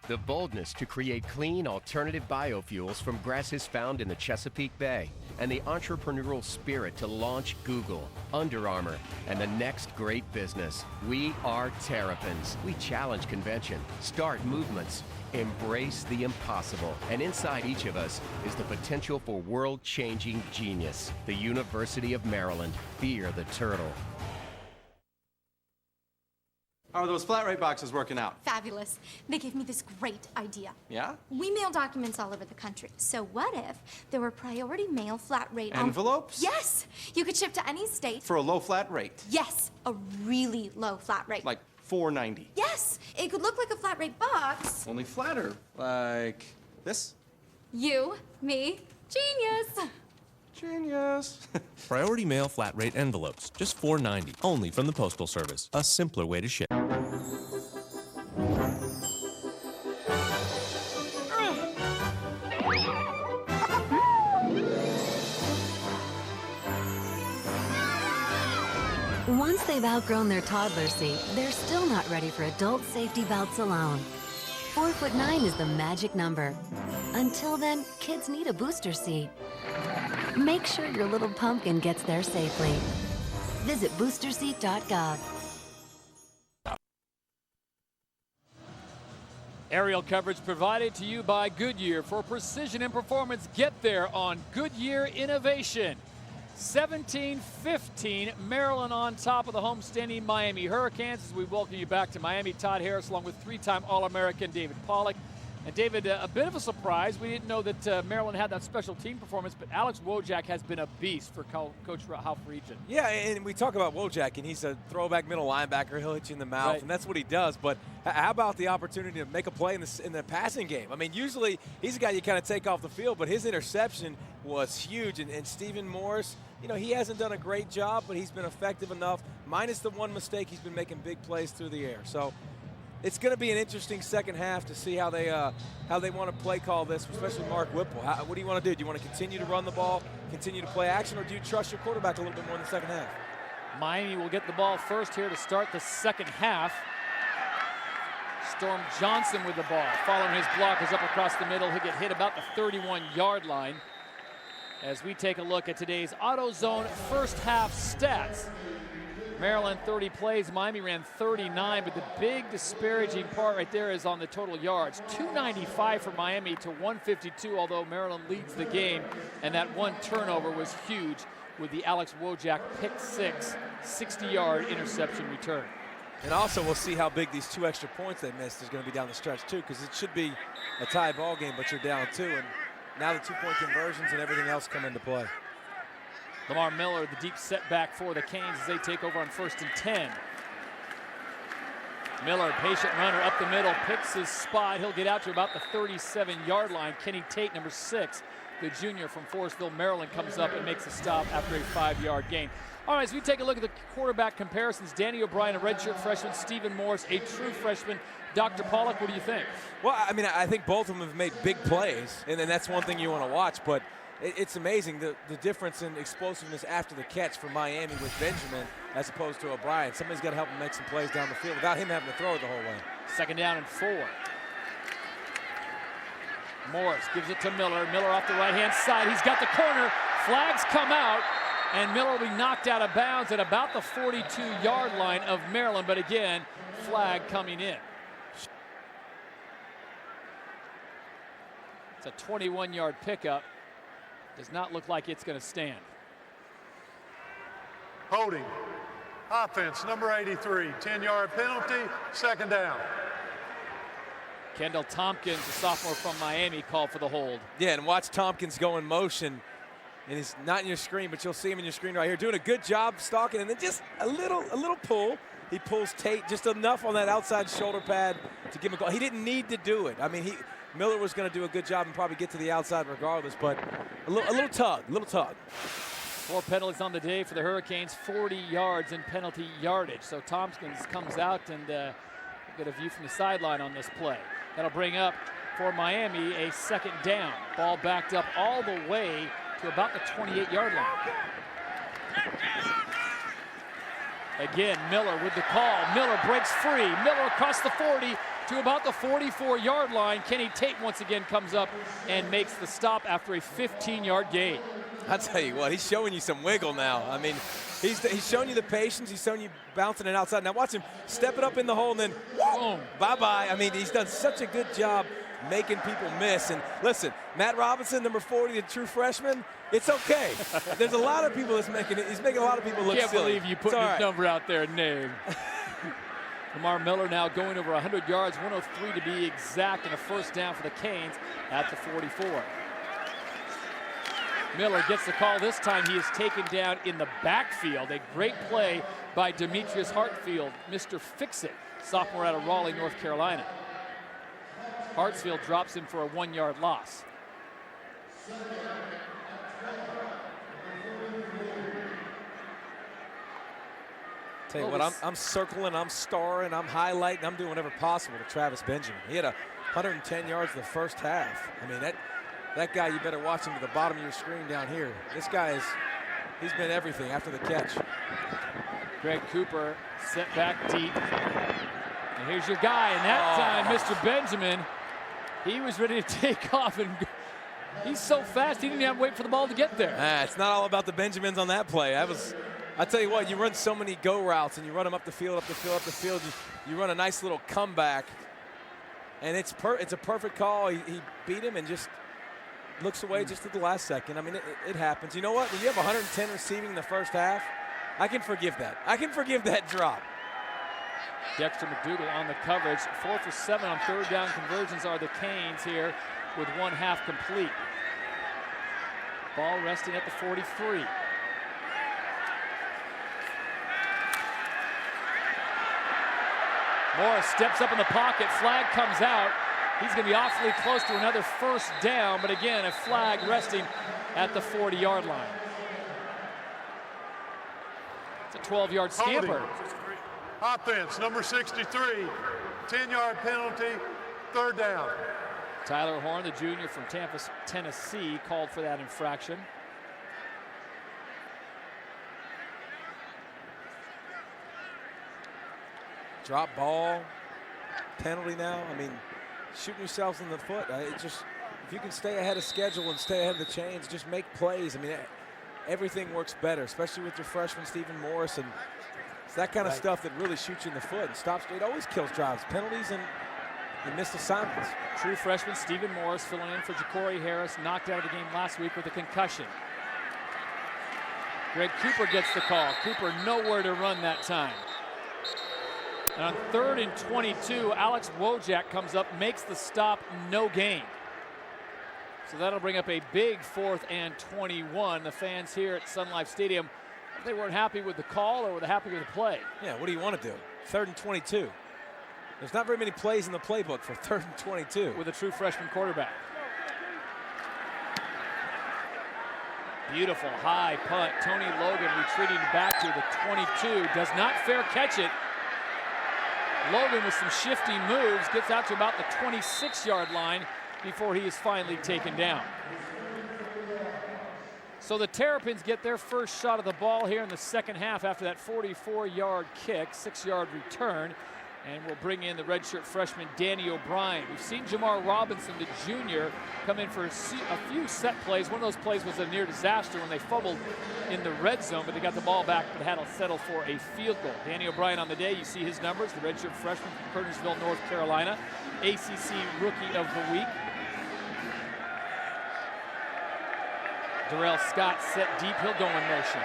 The boldness to create clean alternative biofuels from grasses found in the Chesapeake Bay, and the entrepreneurial spirit to launch Google, Under Armour, and the next great business. We are Terrapins. We challenge convention, start movements, embrace the impossible. And inside each of us is the potential for world-changing genius. The University of Maryland. Fear the turtle. How are those flat rate boxes working out? Fabulous. They gave me this great idea. Yeah? We mail documents all over the country. So what if there were priority mail flat rate Envelopes? Yes! You could ship to any state. For a low flat rate? Yes, a really low flat rate. Like $4.90? Yes! It could look like a flat rate box. Only flatter. Like this? You, me, genius! Genius. Priority mail flat rate envelopes, just $4.90, only from the Postal Service. A simpler way to ship. Once they've outgrown their toddler seat, they're still not ready for adult safety belts alone. 4'9" is the magic number. Until then, kids need a booster seat. Make sure your little pumpkin gets there safely. Visit boosterseat.gov. Aerial coverage provided to you by Goodyear. For precision and performance, get there on Goodyear Innovation. 17-15, Maryland on top of the homestanding Miami Hurricanes as we welcome you back to Miami. Todd Harris along with three-time All-American David Pollock. And David, a bit of a surprise. We didn't know that Maryland had that special team performance, but Alex Wojak has been a beast for Coach Ralph Regent. Yeah, and we talk about Wojak, and he's a throwback middle linebacker. He'll hit you in the mouth, Right. and that's what he does. But how about the opportunity to make a play in the passing game? I mean, usually he's a guy you kind of take off the field, but his interception was huge. And Stephen Morris, you know, he hasn't done a great job, but he's been effective enough. Minus the one mistake, he's been making big plays through the air. So it's going to be an interesting second half to see how they want to play call this, especially Mark Whipple. What do you want to do? Do you want to continue to run the ball, continue to play action, or do you trust your quarterback a little bit more in the second half? Miami will get the ball first here to start the second half. Storm Johnson with the ball. Following his block is up across the middle. He'll get hit about the 31-yard line. As we take a look at today's AutoZone first half stats. Maryland 30 plays, Miami ran 39, but the big disparaging part right there is on the total yards. 295 for Miami to 152, although Maryland leads the game, and that one turnover was huge with the Alex Wojak pick six, 60-yard interception return. And also we'll see how big these 2 extra points they missed is going to be down the stretch too, because it should be a tie ball game, but you're down 2, and now the 2-point conversions and everything else come into play. Lamar Miller, the deep setback for the Canes as they take over on 1st and 10. Miller, patient runner up the middle, picks his spot. He'll get out to about the 37-yard line. Kenny Tate, number 6, the junior from Forestville, Maryland, comes up and makes a stop after a 5-yard gain. All right, as we take a look at the quarterback comparisons, Danny O'Brien, a redshirt freshman, Stephen Morris, a true freshman. Dr. Pollock, what do you think? Well, I mean, I think both of them have made big plays, and that's one thing you want to watch, but it's amazing the difference in explosiveness after the catch for Miami with Benjamin as opposed to O'Brien. Somebody's got to help him make some plays down the field without him having to throw it the whole way. 2nd down and 4. Morris gives it to Miller. Miller off the right-hand side. He's got the corner. Flags come out, and Miller will be knocked out of bounds at about the 42-yard line of Maryland. But again, flag coming in. It's a 21-yard pickup. Does not look like it's going to stand. Holding. Offense, number 83. 10-yard penalty, 2nd down. Kendall Tompkins, a sophomore from Miami, called for the hold. Yeah, and watch Tompkins go in motion. And he's not in your screen, but you'll see him in your screen right here. Doing a good job stalking, and then just a little pull. He pulls Tate just enough on that outside shoulder pad to give him a goal. He didn't need to do it. I mean, Miller was going to do a good job and probably get to the outside regardless, but a little tug. 4 penalties on the day for the Hurricanes, 40 yards in penalty yardage. So Tompkins comes out and get a view from the sideline on this play. That'll bring up for Miami a 2nd down. Ball backed up all the way to about the 28-yard line. Again, Miller with the call. Miller breaks free. Miller across the 40 to about the 44-yard line. Kenny Tate once again comes up and makes the stop after a 15-yard gain. I tell you what, he's showing you some wiggle now. I mean, he's showing you the patience. He's showing you bouncing it outside. Now watch him step it up in the hole and then boom, bye-bye. I mean, he's done such a good job making people miss. And listen, Matt Robinson, number 40, the true freshman, it's okay. There's a lot of people that's making it. He's making a lot of people look Can't silly. believe you put his number out there, name. Lamar Miller now going over 100 yards, 103 to be exact, and a first down for the Canes at the 44. Miller gets the call. This time he is taken down in the backfield. A great play by Demetrius Hartfield, Mr. Fix-It, sophomore out of Raleigh, North Carolina. Hartsfield drops him for a 1-yard loss. Tell you what, I'm circling, I'm starring, I'm highlighting, I'm doing whatever possible to Travis Benjamin. He had 110 yards the first half. I mean, that guy, you better watch him to the bottom of your screen down here. This guy he's been everything after the catch. Greg Cooper set back deep. And here's your guy, and that time, Mr. Benjamin, he was ready to take off, and he's so fast, he didn't have to wait for the ball to get there. It's not all about the Benjamins on that play. I tell you what, you run so many go routes, and you run them up the field, up the field, up the field. You run a nice little comeback, and it's a perfect call. He beat him and just looks away just at the last second. I mean, it happens. You know what? When you have 110 receiving in the first half, I can forgive that. I can forgive that drop. Dexter McDougal on the coverage. 4 for 7 on third down conversions are the Canes here with 1 half complete. Ball resting at the 43. Morris steps up in the pocket. Flag comes out. He's going to be awfully close to another first down, but again, a flag resting at the 40-yard line. It's a 12-yard scamper. Offense, number 63, 10-yard penalty, third down. Tyler Horn, the junior from Tampa, Tennessee, called for that infraction. Drop ball, penalty now. I mean, shooting yourselves in the foot. If you can stay ahead of schedule and stay ahead of the chains, just make plays. I mean, everything works better, especially with your freshman Stephen Morris, and it's that kind of stuff that really shoots you in the foot and stops. It always kills drives, penalties, and missed assignments. True freshman Stephen Morris filling in for Ja'Cory Harris, knocked out of the game last week with a concussion. Greg Cooper gets the call. Cooper nowhere to run that time. And on 3rd and 22, Alex Wojak comes up, makes the stop, no gain. So that'll bring up a big 4th and 21. The fans here at Sun Life Stadium, they weren't happy with the call or were they happy with the play? Yeah, what do you want to do? 3rd and 22. There's not very many plays in the playbook for 3rd and 22. With a true freshman quarterback. Beautiful high punt. Tony Logan retreating back to the 22. Does not fair catch it. Logan with some shifty moves gets out to about the 26-yard line before he is finally taken down. So the Terrapins get their first shot of the ball here in the second half after that 44-yard kick, 6-yard return. And we'll bring in the redshirt freshman Danny O'Brien. We've seen Jamar Robinson, the junior, come in for a few set plays. One of those plays was a near disaster when they fumbled in the red zone, but they got the ball back but had to settle for a field goal. Danny O'Brien on the day, you see his numbers, the redshirt freshman from Curtisville, North Carolina, ACC Rookie of the Week. Darrell Scott set deep, he'll go in motion.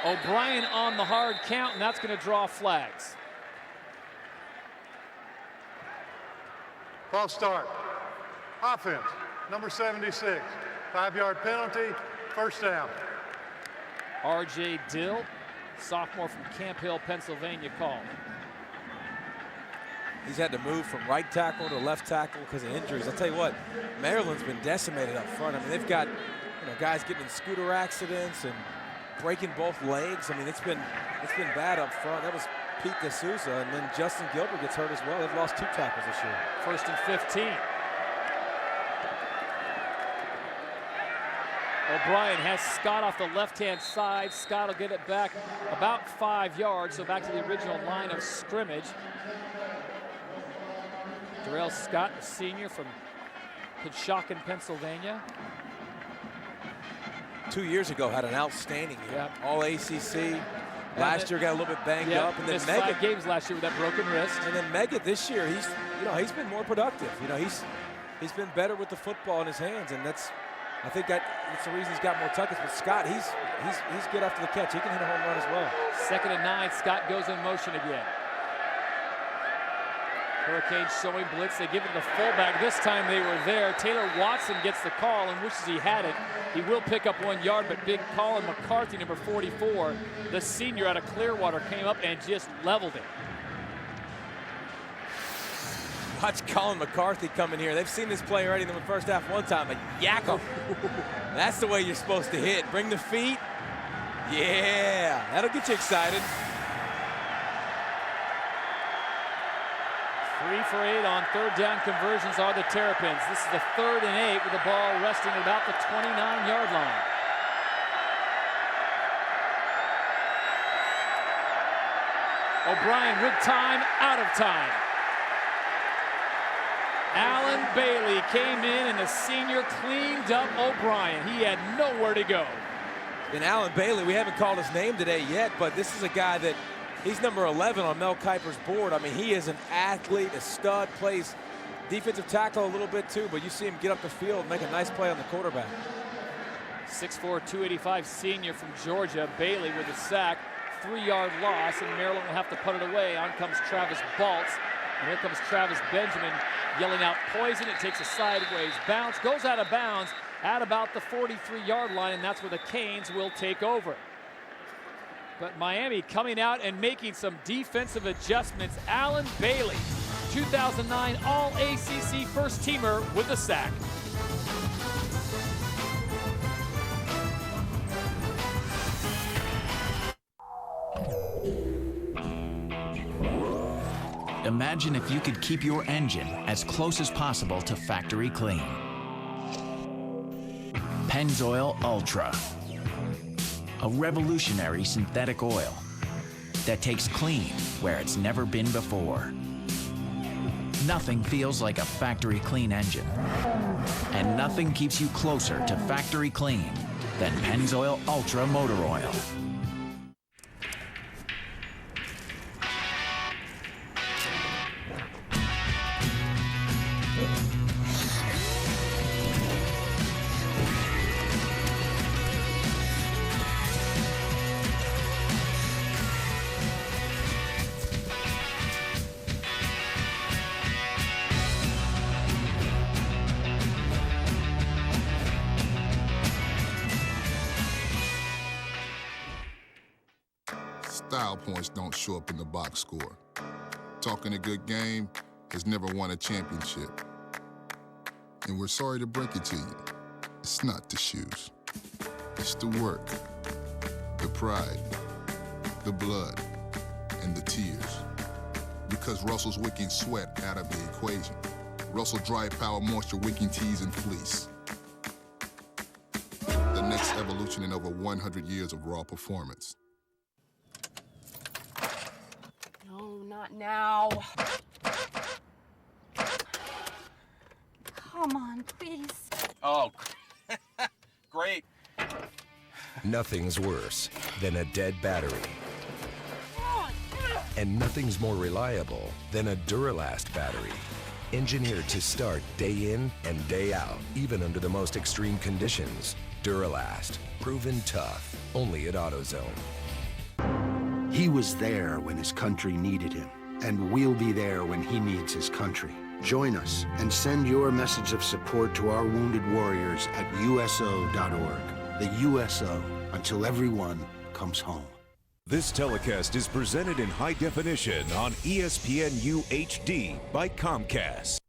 O'Brien on the hard count, and that's going to draw flags. False start. Offense, number 76. 5-yard penalty, first down. R.J. Dill, sophomore from Camp Hill, Pennsylvania, called. He's had to move from right tackle to left tackle because of injuries. I'll tell you what, Maryland's been decimated up front. I mean, they've got guys getting in scooter accidents and breaking both legs. I mean, it's been bad up front. That was Pete D'Souza, and then Justin Gilbert gets hurt as well. They've lost 2 tackles this year. 1st and 15. O'Brien has Scott off the left-hand side. Scott will get it back about 5 yards, so back to the original line of scrimmage. Darrell Scott, the senior from Conshohocken, Pennsylvania. 2 years ago had an outstanding year. All ACC. Last year got a little bit banged up, and then missed Meggett 5 games last year with that broken wrist. And then Meggett this year, he's been more productive. He's been better with the football in his hands, and I think that's the reason he's got more tuckets. But Scott, he's good after the catch. He can hit a home run as well. 2nd and 9. Scott goes in motion again. Hurricanes showing blitz. They give it to the fullback. This time they were there. Taylor Watson gets the call and wishes he had it. He will pick up 1 yard, but big Colin McCarthy, number 44, the senior out of Clearwater, came up and just leveled it. Watch Colin McCarthy come in here. They've seen this play already in the first half one time. A yak him. That's the way you're supposed to hit. Bring the feet. Yeah, that'll get you excited. 3 for 8 on 3rd down conversions are the Terrapins. This is the 3rd and 8 with the ball resting at about the 29-yard line. O'Brien with time, out of time. Alan Bailey came in and the senior cleaned up O'Brien. He had nowhere to go. And Alan Bailey, we haven't called his name today yet, but this is a guy that he's number 11 on Mel Kiper's board. I mean, he is an athlete, a stud, plays defensive tackle a little bit too, but you see him get up the field, make a nice play on the quarterback. 6'4", 285 senior from Georgia. Bailey with a sack, 3-yard loss, and Maryland will have to put it away. On comes Travis Baltz, and here comes Travis Benjamin yelling out poison. It takes a sideways bounce, goes out of bounds at about the 43-yard line, and that's where the Canes will take over. But Miami coming out and making some defensive adjustments. Alan Bailey, 2009 All-ACC first-teamer with a sack. Imagine if you could keep your engine as close as possible to factory clean. Pennzoil Ultra. A revolutionary synthetic oil that takes clean where it's never been before. Nothing feels like a factory clean engine. And nothing keeps you closer to factory clean than Pennzoil Ultra Motor Oil. Style points don't show up in the box score. Talking a good game has never won a championship. And we're sorry to break it to you. It's not the shoes. It's the work, the pride, the blood, and the tears. Because Russell's wicking sweat out of the equation. Russell Dry Power Moisture wicking tees and fleece. The next evolution in over 100 years of raw performance. Not now. Come on, please. Oh, great. Nothing's worse than a dead battery. And nothing's more reliable than a Duralast battery. Engineered to start day in and day out, even under the most extreme conditions. Duralast, proven tough, only at AutoZone. He was there when his country needed him, and we'll be there when he needs his country. Join us and send your message of support to our wounded warriors at USO.org. The USO, until everyone comes home. This telecast is presented in high definition on ESPNU HD by Comcast.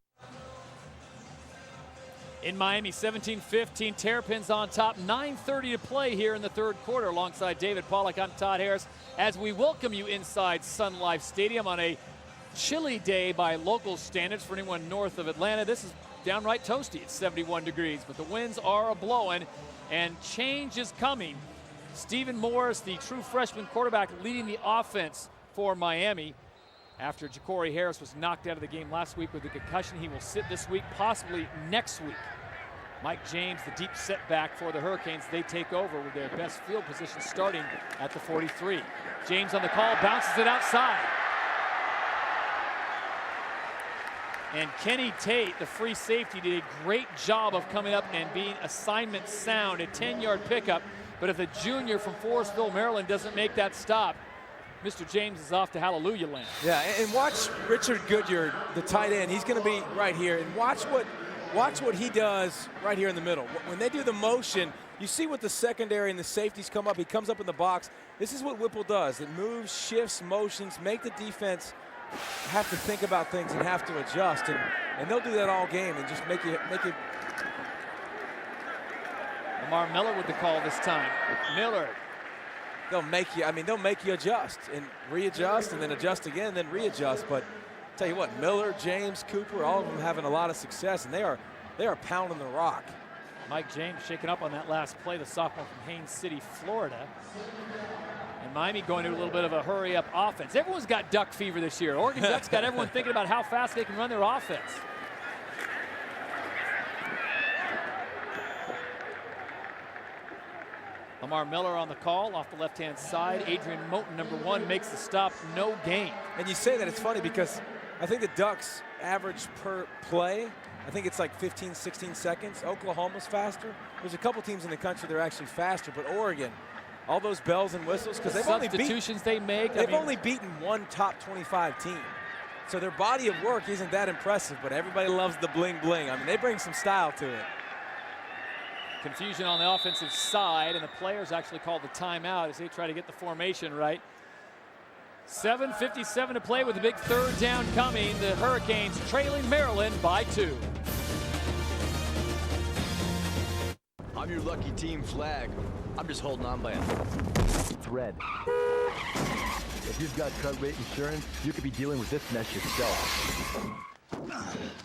In Miami, 17-15, Terrapins on top, 9:30 to play here in the third quarter. Alongside David Pollack, I'm Todd Harris, as we welcome you inside Sun Life Stadium on a chilly day by local standards for anyone north of Atlanta. This is downright toasty. It's 71 degrees, but the winds are a-blowing, and change is coming. Stephen Morris, the true freshman quarterback, leading the offense for Miami. After Ja'Cory Harris was knocked out of the game last week with a concussion, he will sit this week, possibly next week. Mike James, the deep setback for the Hurricanes. They take over with their best field position starting at the 43. James on the call, bounces it outside. And Kenny Tate, the free safety, did a great job of coming up and being assignment sound, a 10-yard pickup. But if the junior from Forestville, Maryland doesn't make that stop, Mr. James is off to Hallelujah land. Yeah, and watch Richard Goodyear, the tight end. He's going to be right here. And watch what he does right here in the middle. When they do the motion, you see what the secondary and the safeties come up. He comes up in the box. This is what Whipple does. It moves, shifts, motions, make the defense have to think about things and have to adjust. And they'll do that all game and just make it. Lamar Miller with the call this time. Miller. They'll make you adjust and readjust and then adjust again and then readjust. But tell you what, Miller, James, Cooper, all of them having a lot of success, and they are pounding the rock. Mike James shaking up on that last play, the sophomore from Haines City, Florida. And Miami going to a little bit of a hurry-up offense. Everyone's got duck fever this year. Oregon Ducks got everyone thinking about how fast they can run their offense. Lamar Miller on the call off the left-hand side. Adrian Moten, number 1, makes the stop, no gain. And you say that, it's funny because I think the Ducks average per play, I think it's like 15, 16 seconds. Oklahoma's faster. There's a couple teams in the country that are actually faster, but Oregon, all those bells and whistles, because they've only beaten one top 25 team. So their body of work isn't that impressive, but everybody loves the bling bling. I mean, they bring some style to it. Confusion on the offensive side, and the players actually called the timeout as they try to get the formation right. 7:57 to play with a big third down coming. The Hurricanes trailing Maryland by 2. I'm your lucky team flag. I'm just holding on by a thread. If you've got cut rate insurance, you could be dealing with this mess yourself.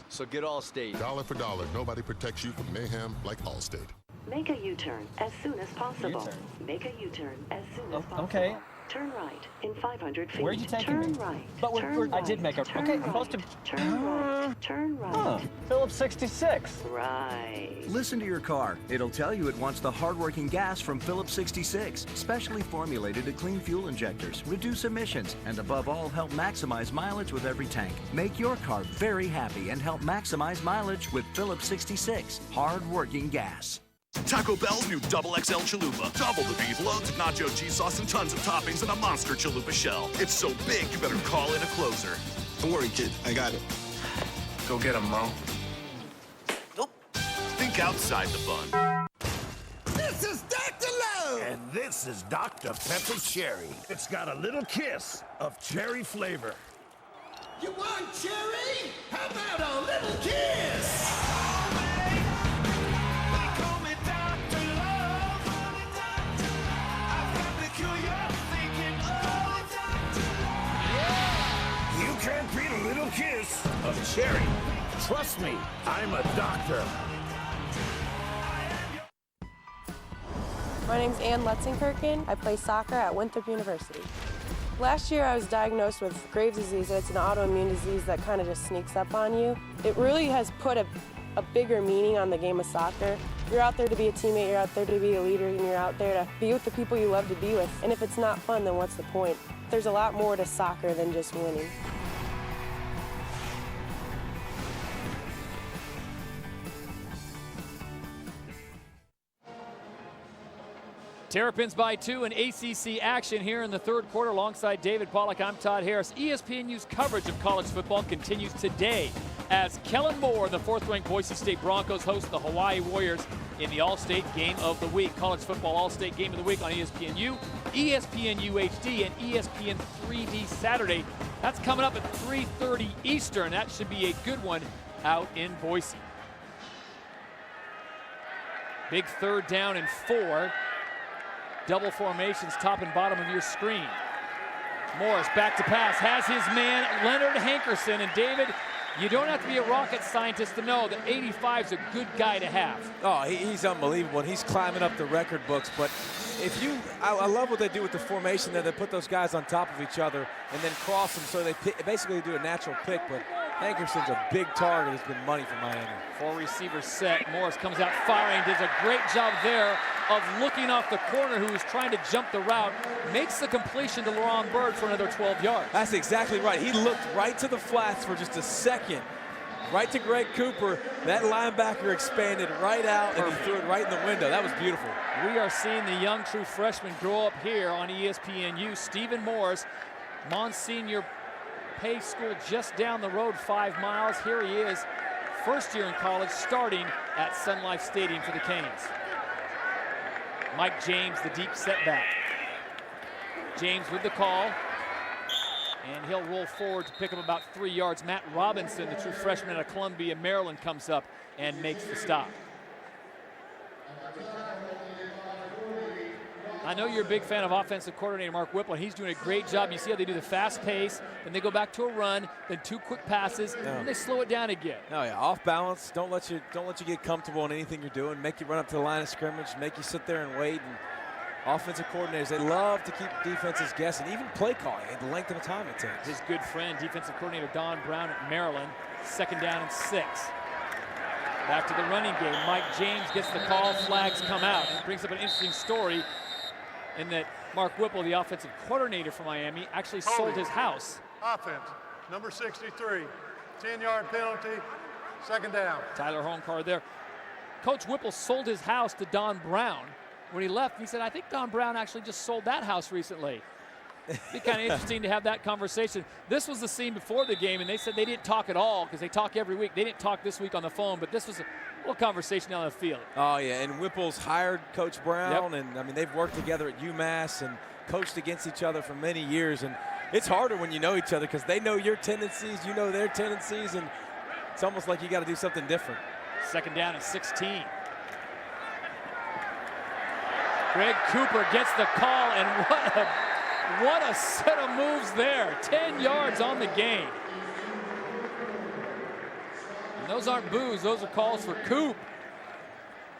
So get Allstate. Dollar for dollar, nobody protects you from mayhem like Allstate. Make a U-turn as soon as possible. Make a U-turn as soon as possible. Okay. Turn right in 500 feet. Where are you taking turn me? Right. But I did make a. Okay, I'm supposed to. Turn right. Turn right. Phillips 66. Right. Listen to your car. It'll tell you it wants the hard-working gas from Phillips 66, specially formulated to clean fuel injectors, reduce emissions, and above all, help maximize mileage with every tank. Make your car very happy and help maximize mileage with Phillips 66, hard-working gas. Taco Bell's new Double XL Chalupa. Double the beef, loads of nacho cheese sauce, and tons of toppings in a monster chalupa shell. It's so big, you better call in a closer. Don't worry, kid. I got it. Go get him, Mo. Nope. Think outside the bun. This is Dr. Love! And this is Dr. Pepper Cherry. It's got a little kiss of cherry flavor. You want cherry? How about a little kiss? Can't beat a little kiss of cherry. Trust me, I'm a doctor. My name's Ann Letzenkirchen. I play soccer at Winthrop University. Last year I was diagnosed with Graves' disease. It's an autoimmune disease that kind of just sneaks up on you. It really has put a bigger meaning on the game of soccer. You're out there to be a teammate, you're out there to be a leader, and you're out there to be with the people you love to be with. And if it's not fun, then what's the point? There's a lot more to soccer than just winning. Terrapins by 2 in ACC action here in the third quarter. Alongside David Pollack, I'm Todd Harris. ESPNU's coverage of college football continues today as Kellen Moore and the fourth-ranked Boise State Broncos host the Hawaii Warriors in the All-State Game of the Week. College football All-State Game of the Week on ESPNU, ESPNU HD, and ESPN 3D Saturday. That's coming up at 3:30 Eastern. That should be a good one out in Boise. Big third down and 4. Double formations, top and bottom of your screen. Morris back to pass, has his man Leonard Hankerson, and David, You don't have to be a rocket scientist to know that 85 is a good guy to have. Oh, he's unbelievable. He's climbing up the record books. But if you, I love what they do with the formation there. They put those guys on top of each other and then cross them, so they basically do a natural pick. But Hankerson's a big target. It's been money for Miami. 4 receivers set. Morris comes out firing. Does a great job there of looking off the corner who was trying to jump the route. Makes the completion to LaRon Byrd for another 12 yards. That's exactly right. He looked right to the flats for just a second. Right to Greg Cooper. That linebacker expanded right out, and he threw it right in the window. That was beautiful. We are seeing the young true freshman grow up here on ESPNU. Stephen Morris, Monsignor Pay School just down the road 5 miles. Here he is, first year in college, starting at Sun Life Stadium for the Canes. Mike James, the deep setback. James with the call. And he'll roll forward to pick up about 3 yards. Matt Robinson, the true freshman out of Columbia, Maryland, comes up and makes the stop. I know you're a big fan of offensive coordinator Mark Whipple, and he's doing a great job. You see how they do the fast pace, then they go back to a run, then 2 quick passes, and they slow it down again. Oh yeah, off balance. Don't let you get comfortable in anything you're doing. Make you run up to the line of scrimmage, make you sit there and wait. And offensive coordinators, they love to keep defenses guessing, even play calling, and the length of the time it takes. His good friend, defensive coordinator Don Brown at Maryland, 2nd down and 6. Back to the running game. Mike James gets the call, flags come out. It brings up an interesting story in that Mark Whipple, the offensive coordinator for Miami, actually sold his house. Offense, number 63, 10-yard penalty, 2nd down. Tyler Holmcar there. Coach Whipple sold his house to Don Brown. When he left, he said, I think Don Brown actually just sold that house recently. It'd be kind of interesting to have that conversation. This was the scene before the game, and they said they didn't talk at all because they talk every week. They didn't talk this week on the phone, but this was a little conversation on the field. Oh, yeah, and Whipple's hired Coach Brown, and, I mean, they've worked together at UMass and coached against each other for many years, and it's harder when you know each other because they know your tendencies, you know their tendencies, and it's almost like you got to do something different. 2nd down and 16. Greg Cooper gets the call, and what a set of moves there. 10 yards on the game. And those aren't boos, those are calls for Coop.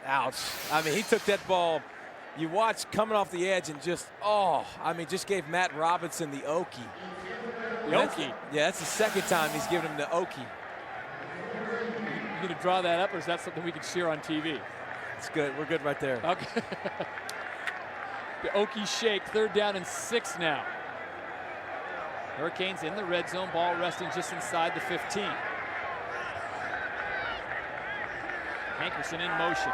Ouch. I mean, he took that ball, you watch coming off the edge and just, just gave Matt Robinson the Okie. The Okie? Yeah, that's the 2nd time he's given him the Okie. You gonna draw that up, or is that something we can share on TV? It's good, we're good right there. Okay. The Okie shake, 3rd down and 6 now. Hurricanes in the red zone, ball resting just inside the 15. Hankerson in motion.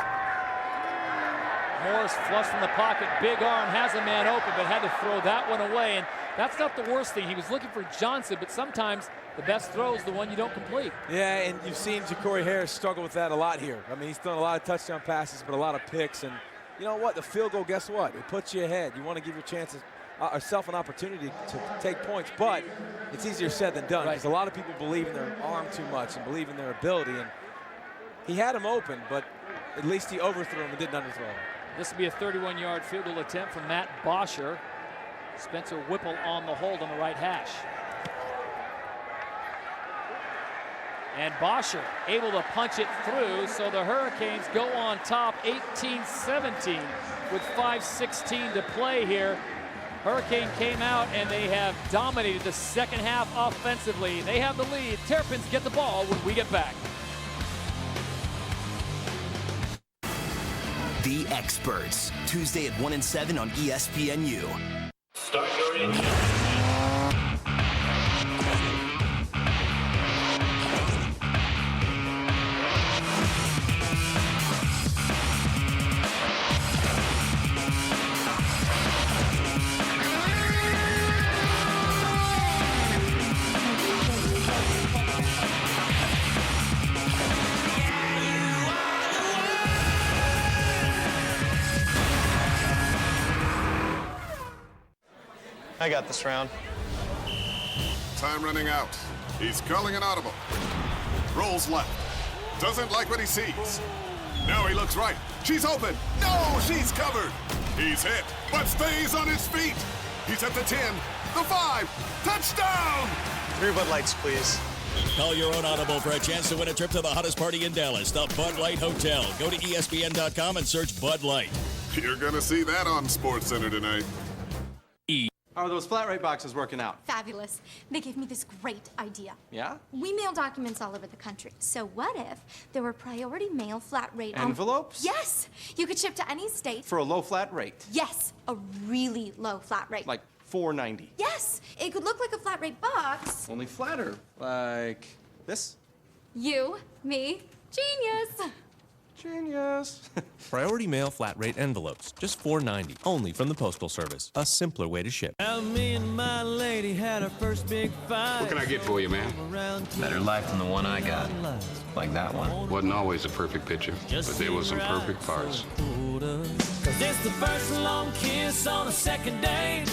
Morris flush from the pocket, big arm, has a man open, but had to throw that one away. And that's not the worst thing. He was looking for Johnson, but sometimes the best throw is the one you don't complete. Yeah, and you've seen Ja'Cory Harris struggle with that a lot here. I mean, he's thrown a lot of touchdown passes, but a lot of picks. And you know what? The field goal, guess what? It puts you ahead. You want to give yourself an opportunity to take points, but it's easier said than done because a lot of people believe in their arm too much and believe in their ability. And he had him open, but at least he overthrew him and didn't underthrow him. This will be a 31-yard field goal attempt from Matt Bosher. Spencer Whipple on the hold on the right hash. And Bosher able to punch it through, so the Hurricanes go on top 18-17 with 5:16 to play here. Hurricane came out and they have dominated the 2nd half offensively. They have the lead. Terrapins get the ball when we get back. The Experts, Tuesday at 1 and 7 on ESPNU. Start your engine. I got this round. Time running out. He's calling an audible. Rolls left. Doesn't like what he sees. Now he looks right. She's open. No, she's covered. He's hit, but stays on his feet. He's at the 10, the 5. Touchdown! 3 Bud Lights, please. Call your own audible for a chance to win a trip to the hottest party in Dallas, the Bud Light Hotel. Go to ESPN.com and search Bud Light. You're going to see that on SportsCenter tonight. How are those flat rate boxes working out? Fabulous. They gave me this great idea. Yeah? We mail documents all over the country. So what if there were priority mail flat rate Envelopes? Yes! You could ship to any state. For a low flat rate? Yes, a really low flat rate. Like $4.90? Yes! It could look like a flat rate box. Only flatter. Like this? You, me, genius! Genius. Priority mail flat rate envelopes, just $4.90, only from the Postal Service. A simpler way to ship. Me and my lady had our first big fight. What can I get for you, man? Better life than the one I got. Like that one. Wasn't always a perfect picture, but there was some perfect parts. Cause it's the first long kiss on a second date.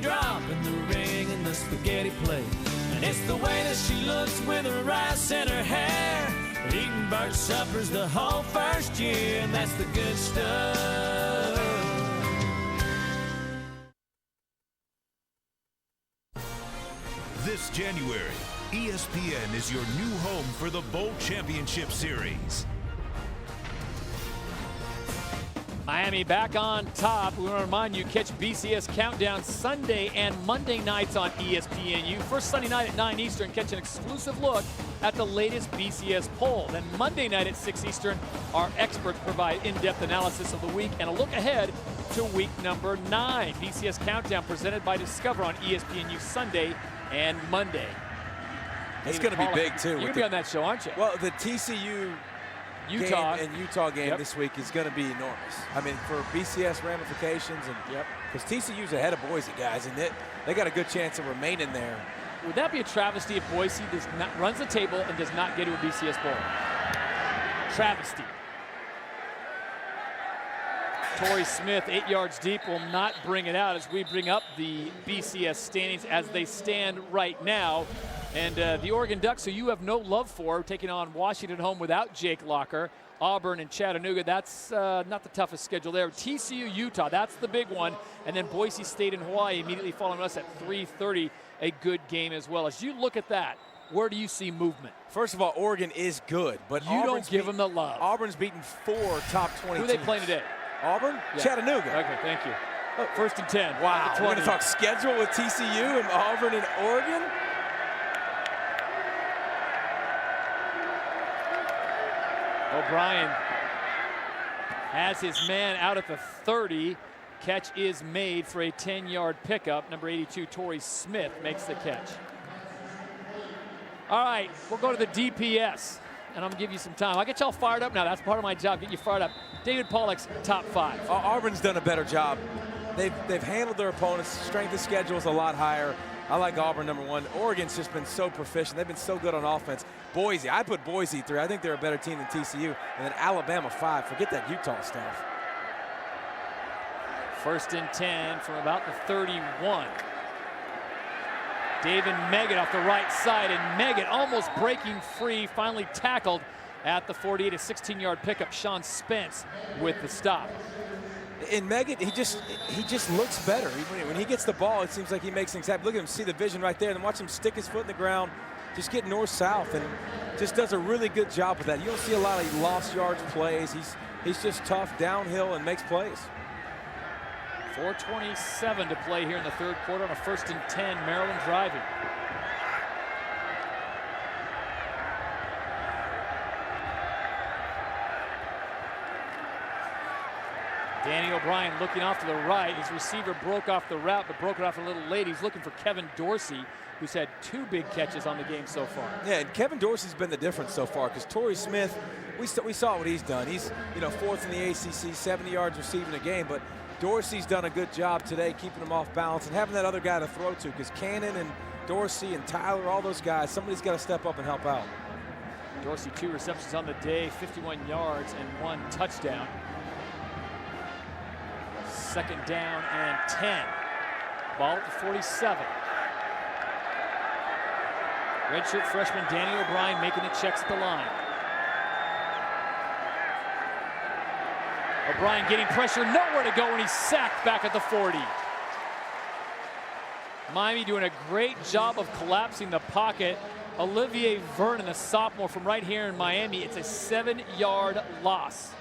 Dropping the ring in the spaghetti plate. And it's the way that she looks with her rice in her hair. Eating birch suppers the whole first year, and that's the good stuff. This January, ESPN is your new home for the Bowl Championship Series. Miami back on top. We want to remind you, catch BCS Countdown Sunday and Monday nights on ESPNU. First Sunday night at 9 Eastern, catch an exclusive look at the latest BCS poll. Then Monday night at 6 Eastern, our experts provide in-depth analysis of the week and a look ahead to week number 9. BCS Countdown presented by Discover on ESPNU Sunday and Monday. It's going to be big, too. You're going to be on that show, aren't you? Well, the TCU Utah game this week is going to be enormous. I mean, for BCS ramifications, and because TCU's ahead of Boise, guys, and they got a good chance of remaining there. Would that be a travesty if Boise runs the table and does not get to a BCS bowl? Travesty. Torrey Smith, 8 yards deep, will not bring it out as we bring up the BCS standings as they stand right now. And the Oregon Ducks, who you have no love for, taking on Washington at home without Jake Locker. Auburn and Chattanooga, that's not the toughest schedule there. TCU, Utah, that's the big one. And then Boise State and Hawaii immediately following us at 3:30, a good game as well. As you look at that, where do you see movement? First of all, Oregon is good, but you don't give them the love. Auburn's beaten 4 top 20 Who are they teams. playing today? Auburn? Yeah. Chattanooga. Okay, thank you. First and 10. Wow, we're going to talk schedule with TCU and Auburn and Oregon? O'Brien has his man out at the 30. Catch is made for a 10-yard pickup. Number 82, Torrey Smith, makes the catch. All right, we'll go to the DPS, and I'm going to give you some time. I'll get y'all fired up now. That's part of my job, get you fired up. David Pollock's top 5. Auburn's done a better job. They've handled their opponents. Strength of schedule is a lot higher. I like Auburn, number 1. Oregon's just been so proficient. They've been so good on offense. Boise, I put Boise 3. I think they're a better team than TCU. And then Alabama 5. Forget that Utah stuff. First and 10 from about the 31. David Meggett off the right side, and Meggett almost breaking free, finally tackled at the 48, a 16-yard pickup. Sean Spence with the stop. And Meggett, he just looks better. When he gets the ball, it seems like he makes things happen. Look at him, see the vision right there, and watch him stick his foot in the ground, just get north-south, and just does a really good job with that. You don't see a lot of lost yards plays. He's just tough downhill and makes plays. 4:27 to play here in the third quarter on a first and 10, Maryland driving. Danny O'Brien looking off to the right. His receiver broke off the route, but broke it off a little late. He's looking for Kevin Dorsey, who's had 2 big catches on the game so far. Yeah, and Kevin Dorsey's been the difference so far, because Torrey Smith, we saw what he's done. He's 4th in the ACC, 70 yards receiving a game, but Dorsey's done a good job today keeping him off balance and having that other guy to throw to, because Cannon and Dorsey and Tyler, all those guys, somebody's got to step up and help out. Dorsey 2 receptions on the day, 51 yards and 1 touchdown. Second down and 10. Ball at the 47. Redshirt freshman Danny O'Brien making the checks at the line. O'Brien getting pressure, nowhere to go, and he's sacked back at the 40. Miami doing a great job of collapsing the pocket. Olivier Vernon, a sophomore from right here in Miami. It's a 7-yard loss.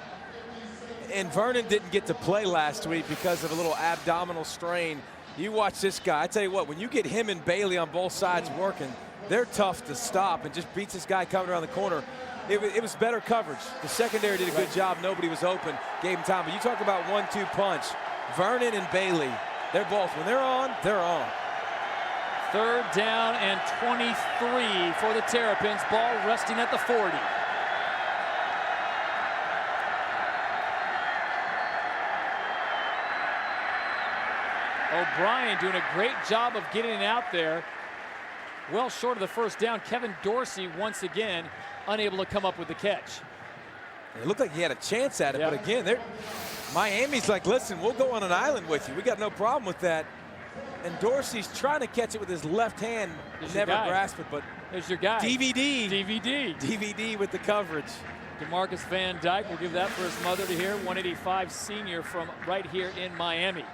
And Vernon didn't get to play last week because of a little abdominal strain. You watch this guy. I tell you what, when you get him and Bailey on both sides working, they're tough to stop, and just beats this guy coming around the corner. It was better coverage. The secondary did a good job. Nobody was open, gave him time. But you talk about 1-2 punch. Vernon and Bailey, they're both, when they're on, they're on. 3rd down and 23 for the Terrapins. Ball resting at the 40. O'Brien doing a great job of getting it out there. Well short of the 1st down. Kevin Dorsey once again unable to come up with the catch. It looked like he had a chance at it, but again, Miami's like, listen, we'll go on an island with you. We got no problem with that. And Dorsey's trying to catch it with his left hand. Never grasp it, but there's your guy. DVD with the coverage. DeMarcus Van Dyke will give that for his mother to hear. 185 senior from right here in Miami.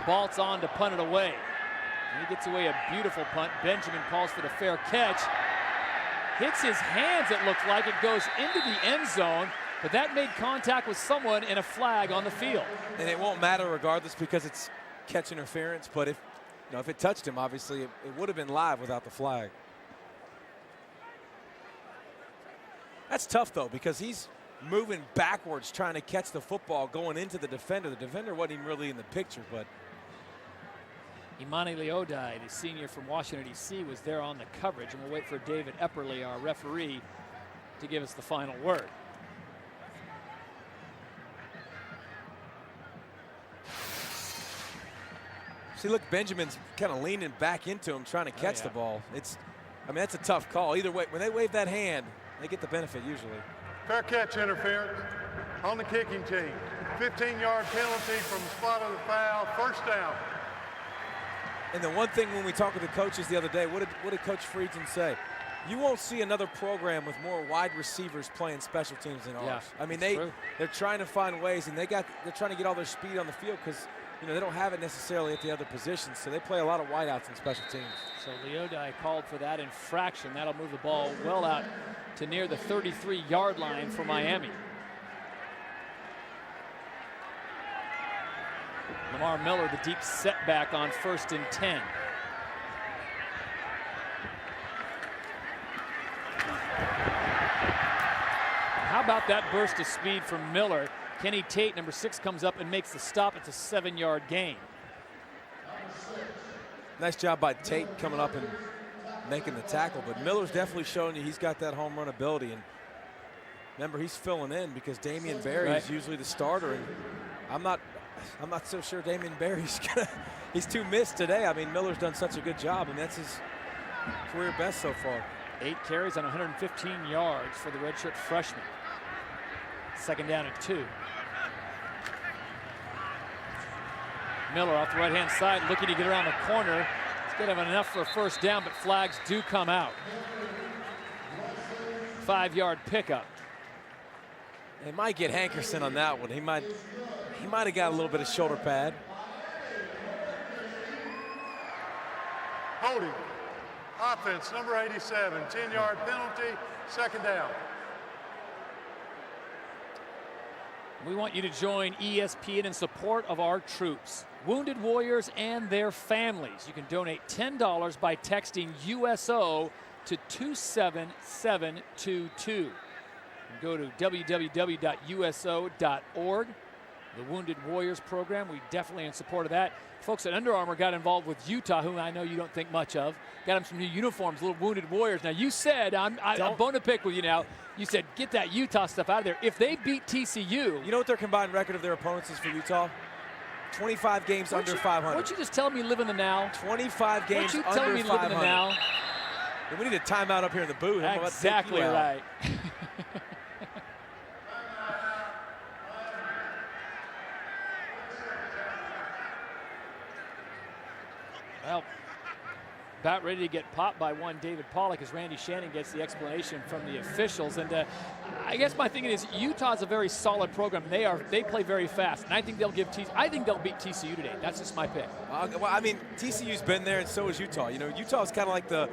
Balt's on to punt it away. And he gets away a beautiful punt. Benjamin calls for the fair catch. Hits his hands, it looked like. It goes into the end zone, but that made contact with someone and a flag on the field. And it won't matter regardless because it's catch interference, but if it touched him, obviously it would have been live without the flag. That's tough though, because he's moving backwards trying to catch the football going into the defender. The defender wasn't even really in the picture, but Imani Leodai, the senior from Washington, D.C., was there on the coverage, and we'll wait for David Epperly, our referee, to give us the final word. See, look, Benjamin's kind of leaning back into him, trying to catch the ball. That's a tough call. Either way, when they wave that hand, they get the benefit usually. Fair catch interference on the kicking team. 15-yard penalty from the spot of the foul. 1st down. And the one thing when we talked with the coaches the other day, what did Coach Friedgen say? You won't see another program with more wide receivers playing special teams than ours. I mean, they're trying to find ways, and they're trying to get all their speed on the field because they don't have it necessarily at the other positions, so they play a lot of wideouts in special teams. So Leodai called for that infraction. That'll move the ball well out to near the 33-yard line for Miami. Lamar Miller, the deep setback on 1st and 10. How about that burst of speed from Miller? Kenny Tate, number 6, comes up and makes the stop. It's a 7-yard gain. Nice job by Tate coming up and making the tackle, but Miller's definitely showing you he's got that home run ability. And remember, he's filling in because Damian Berry is usually the starter, and I'm not so sure Damian Berry's he's too missed today. I mean, Miller's done such a good job, and that's his career best so far. 8 carries on 115 yards for the redshirt freshman. 2nd down and 2. Miller off the right-hand side, looking to get around the corner. He's going to have enough for a 1st down, but flags do come out. 5-yard pickup. They might get Hankerson on that one. He might have got a little bit of shoulder pad. Holding. Offense, number 87. 10-yard penalty. 2nd down. We want you to join ESPN in support of our troops, wounded warriors and their families. You can donate $10 by texting USO to 27722. Go to www.uso.org. The Wounded Warriors program, we definitely in support of that. Folks at Under Armour got involved with Utah, whom I know you don't think much of. Got them some new uniforms, little Wounded Warriors. Now you said, I'm bone to pick with you now. You said, get that Utah stuff out of there. If they beat TCU. You know what their combined record of their opponents is for Utah? 25 games under 500. Why don't you just tell me you live in the now? 25 games under 500. Why don't you tell me you live in the now? We need a timeout up here in the booth. Exactly right. Well, about ready to get popped by one David Pollock as Randy Shannon gets the explanation from the officials. And I guess my thinking is Utah's a very solid program. They play very fast, and I think they'll beat TCU today. That's just my pick. Well, I mean, TCU's been there, and so is Utah. You know, Utah's kind of like the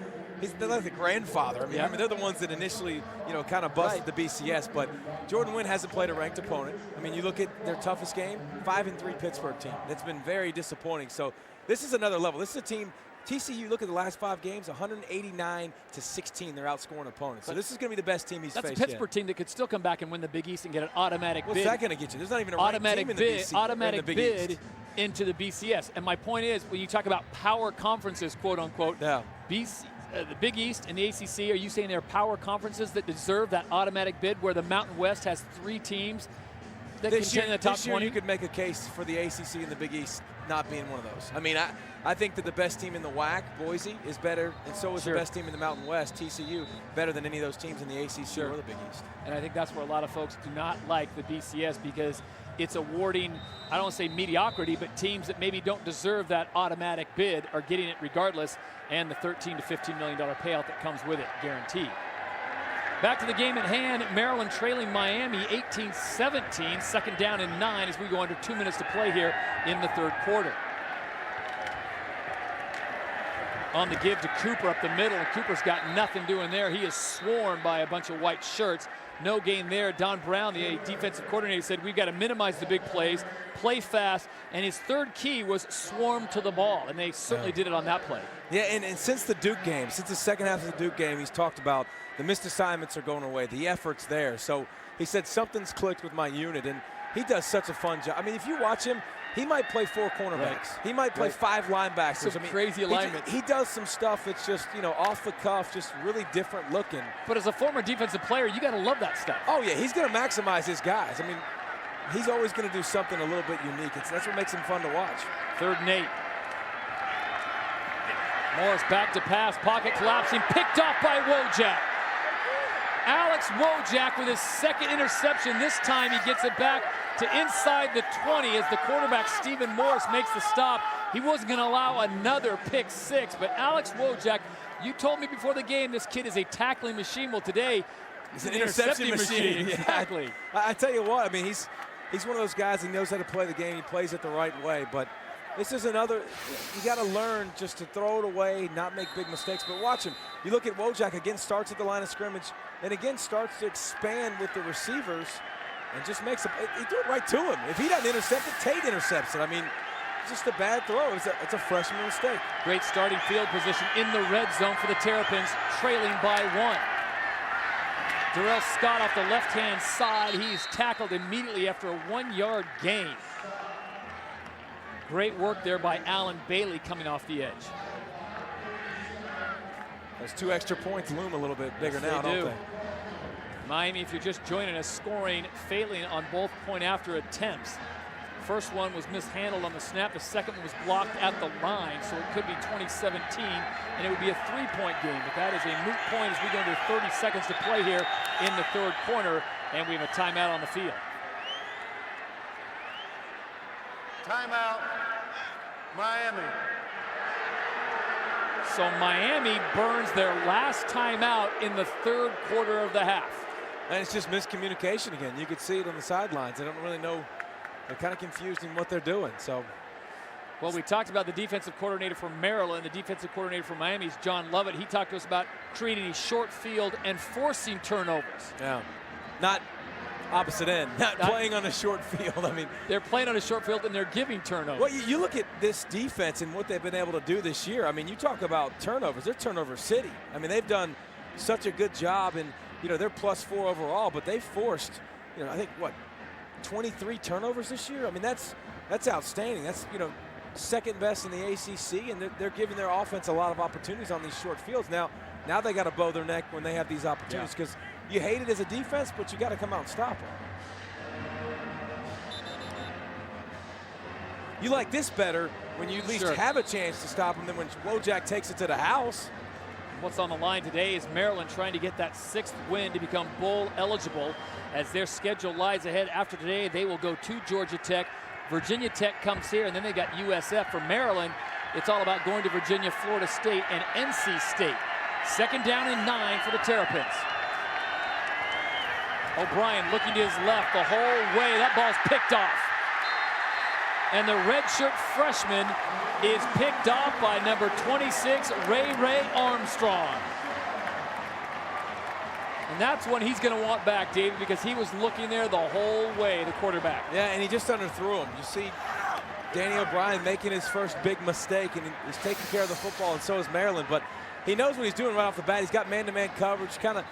they're like the grandfather. I mean, they're the ones that initially, kind of busted the BCS. But Jordan Wynn hasn't played a ranked opponent. I mean, you look at their toughest game, 5-3 Pittsburgh team. That's been very disappointing. So this is another level. This is a team. TCU, look at the last 5 games, 189-16. They're outscoring opponents. So this is going to be the best team he's faced yet. That's a Pittsburgh team that could still come back and win the Big East and get an automatic bid. What's that going to get you? There's not even a ranked team in the BCS. Automatic bid into the BCS. And my point is, when you talk about power conferences, quote unquote, the Big East and the ACC, are you saying they're power conferences that deserve that automatic bid, where the Mountain West has 3 teams that contend in the top 20? This year you could make a case for the ACC and the Big East not being one of those. I mean, I think that the best team in the WAC, Boise, is better, and so is the best team in the Mountain West, TCU, better than any of those teams in the ACC or the Big East. And I think that's where a lot of folks do not like the BCS, because it's awarding, I don't want to say mediocrity, but teams that maybe don't deserve that automatic bid are getting it regardless, and the $13 to $15 million payout that comes with it, guaranteed. Back to the game at hand, Maryland trailing Miami 18-17, second down and 9 as we go under 2 minutes to play here in the third quarter. On the give to Cooper up the middle, and Cooper's got nothing doing there. He is swarmed by a bunch of white shirts. No gain there. Don Brown, the defensive coordinator, said we've got to minimize the big plays, play fast, and his third key was swarm to the ball, and they certainly did it on that play. Yeah, and since the Duke game, since the second half of the Duke game, he's talked about the missed assignments are going away, the effort's there. So he said something's clicked with my unit, and he does such a fun job. I mean, if you watch him, he might play 4 cornerbacks. Right. He might play 5 linebackers. Some crazy alignments. He does some stuff that's just, off the cuff, just really different looking. But as a former defensive player, you got to love that stuff. Oh, yeah, he's going to maximize his guys. I mean, he's always going to do something a little bit unique. That's what makes him fun to watch. 3rd and 8. Morris back to pass, pocket collapsing, picked off by Wojak. Alex Wojak with his 2nd interception. This time he gets it back to inside the 20 as the quarterback, Stephen Morris, makes the stop. He wasn't going to allow another pick 6, but Alex Wojak, you told me before the game this kid is a tackling machine. Well, today he's an interception machine. Exactly. I tell you what, I mean, he's one of those guys who knows how to play the game. He plays it the right way, but this is another, you got to learn just to throw it away, not make big mistakes. But watch him. You look at Wojak, again, starts at the line of scrimmage, and again starts to expand with the receivers and just makes he threw it right to him. If he doesn't intercept it, Tate intercepts it. I mean, it's just a bad throw. It's a freshman mistake. Great starting field position in the red zone for the Terrapins, trailing by 1. Darrell Scott off the left-hand side. He's tackled immediately after a 1-yard gain. Great work there by Allen Bailey coming off the edge. Those 2 extra points loom a little bit bigger now, don't they? Miami, if you're just joining us, scoring, failing on both point-after attempts. First one was mishandled on the snap. The second one was blocked at the line, so it could be 2017, and it would be a 3-point game. But that is a moot point as we go into 30 seconds to play here in the third quarter, and we have a timeout on the field. Timeout, Miami. So Miami burns their last timeout in the third quarter of the half. And it's just miscommunication again. You could see it on the sidelines. They don't really know. They're kind of confused in what they're doing. So, well, we talked about the defensive coordinator for Maryland. The defensive coordinator for Miami is John Lovett. He talked to us about creating a short field and forcing turnovers. Yeah, not opposite end, not playing on a short field. I mean, they're playing on a short field and they're giving turnovers. Well, you look at this defense and what they've been able to do this year. I mean, you talk about turnovers. They're turnover city. I mean, they've done such a good job, and they're +4 overall, but they forced, I think, 23 turnovers this year. I mean, that's outstanding. That's, second best in the ACC, and they're giving their offense a lot of opportunities on these short fields. Now they got to bow their neck when they have these opportunities, because you hate it as a defense, but you got to come out and stop them. You like this better when you at least have a chance to stop them than when Wojak takes it to the house. What's on the line today is Maryland trying to get that 6th win to become bowl eligible. As their schedule lies ahead after today, they will go to Georgia Tech. Virginia Tech comes here, and then they got USF. For Maryland, it's all about going to Virginia, Florida State, and NC State. Second down and 9 for the Terrapins. O'Brien looking to his left the whole way. That ball's picked off. And the redshirt freshman is picked off by number 26, Ray Armstrong. And that's when he's going to want back, David, because he was looking there the whole way, the quarterback. Yeah, and he just underthrew him. You see Danny O'Brien making his first big mistake, and he's taking care of the football, and so is Maryland. But he knows what he's doing right off the bat. He's got man-to-man coverage, kind of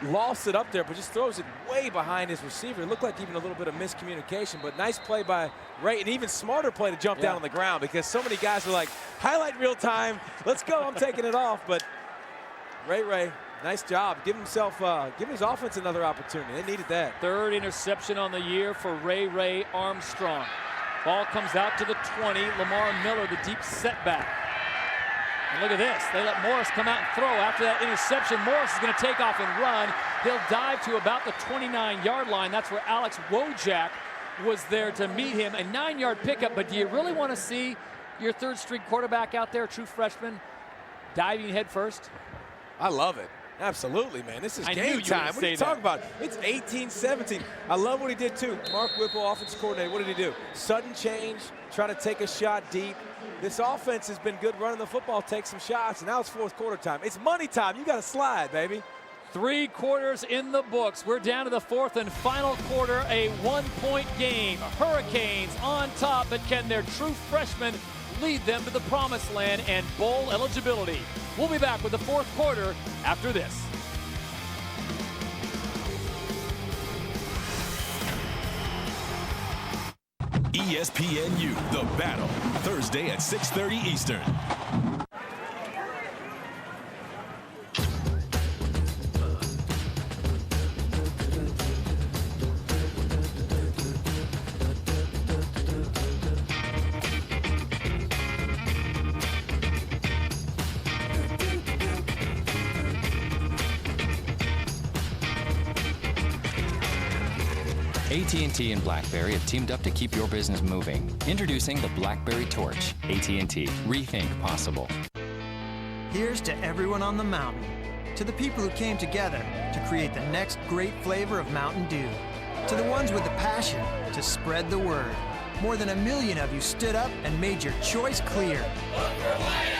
lost it up there, but just throws it way behind his receiver. It looked like even a little bit of miscommunication, but nice play by Ray, and even smarter play to jump down on the ground, because so many guys are like, highlight real time, let's go, I'm taking it off. But Ray, nice job. Give his offense another opportunity. They needed that. Third interception on the year for Ray Armstrong. Ball comes out to the 20. Lamar Miller, the deep setback. And look at this. They let Morris come out and throw. After that interception, Morris is going to take off and run. He'll dive to about the 29-yard line. That's where Alex Wojak was there to meet him. A 9-yard pickup. But do you really want to see your third-string quarterback out there, true freshman, diving head first? I love it. Absolutely, man. This is game time. What are you talking about? It's 18-17. I love what he did, too. Mark Whipple, offensive coordinator, what did he do? Sudden change, try to take a shot deep. This offense has been good running the football, take some shots, and now it's fourth quarter time. It's money time. You got to slide, baby. 3 quarters in the books. We're down to the fourth and final quarter, a 1-point game. Hurricanes on top, but can their true freshmen lead them to the promised land and bowl eligibility? We'll be back with the fourth quarter after this. ESPNU, The Battle, Thursday at 6:30 Eastern. AT&T and BlackBerry have teamed up to keep your business moving. Introducing the BlackBerry Torch. AT&T. Rethink possible. Here's to everyone on the mountain. To the people who came together to create the next great flavor of Mountain Dew. To the ones with the passion to spread the word. More than 1 million of you stood up and made your choice clear.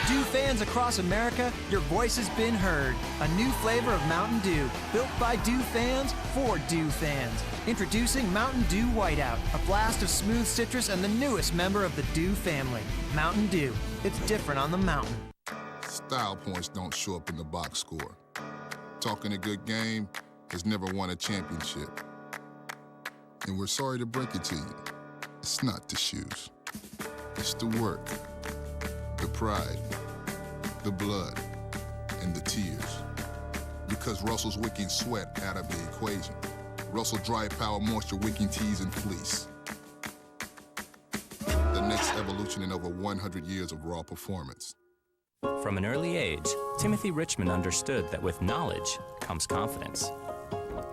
Dew fans across America, your voice has been heard. A new flavor of Mountain Dew, built by Dew fans for Dew fans. Introducing Mountain Dew Whiteout, a blast of smooth citrus and the newest member of the Dew family. Mountain Dew, it's different on the mountain. Style points don't show up in the box score. Talking a good game has never won a championship. And we're sorry to break it to you. It's not the shoes. It's the work, the pride, the blood, and the tears. Because Russell's wicking sweat out of the equation. Russell Dry Power Moisture Wicking Tees and Fleece. The next evolution in over 100 years of raw performance. From an early age, Timothy Richmond understood that with knowledge comes confidence.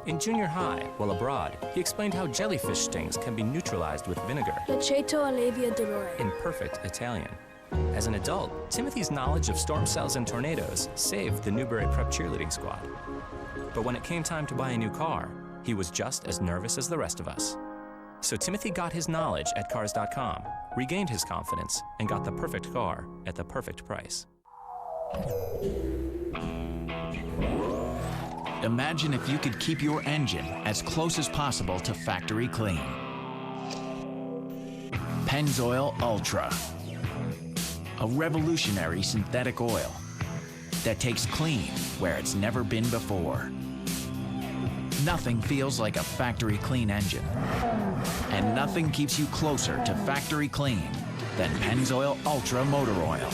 In junior high, while abroad, he explained how jellyfish stings can be neutralized with vinegar. In perfect Italian. As an adult, Timothy's knowledge of storm cells and tornadoes saved the Newbury Prep cheerleading squad. But when it came time to buy a new car, he was just as nervous as the rest of us. So Timothy got his knowledge at Cars.com, regained his confidence, and got the perfect car at the perfect price. Imagine if you could keep your engine as close as possible to factory clean. Pennzoil Ultra, a revolutionary synthetic oil that takes clean where it's never been before. Nothing feels like a factory clean engine, and nothing keeps you closer to factory clean than Pennzoil Ultra Motor Oil.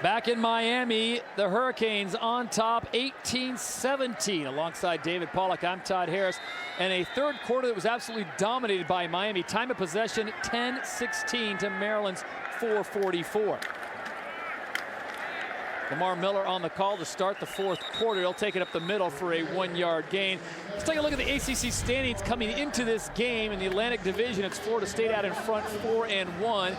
Back in Miami, the Hurricanes on top 18-17. Alongside David Pollack, I'm Todd Harris. And a third quarter that was absolutely dominated by Miami. Time of possession 10-16 to Maryland's 4:44. Lamar Miller on the call to start the fourth quarter. He'll take it up the middle for a 1-yard gain. Let's take a look at the ACC standings coming into this game. In the Atlantic Division, it's Florida State out in front, 4-1.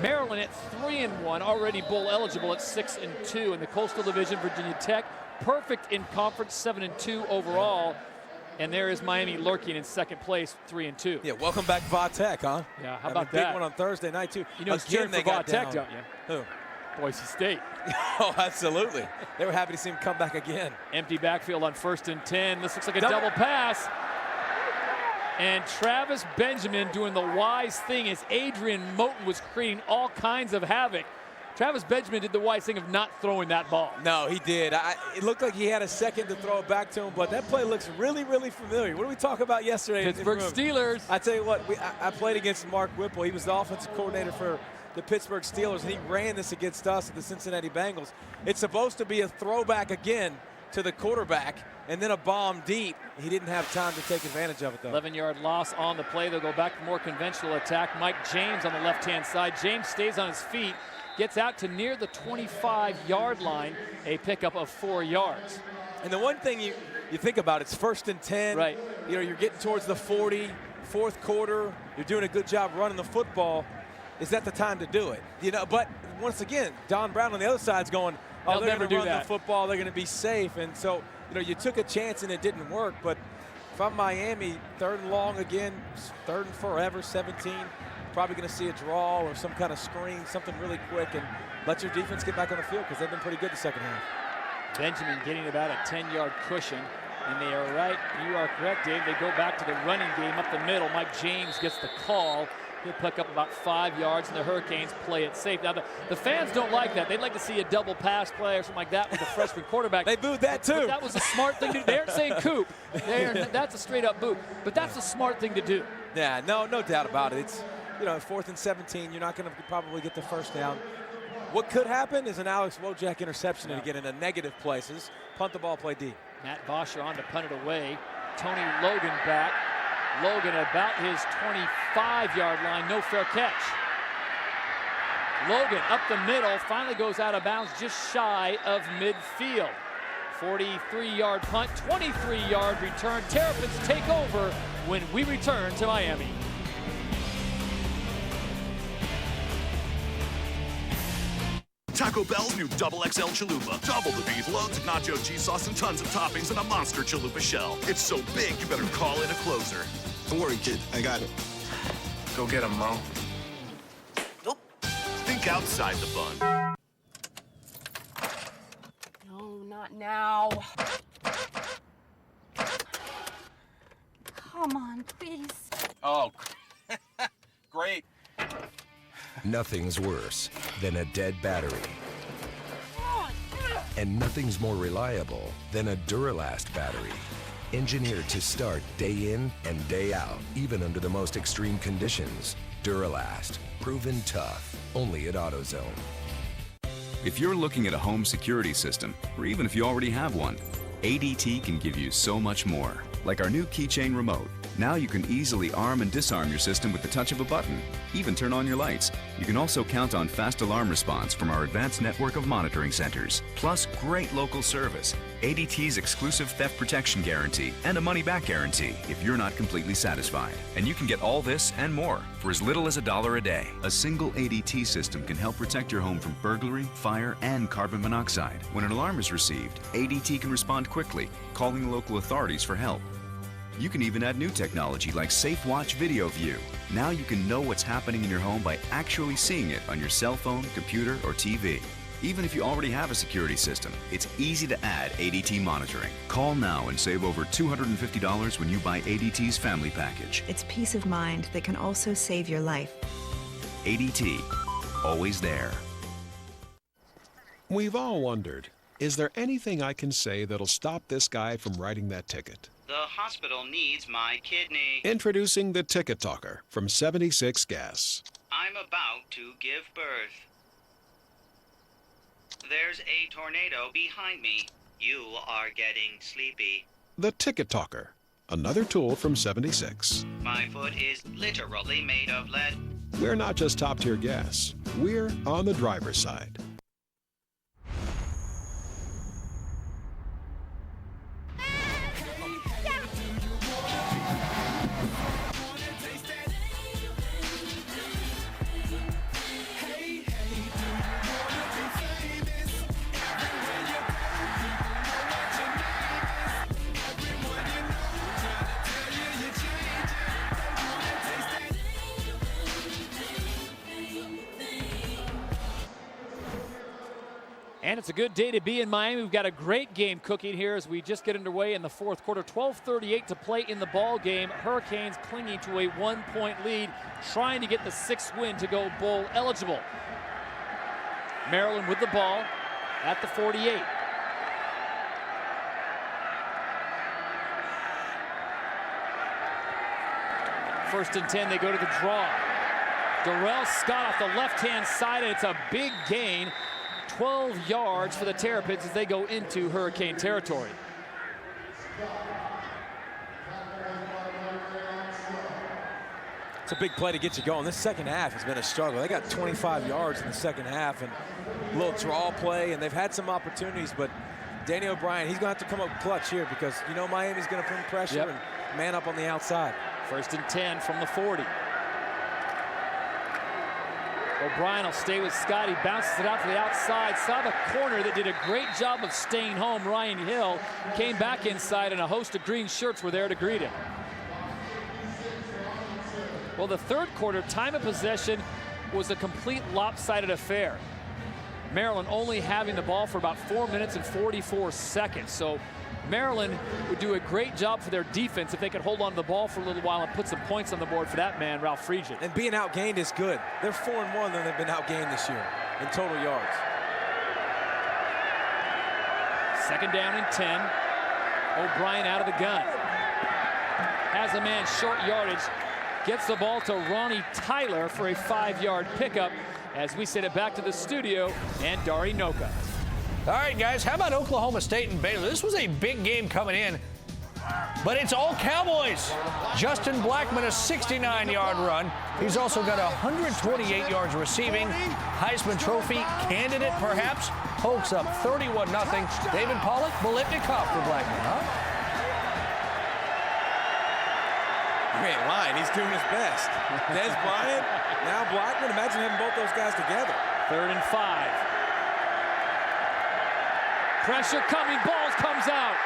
Maryland at 3-1, already bowl eligible at 6-2. In the Coastal Division, Virginia Tech, perfect in conference, 7-2 overall. And there is Miami lurking in second place, 3-2. Yeah, welcome back, Va Tech, huh? Yeah, how about that? Big one on Thursday night, too. You know, it's cheering for Va Tech, don't you? Who? Boise State. Oh, absolutely. They were happy to see him come back again. Empty backfield on 1st and 10. This looks like a double pass. And Travis Benjamin doing the wise thing as Adrian Moten was creating all kinds of havoc. Travis Benjamin did the wise thing of not throwing that ball. No, he did. It looked like he had a second to throw it back to him, but that play looks really, really familiar. What did we talk about yesterday? Pittsburgh Steelers. I tell you what, I played against Mark Whipple. He was the offensive coordinator for the Pittsburgh Steelers, and he ran this against us at the Cincinnati Bengals. It's supposed to be a throwback again to the quarterback, and then a bomb deep. He didn't have time to take advantage of it, though. 11-yard loss on the play. They'll go back to more conventional attack. Mike James on the left-hand side. James stays on his feet, gets out to near the 25-yard line, a pickup of 4 yards. And the one thing you think about, it's 1st and 10. Right. You know, you're getting towards the 40, fourth quarter. You're doing a good job running the football. Is that the time to do it? You know, but once again, Don Brown on the other side's going, oh, they're going to run the football. They're going to be safe. And so, you know, you took a chance and it didn't work. But if I'm Miami, 3rd and long again, 3rd and forever, 17. Probably going to see a draw or some kind of screen, something really quick, and let your defense get back on the field because they've been pretty good the second half. Benjamin getting about a 10-yard cushion. And they are right. You are correct, Dave. They go back to the running game up the middle. Mike James gets the call. He'll pick up about 5 yards, and the Hurricanes play it safe. Now, the fans don't like that. They'd like to see a double pass play or something like that with the freshman quarterback. They booed that, too. But that was a smart thing to do. They aren't saying Coop. That's a straight-up boo. But that's a smart thing to do. Yeah, no doubt about it. It's, you know, 4th and 17. You're not going to probably get the first down. What could happen is an Alex Wojak interception and get into negative places. Punt the ball, play deep. Matt Bosher on to punt it away. Tony Logan back. Logan about his 25-yard line, no fair catch. Logan up the middle, finally goes out of bounds just shy of midfield. 43-yard punt, 23-yard return. Terrapins take over when we return to Miami. Taco Bell's new Double XL Chalupa. Double the beef, loads of nacho cheese sauce, and tons of toppings in a monster chalupa shell. It's so big, you better call in a closer. Don't worry, kid. I got it. Go get him, Mo. Nope. Think outside the bun. No, not now. Come on, please. Oh, great. Nothing's worse than a dead battery. And nothing's more reliable than a Duralast battery. Engineered to start day in and day out, even under the most extreme conditions. Duralast, proven tough, only at AutoZone. If you're looking at a home security system, or even if you already have one, ADT can give you so much more. Like our new keychain remote. Now you can easily arm and disarm your system with the touch of a button, even turn on your lights. You can also count on fast alarm response from our advanced network of monitoring centers. Plus great local service, ADT's exclusive theft protection guarantee, and a money-back guarantee if you're not completely satisfied. And you can get all this and more for as little as $1 a day. A single ADT system can help protect your home from burglary, fire, and carbon monoxide. When an alarm is received, ADT can respond quickly, calling the local authorities for help. You can even add new technology like Safe Watch Video View. Now you can know what's happening in your home by actually seeing it on your cell phone, computer, or TV. Even if you already have a security system, it's easy to add ADT monitoring. Call now and save over $250 when you buy ADT's family package. It's peace of mind that can also save your life. ADT, always there. We've all wondered, is there anything I can say that'll stop this guy from writing that ticket? The hospital needs my kidney. Introducing the Ticket Talker from 76 Gas. I'm about to give birth. There's a tornado behind me. You are getting sleepy. The Ticket Talker, another tool from 76. My foot is literally made of lead. We're not just top-tier gas. We're on the driver's side. And it's a good day to be in Miami. We've got a great game cooking here as we just get underway in the fourth quarter. 12:38 to play in the ball game. Hurricanes clinging to a 1-point lead, trying to get the 6th win to go bowl eligible. Maryland with the ball at the 48. First and 10, they go to the draw. Darrell Scott off the left-hand side, and it's a big gain. 12 yards for the Terrapins as they go into Hurricane territory. It's a big play to get you going. This second half has been a struggle. They got 25 yards in the second half and a little draw play, and they've had some opportunities, but Danny O'Brien, he's going to have to come up clutch here because you know Miami's going to put pressure and man up on the outside. First and 10 from the 40. O'Brien will stay with Scott. He bounces it out to the outside. Saw the corner that did a great job of staying home. Ryan Hill came back inside, and a host of green shirts were there to greet him. Well, the third quarter, time of possession was a complete lopsided affair. Maryland only having the ball for about 4 minutes and 44 seconds. So Maryland would do a great job for their defense if they could hold on to the ball for a little while and put some points on the board for that man, Ralph Friedgen. And being outgained is good. They're 4-1, then they've been outgained this year in total yards. Second down and 10. O'Brien out of the gun. Has a man short yardage. Gets the ball to Ronnie Tyler for a 5-yard pickup as we send it back to the studio and Dari Noka. All right, guys, how about Oklahoma State and Baylor? This was a big game coming in, but it's all Cowboys. Justin Blackmon, a 69-yard run. He's also got 128 yards receiving. Heisman Trophy candidate, perhaps. Pokes up 31-0. David Pollack, Bolitnikov for Blackmon, huh? You ain't lying. He's doing his best. Des Bryant, now Blackmon. Imagine having both those guys together. 3rd and 5. Pressure coming, balls comes out.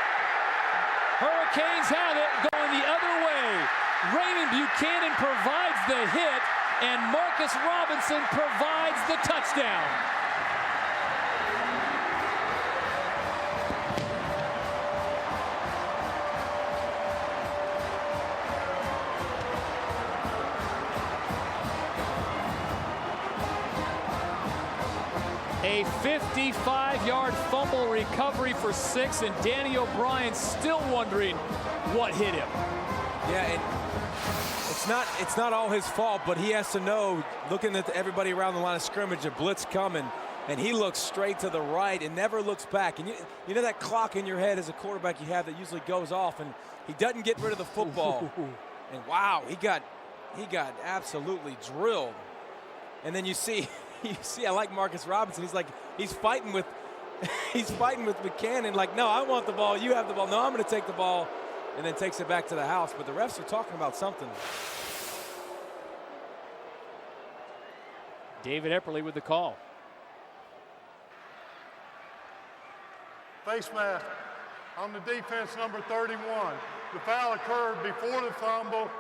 Hurricanes have it, going the other way. Raymond Buchanan provides the hit, and Marcus Robinson provides the touchdown. A 55-yard fumble recovery for 6, and Danny O'Brien still wondering what hit him. Yeah, and it's not all his fault, but he has to know, looking at everybody around the line of scrimmage, a blitz coming, and he looks straight to the right and never looks back. And you know that clock in your head as a quarterback you have that usually goes off, and he doesn't get rid of the football. And wow, he got absolutely drilled. And then you see, I like Marcus Robinson. He's fighting with Buchanan. Like, no, I want the ball. You have the ball. No, I'm going to take the ball, and then takes it back to the house. But the refs are talking about something. David Epperly with the call. Face mask on the defense, number 31. The foul occurred before the fumble.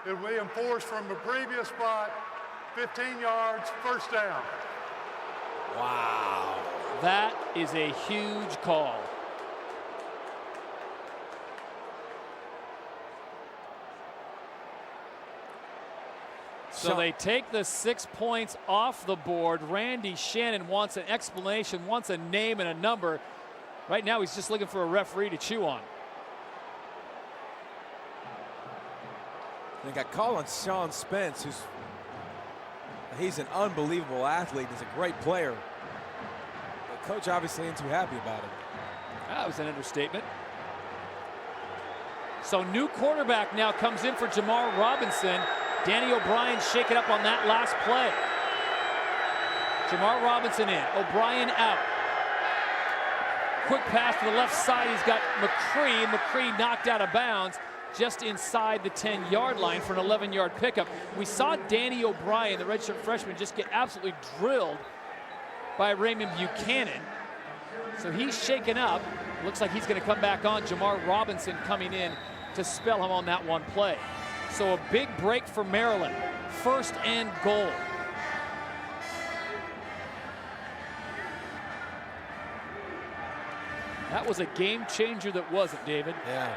It will be enforced from the previous spot. 15 yards, first down. Wow. That is a huge call. So they take the 6 points off the board. Randy Shannon wants an explanation, wants a name and a number. Right now he's just looking for a referee to chew on. They got call on Sean Spence, he's an unbelievable athlete. He's a great player. The coach obviously ain't too happy about it. That was an understatement. So new quarterback now comes in for Jamar Robinson. Danny O'Brien shaking up on that last play. Jamar Robinson in, O'Brien out. Quick pass to the left side. He's got McCree. McCree knocked out of bounds just inside the 10-yard line for an 11-yard pickup. We saw Danny O'Brien, the redshirt freshman, just get absolutely drilled by Raymond Buchanan. So he's shaken up. Looks like he's going to come back on. Jamar Robinson coming in to spell him on that one play. So a big break for Maryland. 1st and goal. That was a game changer that wasn't, David. Yeah.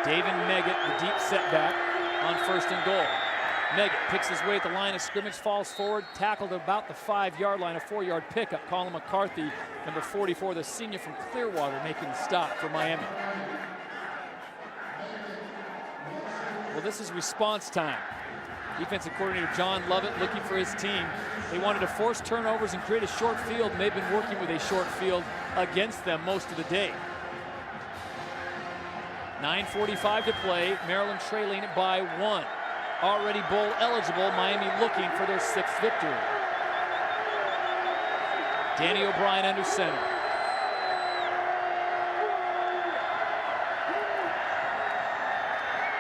David Meggett, the deep setback on 1st and goal. Meggett picks his way at the line of scrimmage, falls forward, tackled about the 5-yard line, a 4-yard pickup. Colin McCarthy, number 44, the senior from Clearwater, making the stop for Miami. Well, this is response time. Defensive coordinator John Lovett looking for his team. They wanted to force turnovers and create a short field, and they've been working with a short field against them most of the day. 9:45 to play. Maryland trailing by 1. Already bowl eligible. Miami looking for their 6th victory. Danny O'Brien under center.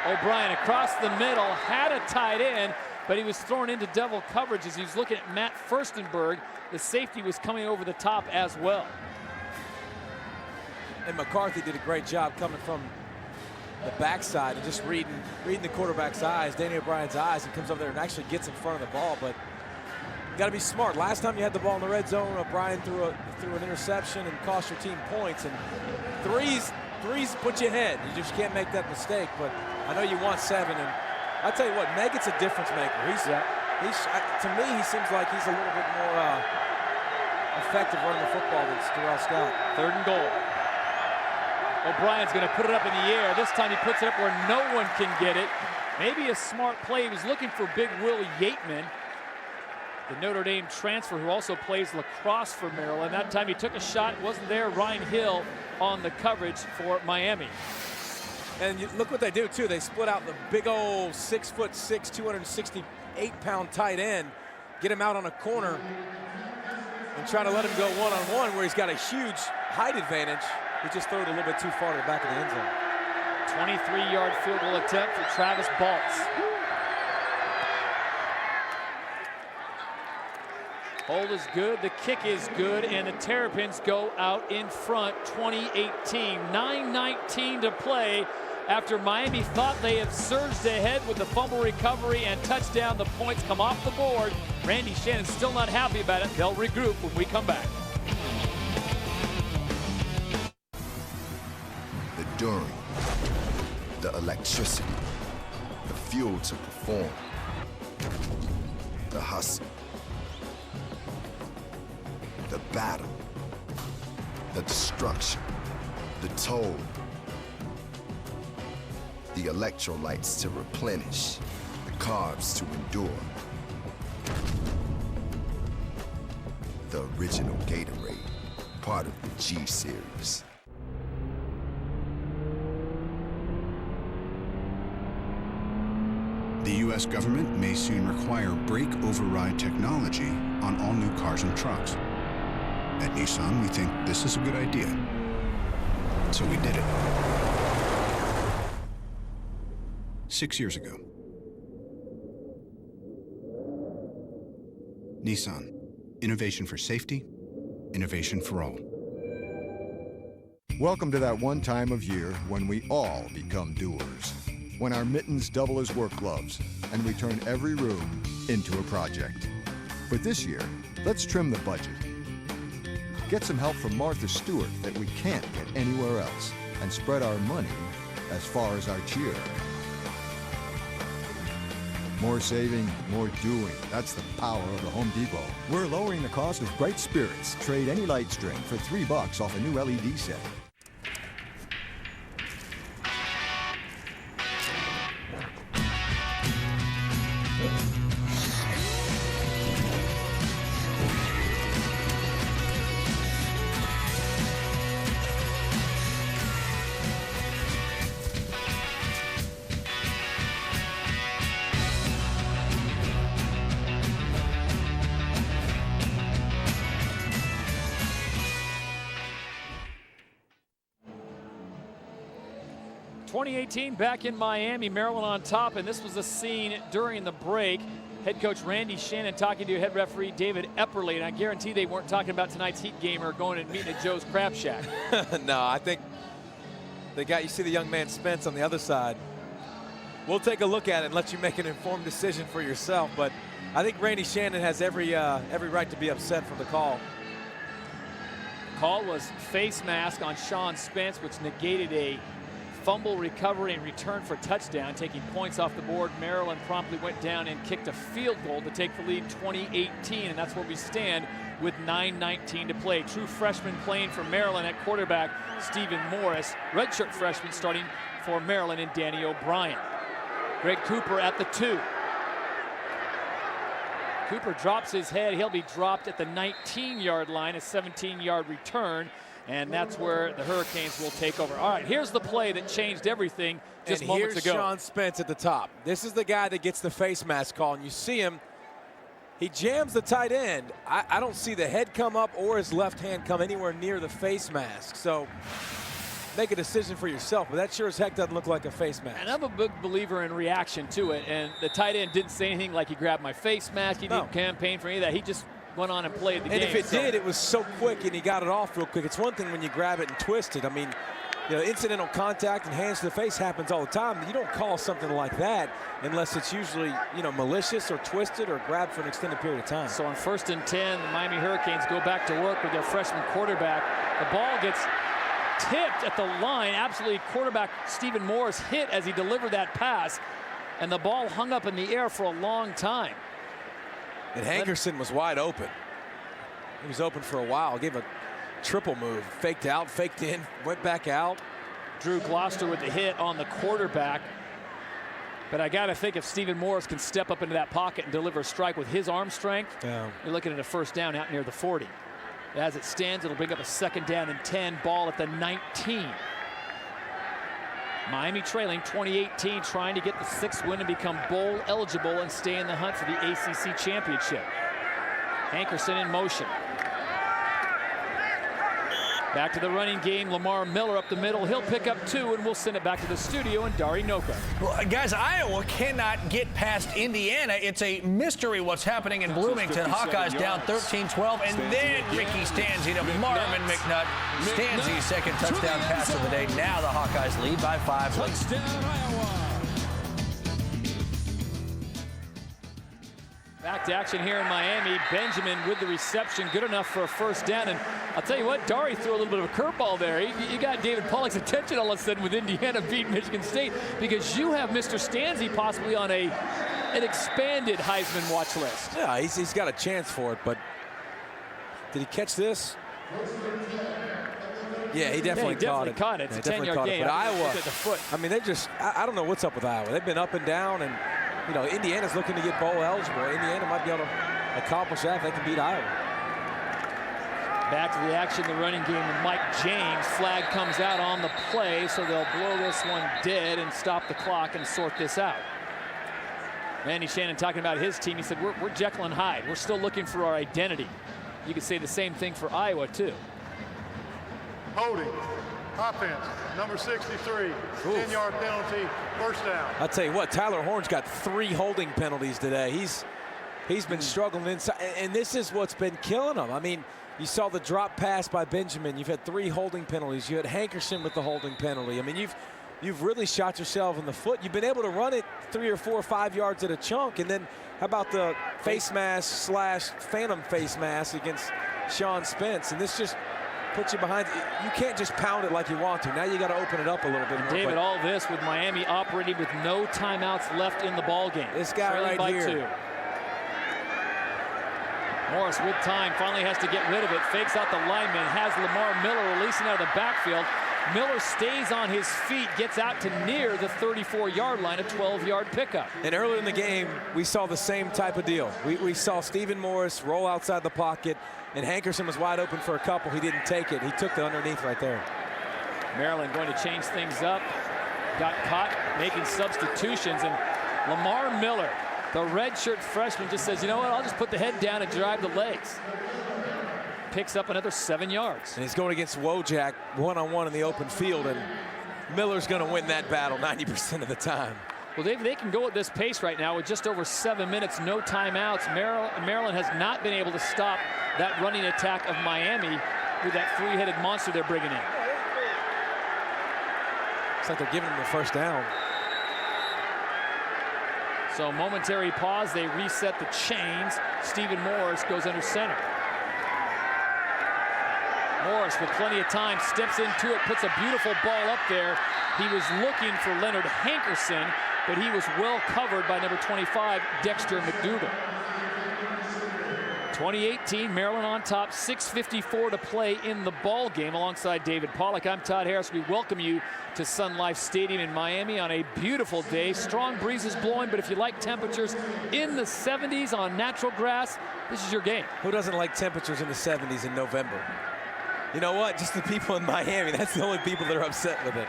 O'Brien across the middle, had a tight end, but he was thrown into double coverage as he was looking at Matt Furstenberg. The safety was coming over the top as well. And McCarthy did a great job coming from the backside and just reading the quarterback's eyes, Danny O'Brien's eyes, and comes over there and actually gets in front of the ball. But you got to be smart. Last time you had the ball in the red zone, O'Brien threw an interception and cost your team points. And threes put you ahead. You just can't make that mistake. But I know you want 7. And I tell you what, Meggett's a difference maker. To me, he seems like he's a little bit more effective running the football than Terrell Scott. 3rd and goal. O'Brien's going to put it up in the air. This time he puts it up where no one can get it. Maybe a smart play. He was looking for Big Will Yateman, the Notre Dame transfer who also plays lacrosse for Maryland. That time he took a shot. It wasn't there. Ryan Hill on the coverage for Miami. And look what they do, too. They split out the big old 6'6", 268-pound tight end, get him out on a corner, and try to let him go one-on-one where he's got a huge height advantage. He just threw it a little bit too far to the back of the end zone. 23-yard field goal attempt for Travis Baltz. Hold is good, the kick is good, and the Terrapins go out in front, 2018. 9:19 to play after Miami thought they had surged ahead with the fumble recovery and touchdown. The points come off the board. Randy Shannon's still not happy about it. They'll regroup when we come back. Enduring, the electricity, the fuel to perform, the hustle, the battle, the destruction, the toll, the electrolytes to replenish, the carbs to endure. The original Gatorade, part of the G series. The U.S. government may soon require brake override technology on all new cars and trucks. At Nissan, we think this is a good idea. So we did it. 6 years ago. Nissan. Innovation for safety, innovation for all. Welcome to that one time of year when we all become doers. When our mittens double as work gloves and we turn every room into a project. But this year, let's trim the budget. Get some help from Martha Stewart that we can't get anywhere else and spread our money as far as our cheer. More saving, more doing. That's the power of the Home Depot. We're lowering the cost of Bright Spirits. Trade any light string for $3 off a new LED set. Back in Miami, Maryland on top, and this was a scene during the break. Head coach Randy Shannon talking to head referee David Epperly, and I guarantee they weren't talking about tonight's Heat game or going and meeting at Joe's Crab Shack. No, I think they got, you see the young man Spence on the other side. We'll take a look at it and let you make an informed decision for yourself. But I think Randy Shannon has every right to be upset from the call. The call was face mask on Sean Spence, which negated a fumble recovery and return for touchdown, taking points off the board. Maryland promptly went down and kicked a field goal to take the lead 20-18, and that's where we stand with 9:19 to play. True freshman playing for Maryland at quarterback, Stephen Morris. Redshirt freshman starting for Maryland and Danny O'Brien. Greg Cooper at the 2. Cooper drops his head. He'll be dropped at the 19-yard line, a 17-yard return, and that's where the Hurricanes will take over. All right, here's the play that changed everything just moments ago. Here's Sean Spence at the top. This is the guy that gets the face mask call, and you see him. He jams the tight end. I don't see the head come up or his left hand come anywhere near the face mask. So make a decision for yourself, but that sure as heck doesn't look like a face mask. And I'm a big believer in reaction to it, and the tight end didn't say anything like he grabbed my face mask. He didn't campaign for any of that. He just went on and played the game. And if it did, it was so quick and he got it off real quick. It's one thing when you grab it and twist it. I mean, you know, incidental contact and hands to the face happens all the time. You don't call something like that unless it's usually, you know, malicious or twisted or grabbed for an extended period of time. So on 1st and 10, the Miami Hurricanes go back to work with their freshman quarterback. The ball gets tipped at the line. Absolutely, quarterback Stephen Morris hit as he delivered that pass, and the ball hung up in the air for a long time. And Hankerson was wide open. He was open for a while. Gave a triple move. Faked out, faked in, went back out. Drew Gloucester with the hit on the quarterback. But I got to think if Stephen Morris can step up into that pocket and deliver a strike with his arm strength, you're looking at a first down out near the 40. As it stands, it'll bring up a 2nd down and 10, ball at the 19. Miami trailing 20-18, trying to get the 6th win and become bowl eligible and stay in the hunt for the ACC championship. Hankerson in motion. Back to the running game. Lamar Miller up the middle. He'll pick up 2, and we'll send it back to the studio and Dari Noka. Well, guys, Iowa cannot get past Indiana. It's a mystery what's happening in Bloomington. Hawkeyes down 13-12, and then Ricky Stanzi to Marvin McNutt. Stanzi's 2nd touchdown pass of the day. Now the Hawkeyes lead by 5. Touchdown, Iowa. Back to action here in Miami. Benjamin with the reception, good enough for a first down. And I'll tell you what, Dari threw a little bit of a curveball there. You got David Pollock's attention all of a sudden with Indiana beating Michigan State, because you have Mr. Stanzi possibly on an expanded Heisman watch list. Yeah, he's got a chance for it, but did he catch this? Yeah, he definitely caught it. It's a 10-yard gain. But Iowa, at the foot. I mean, I don't know what's up with Iowa. They've been up and down, and you know, Indiana's looking to get bowl eligible. Indiana might be able to accomplish that if they can beat Iowa. Back to the action, the running game with Mike James. Flag comes out on the play, so they'll blow this one dead and stop the clock and sort this out. Randy Shannon talking about his team. He said, we're Jekyll and Hyde. We're still looking for our identity. You could say the same thing for Iowa, too. Holding. Offense, number 63, 10-yard penalty, first down. I'll tell you what, Tyler Horn's got 3 holding penalties today. He's been struggling inside, and this is what's been killing him. I mean, you saw the drop pass by Benjamin. You've had 3 holding penalties. You had Hankerson with the holding penalty. I mean, you've really shot yourself in the foot. You've been able to run it 3 or 4 or 5 yards at a chunk, and then how about the face mask / phantom face mask against Sean Spence? And this just puts you behind. You can't just pound it like you want to. Now you got to open it up a little bit more. David, all this with Miami operating with no timeouts left in the ball game. This guy right by here. 2. Morris with time finally has to get rid of it. Fakes out the lineman. Has Lamar Miller releasing out of the backfield. Miller stays on his feet, gets out to near the 34-yard line, a 12-yard pickup. And earlier in the game, we saw the same type of deal. We saw Stephen Morris roll outside the pocket, and Hankerson was wide open for a couple. He didn't take it. He took the underneath right there. Maryland going to change things up. Got caught making substitutions, and Lamar Miller, the redshirt freshman, just says, you know what, I'll just put the head down and drive the legs. Picks up another 7 yards. And he's going against Wojak one-on-one in the open field, and Miller's going to win that battle 90% of the time. Well, Dave, they can go at this pace right now with just over 7 minutes, no timeouts. Maryland has not been able to stop that running attack of Miami with that 3-headed monster they're bringing in. Looks like they're giving him the first down. So momentary pause, they reset the chains. Stephen Morris goes under center. Morris with plenty of time, steps into it, puts a beautiful ball up there. He was looking for Leonard Hankerson, but he was well covered by number 25, Dexter McDougal. 2018, Maryland on top, 6:54 to play in the ball game alongside David Pollack. I'm Todd Harris. We welcome you to Sun Life Stadium in Miami on a beautiful day. Strong breezes blowing, but if you like temperatures in the 70s on natural grass, this is your game. Who doesn't like temperatures in the 70s in November? You know what? Just the people in Miami. That's the only people that are upset with it.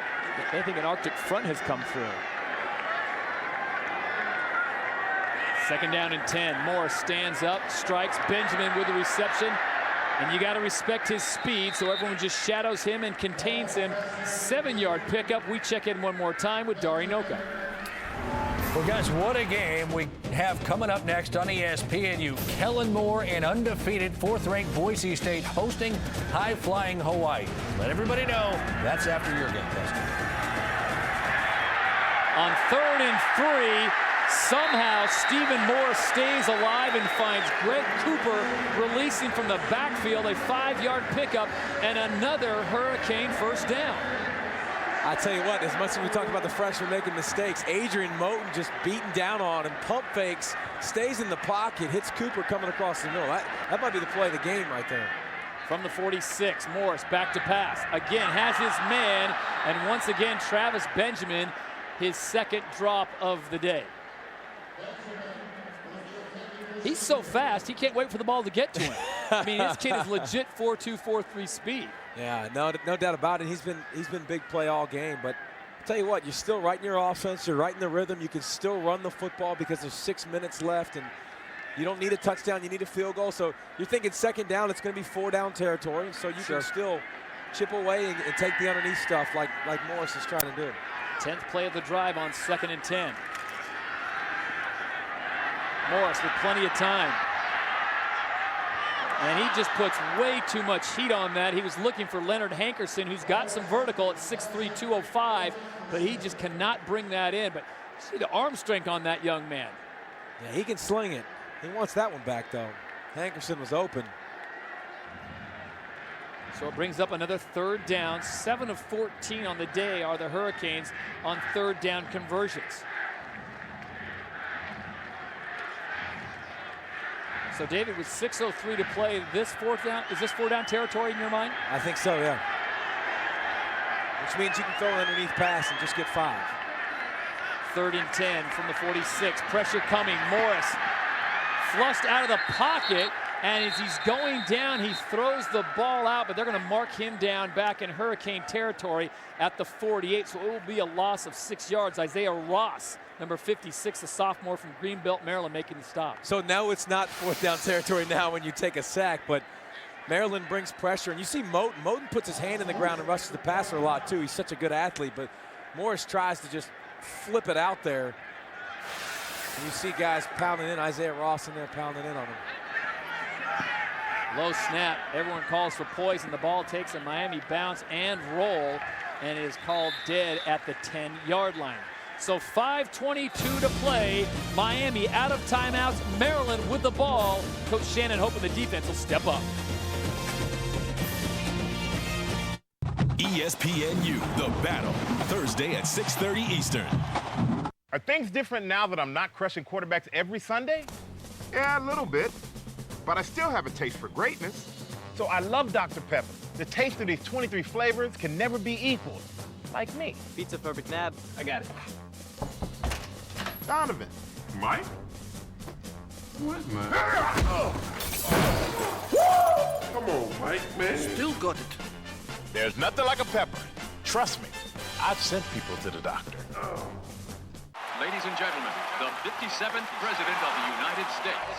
They think an Arctic front has come through. Second down and 10. Morris stands up, strikes. Benjamin with the reception. And you got to respect his speed, so everyone just shadows him and contains him. 7-yard pickup. We check in one more time with Dari Noka. Well, guys, what a game we have coming up next on ESPNU. Kellen Moore and undefeated 4th-ranked Boise State hosting high-flying Hawaii. Let everybody know that's after your game, Preston. On 3rd and 3, somehow Stephen Morris stays alive and finds Greg Cooper releasing from the backfield, a 5-yard pickup and another Hurricane first down. I tell you what, as much as we talk about the freshman making mistakes, Adrian Moten just beating down on him, pump fakes, stays in the pocket, hits Cooper coming across the middle. That might be the play of the game right there. From the 46, Morris back to pass. Again, has his man, and once again, Travis Benjamin, his second drop of the day. He's so fast, he can't wait for the ball to get to him. I mean, this kid is legit 4.2, 4.3 speed. Yeah, no doubt about it. He's been big play all game. But I'll tell you what, you're still right in your offense. You're right in the rhythm. You can still run the football because there's 6 minutes left, and you don't need a touchdown. You need a field goal. So you're thinking second down, it's going to be 4-down territory. So you can still chip away and take the underneath stuff like Morris is trying to do. 10th play of the drive on 2nd and 10. Morris with plenty of time. And he just puts way too much heat on that. He was looking for Leonard Hankerson, who's got some vertical at 6'3", 205, but he just cannot bring that in. But see the arm strength on that young man. Yeah, he can sling it. He wants that one back, though. Hankerson was open. So it brings up another 3rd down. 7 of 14 on the day are the Hurricanes on 3rd down conversions. So David, with 6:03 to play, this 4th down, is this 4-down territory in your mind? I think so, yeah. Which means you can throw an underneath pass and just get 5. 3rd and 10 from the 46. Pressure coming. Morris flushed out of the pocket, and as he's going down, he throws the ball out, but they're going to mark him down back in Hurricane territory at the 48. So it will be a loss of 6 yards. Isaiah Ross, number 56, a sophomore from Greenbelt, Maryland, making the stop. So now it's not 4th down territory now when you take a sack, but Maryland brings pressure. And you see Moten. Moten puts his hand in the ground and rushes the passer a lot, too. He's such a good athlete, but Morris tries to just flip it out there. And you see guys pounding in. Isaiah Ross in there pounding in on him. Low snap. Everyone calls for poison. The ball takes a Miami bounce and roll and is called dead at the 10-yard line. So 5:22 to play. Miami out of timeouts. Maryland with the ball. Coach Shannon hoping the defense will step up. ESPNU, The Battle, Thursday at 6:30 Eastern. Are things different now that I'm not crushing quarterbacks every Sunday? Yeah, a little bit. But I still have a taste for greatness. So I love Dr. Pepper. The taste of these 23 flavors can never be equaled. Like me. Pizza for McNabb. I got it. Donovan. Mike? What, man? Come on, Mike, man. Still got it. There's nothing like a pepper. Trust me, I've sent people to the doctor. Ladies and gentlemen, the 57th President of the United States.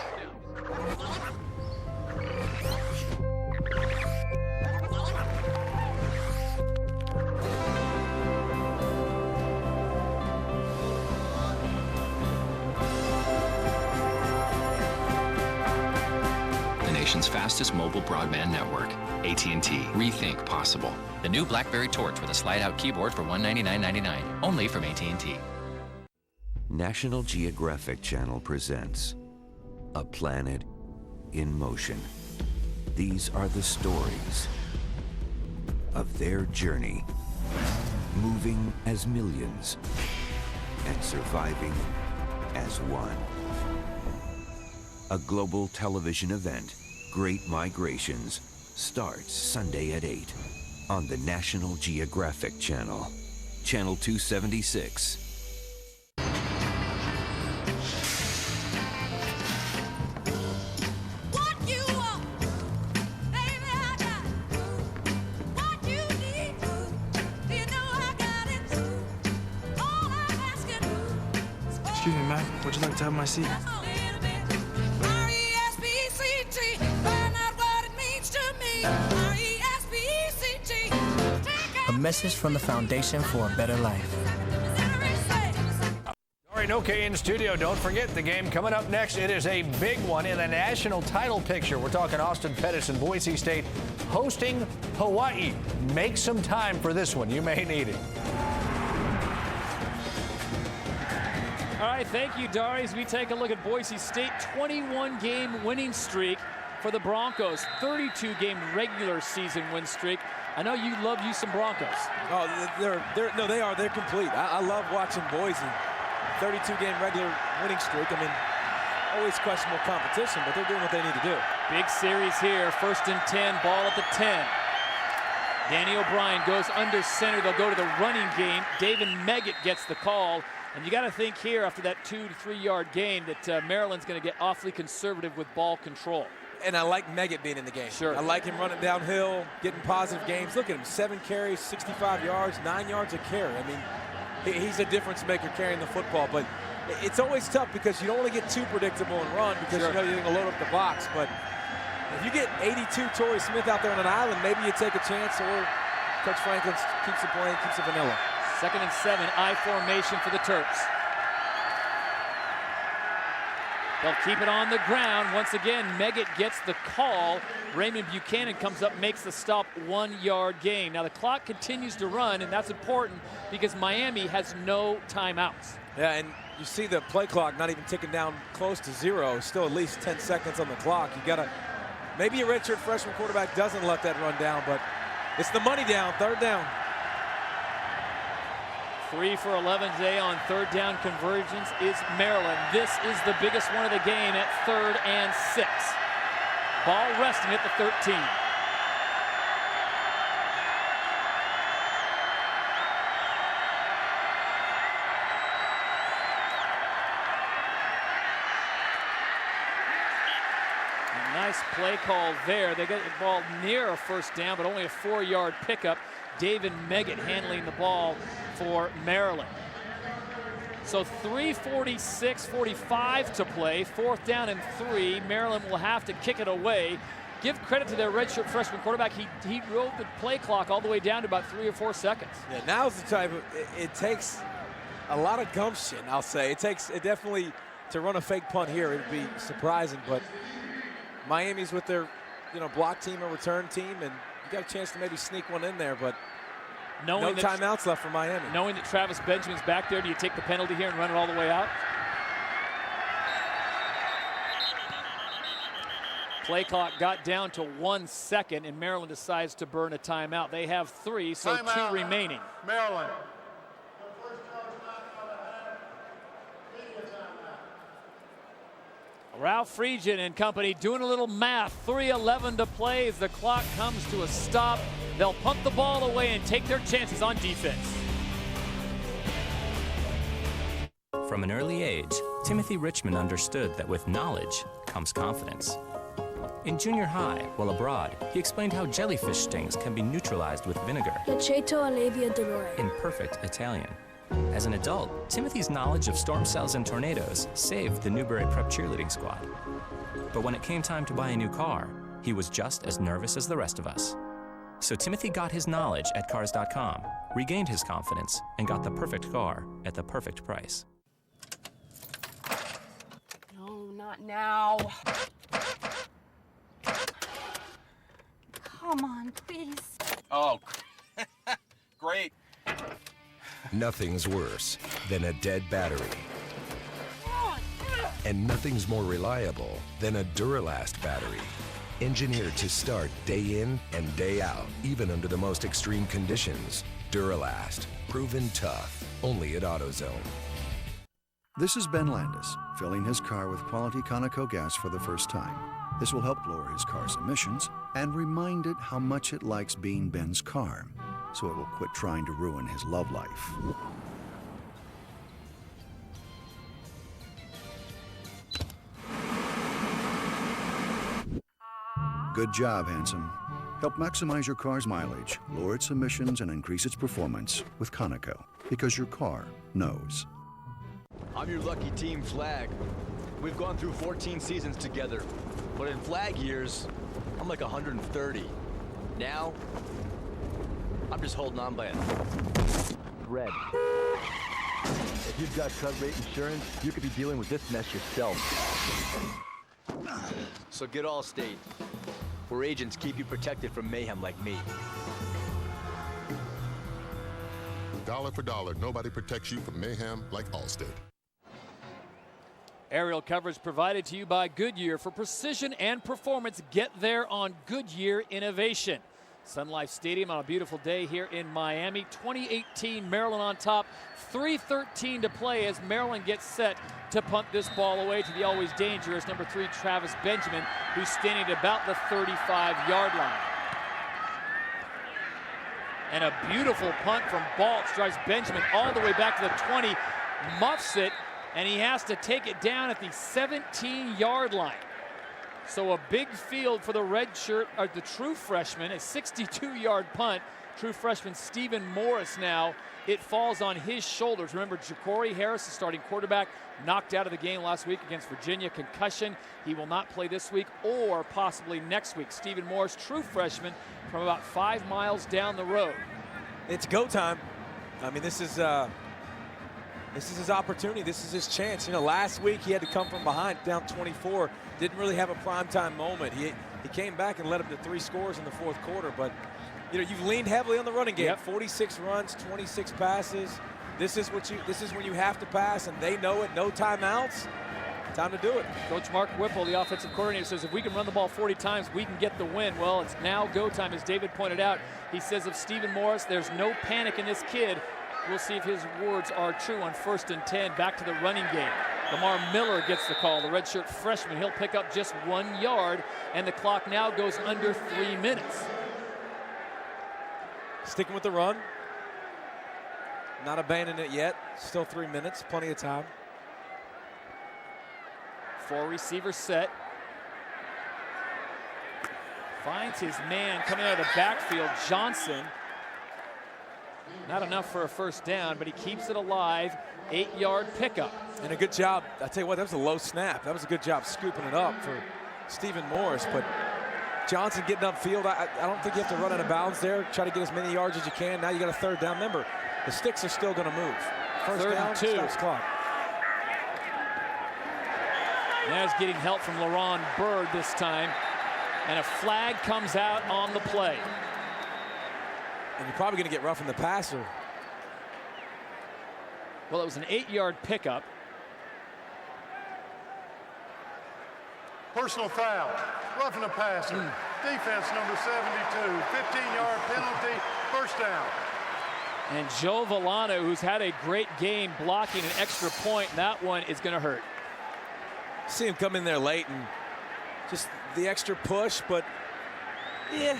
The nation's fastest mobile broadband network. AT&T. Rethink possible. The new BlackBerry Torch with a slide-out keyboard for $199.99. Only from AT&T. National Geographic Channel presents A Planet in Motion. These are the stories of their journey, moving as millions and surviving as one. A global television event, Great Migrations, starts Sunday at 8 on the National Geographic Channel, Channel 276. Excuse me, ma'am. Would you like to have my seat? A message from the Foundation for a Better Life. All right, okay, in studio. Don't forget the game coming up next. It is a big one in the national title picture. We're talking Austin Pettis and Boise State hosting Hawaii. Make some time for this one. You may need it. All right, thank you, Darius. We take a look at Boise State, 21-game winning streak for the Broncos, 32-game regular season win streak. I know you love you some Broncos. Oh, they're complete. I love watching Boise. 32-game regular winning streak. I mean, always questionable competition, but they're doing what they need to do. Big series here, 1st and 10, ball at the 10. Danny O'Brien goes under center. They'll go to the running game. David Meggett gets the call. And you got to think here after that 2 to 3 yard gain that Maryland's going to get awfully conservative with ball control. And I like Meggett being in the game. Sure. I like him running downhill, getting positive games. Look at him, 7 carries, 65 yards, 9 yards a carry. I mean, he's a difference maker carrying the football. But it's always tough because you don't want to get too predictable and run because you know you're going to load up the box. But if you get 82 Torrey Smith out there on an island, maybe you take a chance, or Coach Franklin keeps it plain, keeps it vanilla. 2nd and 7, I formation for the Terps. They'll keep it on the ground. Once again, Meggett gets the call. Raymond Buchanan comes up, makes the stop, 1 yard gain. Now the clock continues to run, and that's important because Miami has no timeouts. Yeah, and you see the play clock not even ticking down close to 0. Still at least 10 seconds on the clock. You gotta, maybe a redshirt freshman quarterback doesn't let that run down, but it's the money down, 3rd down. 3 for 11 today on 3rd down conversions is Maryland. This is the biggest one of the game at 3rd and 6. Ball resting at the 13. A nice play call there. They get the ball near a 1st down, but only a 4 yard pickup. David Meggett handling the ball for Maryland. So 3:46-45 to play, 4th down and 3. Maryland will have to kick it away. Give credit to their redshirt freshman quarterback. He drove the play clock all the way down to about 3 or 4 seconds. Yeah, now's the time. It takes a lot of gumption, I'll say. It definitely, to run a fake punt here, it'd be surprising, but Miami's with their, block team or return team, and you got a chance to maybe sneak one in there, but no timeouts left for Miami. Knowing that Travis Benjamin's back there, do you take the penalty here and run it all the way out? Play clock got down to 1 second, and Maryland decides to burn a timeout. They have 3, so timeout. 2 remaining. Maryland. Ralph Friedgen and company doing a little math. 3:11 to play as the clock comes to a stop. They'll punt the ball away and take their chances on defense. From an early age, Timothy Richmond understood that with knowledge comes confidence. In junior high, while abroad, he explained how jellyfish stings can be neutralized with vinegar in perfect Italian. As an adult, Timothy's knowledge of storm cells and tornadoes saved the Newberry Prep cheerleading squad. But when it came time to buy a new car, he was just as nervous as the rest of us. So Timothy got his knowledge at Cars.com, regained his confidence, and got the perfect car at the perfect price. No, not now. Come on, please. Oh, great. Nothing's worse than a dead battery. And nothing's more reliable than a Duralast battery. Engineered to start day in and day out, even under the most extreme conditions. Duralast, proven tough, only at AutoZone. This is Ben Landis, filling his car with quality Conoco gas for the first time. This will help lower his car's emissions and remind it how much it likes being Ben's car, so it will quit trying to ruin his love life. Good job, handsome. Help maximize your car's mileage, lower its emissions, and increase its performance with Conoco, because your car knows. I'm your lucky team, Flag. We've gone through 14 seasons together, but in Flag years, I'm like 130. Now, I'm just holding on by a thread. If you've got cut rate insurance, you could be dealing with this mess yourself. So get Allstate, where agents keep you protected from mayhem like me. Dollar for dollar, nobody protects you from mayhem like Allstate. Aerial coverage provided to you by Goodyear. For precision and performance, get there on Goodyear Innovation. Sun Life Stadium on a beautiful day here in Miami. 2018, Maryland on top. 3:13 to play as Maryland gets set to punt this ball away to the always dangerous number 3 Travis Benjamin, who's standing at about the 35-yard line. And a beautiful punt from Baltz drives Benjamin all the way back to the 20, muffs it, and he has to take it down at the 17-yard line. So a big field for the red shirt, or the true freshman, a 62-yard punt. True freshman Stephen Morris now. It falls on his shoulders. Remember, Ja'Cory Harris, the starting quarterback, knocked out of the game last week against Virginia, concussion. He will not play this week or possibly next week. Stephen Morris, true freshman, from about 5 miles down the road. It's go time. I mean, this is his opportunity. This is his chance. You know, last week he had to come from behind, down 24. Didn't really have a primetime moment. He came back and led up to 3 scores in the 4th quarter. But you know, you've leaned heavily on the running game. 46 runs, 26 passes. This is when you have to pass, and they know it. No timeouts. Time to do it. Coach Mark Whipple, the offensive coordinator, says if we can run the ball 40 times, we can get the win. Well, it's now go time, as David pointed out. He says of Stephen Morris, there's no panic in this kid. We'll see if his words are true on 1st and 10. Back to the running game. Lamar Miller gets the call, the redshirt freshman. He'll pick up just 1 yard, and the clock now goes under 3 minutes. Sticking with the run. Not abandoning it yet. Still 3 minutes, plenty of time. 4 receivers set. Finds his man coming out of the backfield, Johnson. Not enough for a first down, but he keeps it alive. 8-yard pickup. And a good job. I tell you what, that was a low snap. That was a good job scooping it up for Stephen Morris. But Johnson getting upfield, I don't think you have to run out of bounds there. Try to get as many yards as you can. Now you got a 3rd down. Remember, the sticks are still going to move. First 3rd down, and 2. Stops clock. Now he's getting help from LaRon Bird this time. And a flag comes out on the play. And you're probably going to get rough in the passer. Well, it was an 8-yard pickup. Personal foul, roughing the passer. Defense number 72, 15-yard penalty, first down. And Joe Villano, who's had a great game blocking an extra point, that one is going to hurt. See him come in there late and just the extra push, but yeah.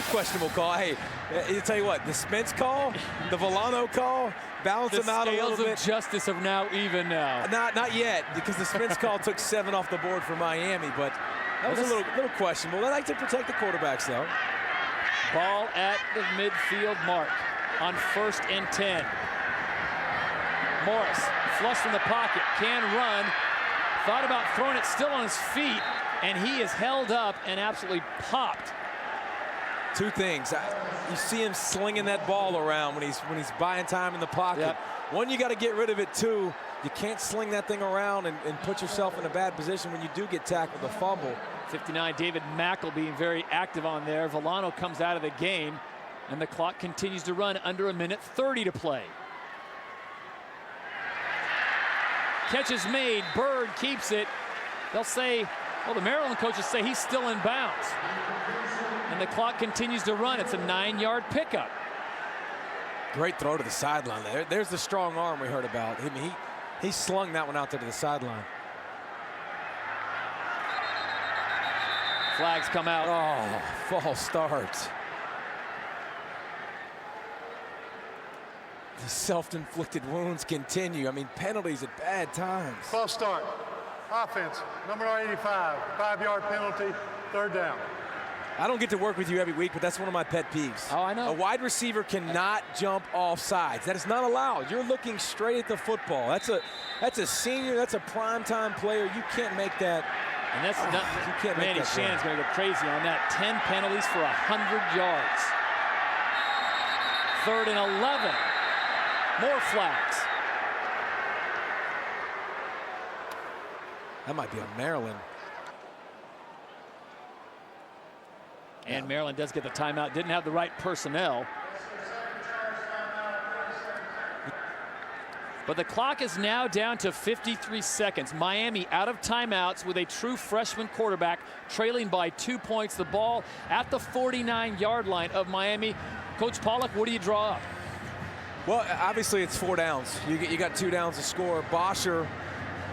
Questionable call. Hey, you tell you what, the Spence call, the Villano call, balance them out a little bit. The scales of justice are now even now. Not yet, because the Spence call took 7 off the board for Miami, but that was a little questionable. They like to protect the quarterbacks, though. Ball at the midfield mark on 1st and 10. Morris, flush from the pocket, can run. Thought about throwing it, still on his feet, and he is held up and absolutely popped. 2 things. You see him slinging that ball around when he's buying time in the pocket. Yep. 1, you got to get rid of it. 2, you can't sling that thing around and put yourself in a bad position when you do get tackled, a fumble. 59, David Mackel being very active on there. Villano comes out of the game, and the clock continues to run under 1:30 to play. Catch is made. Bird keeps it. They'll say, well, the Maryland coaches say he's still in bounds. And the clock continues to run. It's a 9-yard pickup. Great throw to the sideline there. There's the strong arm we heard about. I mean, he slung that one out there to the sideline. Flags come out. Oh, false start. The self-inflicted wounds continue. I mean, penalties at bad times. False start. Offense, number 85, 5-yard penalty, 3rd down. I don't get to work with you every week, but that's one of my pet peeves. Oh, I know. A wide receiver cannot jump off sides. That is not allowed. You're looking straight at the football. That's a senior. That's a primetime player. You can't make that. And that's not. You can't make Randy that Shannon's going to go crazy on that. 10 penalties for 100 yards. 3rd and 11. More flags. That might be on Maryland. And Maryland does get the timeout. Didn't have the right personnel. But the clock is now down to 53 seconds. Miami out of timeouts with a true freshman quarterback trailing by 2 points. The ball at the 49-yard line of Miami. Coach Pollock, what do you draw up? Well, obviously it's 4 downs. You got 2 downs to score. Bosher,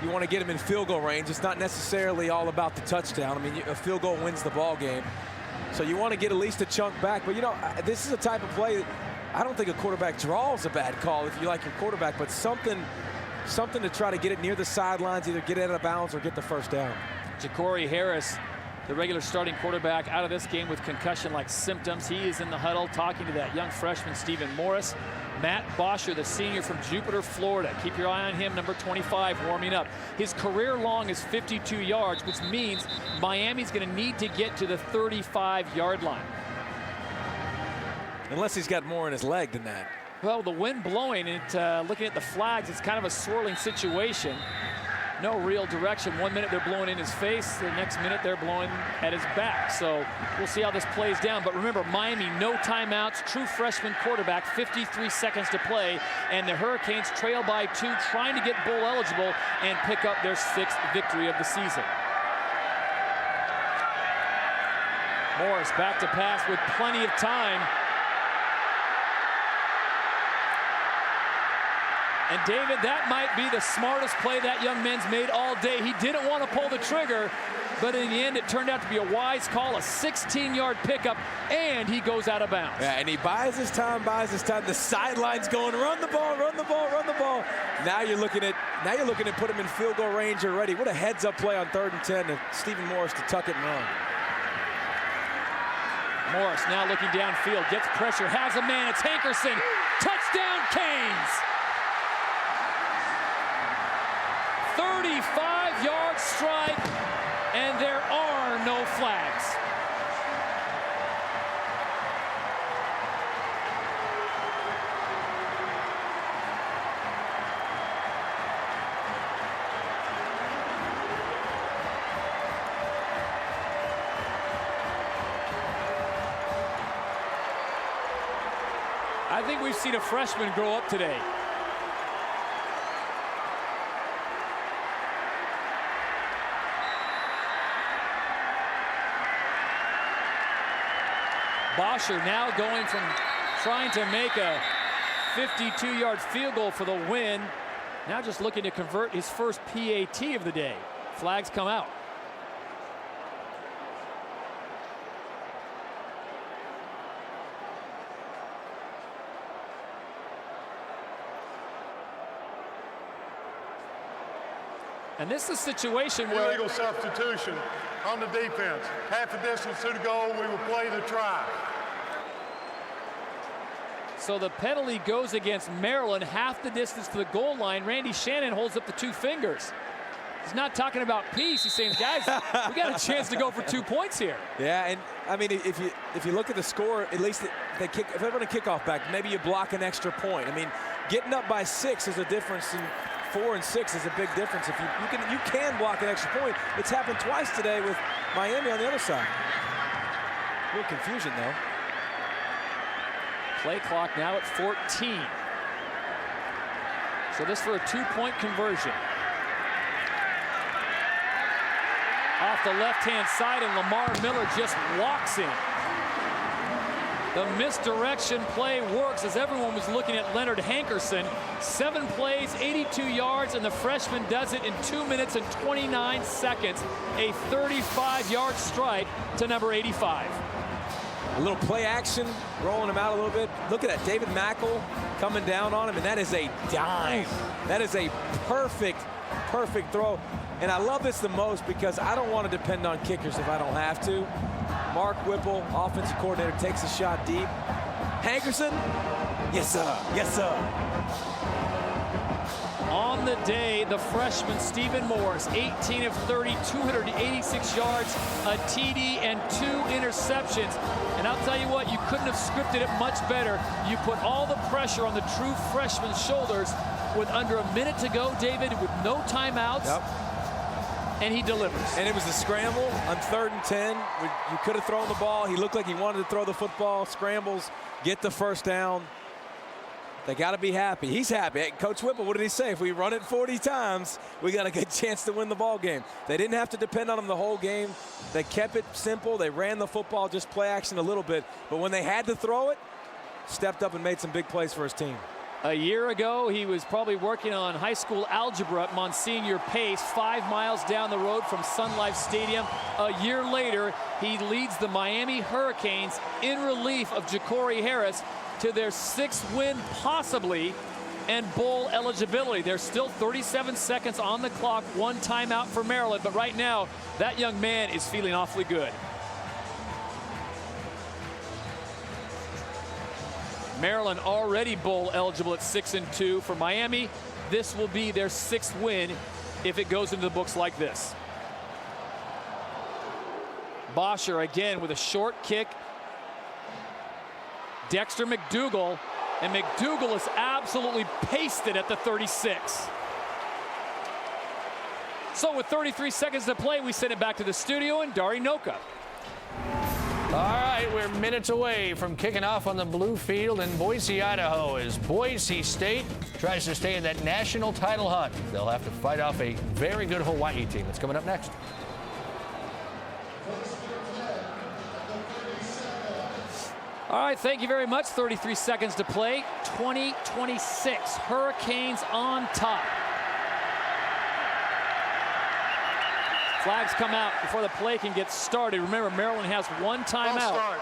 you want to get him in field goal range. It's not necessarily all about the touchdown. I mean, a field goal wins the ball game. So you want to get at least a chunk back. But, you know, this is a type of play that I don't think a quarterback draw is a bad call if you like your quarterback, but something to try to get it near the sidelines, either get it out of bounds or get the 1st down. Ja'Cory Harris, the regular starting quarterback, out of this game with concussion-like symptoms. He is in the huddle talking to that young freshman, Stephen Morris. Matt Bosher, the senior from Jupiter, Florida. Keep your eye on him, number 25, warming up. His career long is 52 yards, which means Miami's going to need to get to the 35-yard line. Unless he's got more in his leg than that. Well, the wind blowing, and looking at the flags, it's kind of a swirling situation. No real direction. 1 minute they're blowing in his face, the next minute they're blowing at his back. So we'll see how this plays down. But remember, Miami, no timeouts, true freshman quarterback, 53 seconds to play, and the Hurricanes trail by 2, trying to get bowl eligible and pick up their 6th victory of the season. Morris back to pass with plenty of time. And David, that might be the smartest play that young man's made all day. He didn't want to pull the trigger, but in the end, it turned out to be a wise call, a 16-yard pickup, and he goes out of bounds. Yeah, and he buys his time. The sideline's going, run the ball, run the ball, run the ball. Now you're looking at put him in field goal range already. What a heads-up play on 3rd and 10 to Stephen Morris to tuck it and run. Morris now looking downfield, gets pressure, has a man. It's Hankerson. Touchdown, Canes. 35-yard strike, and there are no flags. I think we've seen a freshman grow up today. Bosher now going from trying to make a 52-yard field goal for the win. Now just looking to convert his first PAT of the day. Flags come out. And this is a situation where illegal substitution on the defense. Half a distance to the goal, we will play the try. So the penalty goes against Maryland, half the distance to the goal line. Randy Shannon holds up the 2 fingers. He's not talking about peace. He's saying, guys, we got a chance to go for 2 points here. Yeah, and I mean, if you look at the score, at least they kick. If they're going to kickoff back, maybe you block an extra point. I mean, getting up by 6 is a difference, and 4 and 6 is a big difference. If you can block an extra point. It's happened twice today with Miami on the other side. A little confusion though. Play clock now at 14. So this for a 2-point conversion. Off the left-hand side, and Lamar Miller just walks in. The misdirection play works as everyone was looking at Leonard Hankerson. 7 plays, 82 yards, and the freshman does it in 2 minutes and 29 seconds. A 35-yard strike to number 85. A little play action, rolling him out a little bit. Look at that, David Mackle coming down on him, and that is a dime. That is a perfect throw. And I love this the most because I don't want to depend on kickers if I don't have to. Mark Whipple, offensive coordinator, takes a shot deep. Hankerson, yes sir, yes sir. On the day, the freshman Stephen Morris, 18 of 30, 286 yards, a TD, and 2 interceptions. And I'll tell you what, you couldn't have scripted it much better. You put all the pressure on the true freshman's shoulders with under a minute to go, David, with no timeouts. Yep. And he delivers. And it was a scramble on 3rd and 10. You could have thrown the ball. He looked like he wanted to throw the football. Scrambles, get the first down. They got to be happy. He's happy. Hey, Coach Whipple, what did he say? If we run it 40 times, we got a good chance to win the ball game. They didn't have to depend on him the whole game. They kept it simple. They ran the football, just play action a little bit. But when they had to throw it, stepped up and made some big plays for his team. A year ago, he was probably working on high school algebra at Monsignor Pace, 5 miles down the road from Sun Life Stadium. A year later, he leads the Miami Hurricanes in relief of Ja'Cory Harris to their 6th win possibly and bowl eligibility. There's still 37 seconds on the clock, 1 timeout for Maryland, but right now, that young man is feeling awfully good. Maryland already bowl eligible at 6-2. For Miami, this will be their 6th win if it goes into the books like this. Bosher again with a short kick. Dexter McDougal, and McDougal is absolutely pasted at the 36. So with 33 seconds to play, we send it back to the studio and Dari Noka. All right, we're minutes away from kicking off on the blue field in Boise, Idaho, as Boise State tries to stay in that national title hunt. They'll have to fight off a very good Hawaii team. That's coming up next. All right, thank you very much. 33 seconds to play. 20-26, Hurricanes on top. Flags come out before the play can get started. Remember, Maryland has 1 timeout. Start.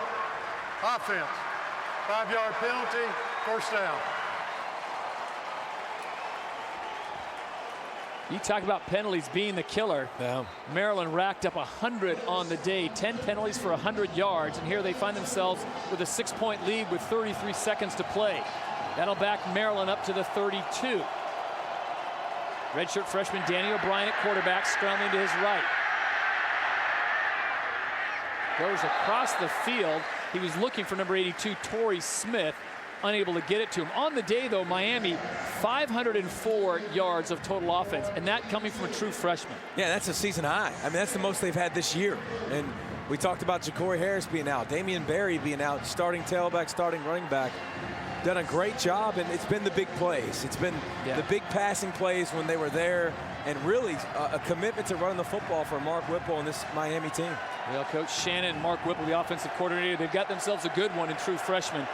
Offense. 5-yard penalty, first down. You talk about penalties being the killer. Yeah. Maryland racked up 100 on the day, 10 penalties for 100 yards, and here they find themselves with a 6-point lead with 33 seconds to play. That'll back Maryland up to the 32. Redshirt freshman Danny O'Brien at quarterback, scrambling to his right. Goes across the field. He was looking for number 82, Torrey Smith, unable to get it to him. On the day, though, Miami, 504 yards of total offense, and that coming from a true freshman. Yeah, that's a season high. I mean, that's the most they've had this year. And we talked about Ja'Cory Harris being out, Damian Berry being out, starting tailback, starting running back. Done a great job, and it's been the big plays. It's been the big passing plays when they were there, and really a commitment to running the football for Mark Whipple and this Miami team. Well, Coach Shannon and Mark Whipple, the offensive coordinator, they've got themselves a good one in true freshman.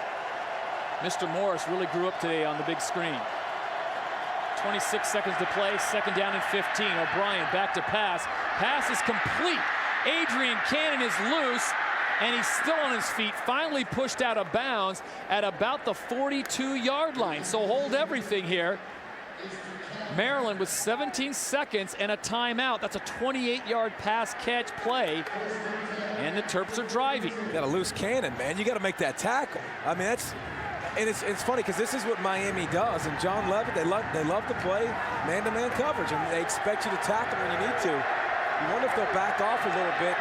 Mr. Morris really grew up today on the big screen. 26 seconds to play, 2nd down and 15. O'Brien back to pass. Pass is complete. Adrian Cannon is loose, and he's still on his feet, finally pushed out of bounds at about the 42-yard line. So hold everything here. Maryland with 17 seconds and a timeout. That's a 28-yard pass catch play, and the Terps are driving. You got a loose cannon, man. You got to make that tackle. I mean, it's funny because this is what Miami does. And John Levitt, they love to play man-to-man coverage, and they expect you to tackle when you need to. You wonder if they'll back off a little bit,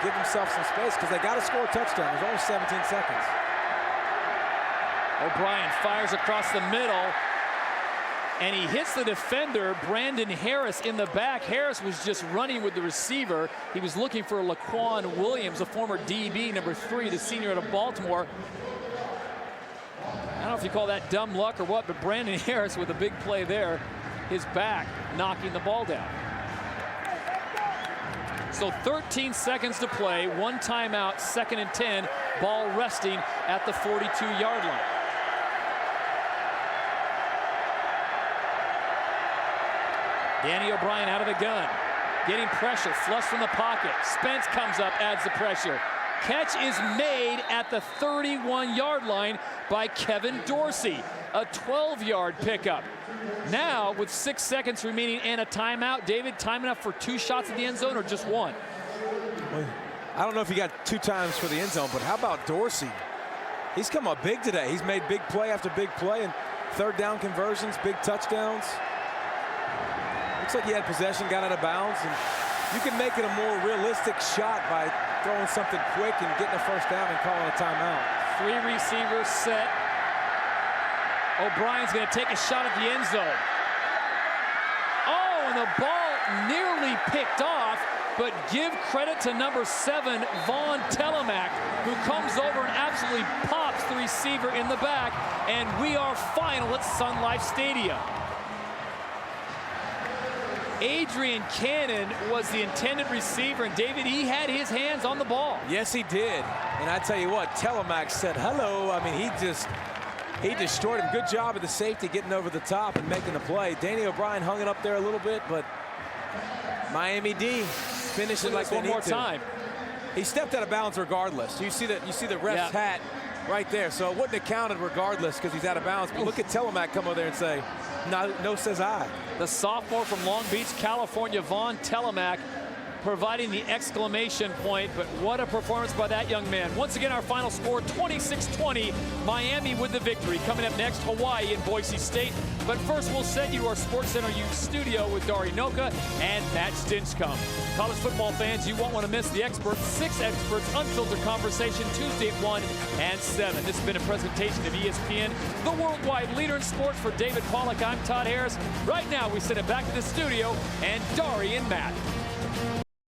give themselves some space, because they got to score a touchdown. There's only 17 seconds. O'Brien fires across the middle, and he hits the defender, Brandon Harris, in the back. Harris was just running with the receiver. He was looking for Laquan Williams, a former DB, number 3, the senior out of Baltimore. I don't know if you call that dumb luck or what, but Brandon Harris with a big play there, his back knocking the ball down. So 13 seconds to play, 1 timeout, 2nd and 10, ball resting at the 42-yard line. Danny O'Brien out of the gun, getting pressure, flush from the pocket. Spence comes up, adds the pressure. Catch is made at the 31-yard line by Kevin Dorsey, a 12-yard pickup. Now, with 6 seconds remaining and a timeout, David, time enough for 2 shots at the end zone or just 1? Well, I don't know if he got 2 times for the end zone, but how about Dorsey? He's come up big today. He's made big play after big play, and 3rd down conversions, big touchdowns. Looks like he had possession, got out of bounds, and you can make it a more realistic shot by throwing something quick and getting a 1st down and calling a timeout. 3 receivers set. O'Brien's going to take a shot at the end zone. Oh, and the ball nearly picked off, but give credit to number 7, Vaughn Telemack, who comes over and absolutely pops the receiver in the back, and we are final at Sun Life Stadium. Adrian Cannon was the intended receiver, and David, he had his hands on the ball. Yes, he did. And I tell you what, Telemack said hello. I mean, he destroyed him. Good job of the safety getting over the top and making the play. Danny O'Brien hung it up there a little bit, but Miami D finished it like they need to. One more time. He stepped out of bounds regardless. You see the ref's hat right there. So it wouldn't have counted regardless because he's out of bounds. But look at Telemack come over there and say, no says I. The sophomore from Long Beach, California, Vaughn Telemack, providing the exclamation point, but what a performance by that young man. Once again, our final score, 26-20, Miami with the victory. Coming up next, Hawaii and Boise State. But first, we'll send you to our SportsCenter U studio with Dari Noka and Matt Stinchcomb. College football fans, you won't want to miss the experts, 6 experts, unfiltered conversation, Tuesday at 1 and 7. This has been a presentation of ESPN, the worldwide leader in sports. For David Pollack, I'm Todd Harris. Right now, we send it back to the studio and Dari and Matt.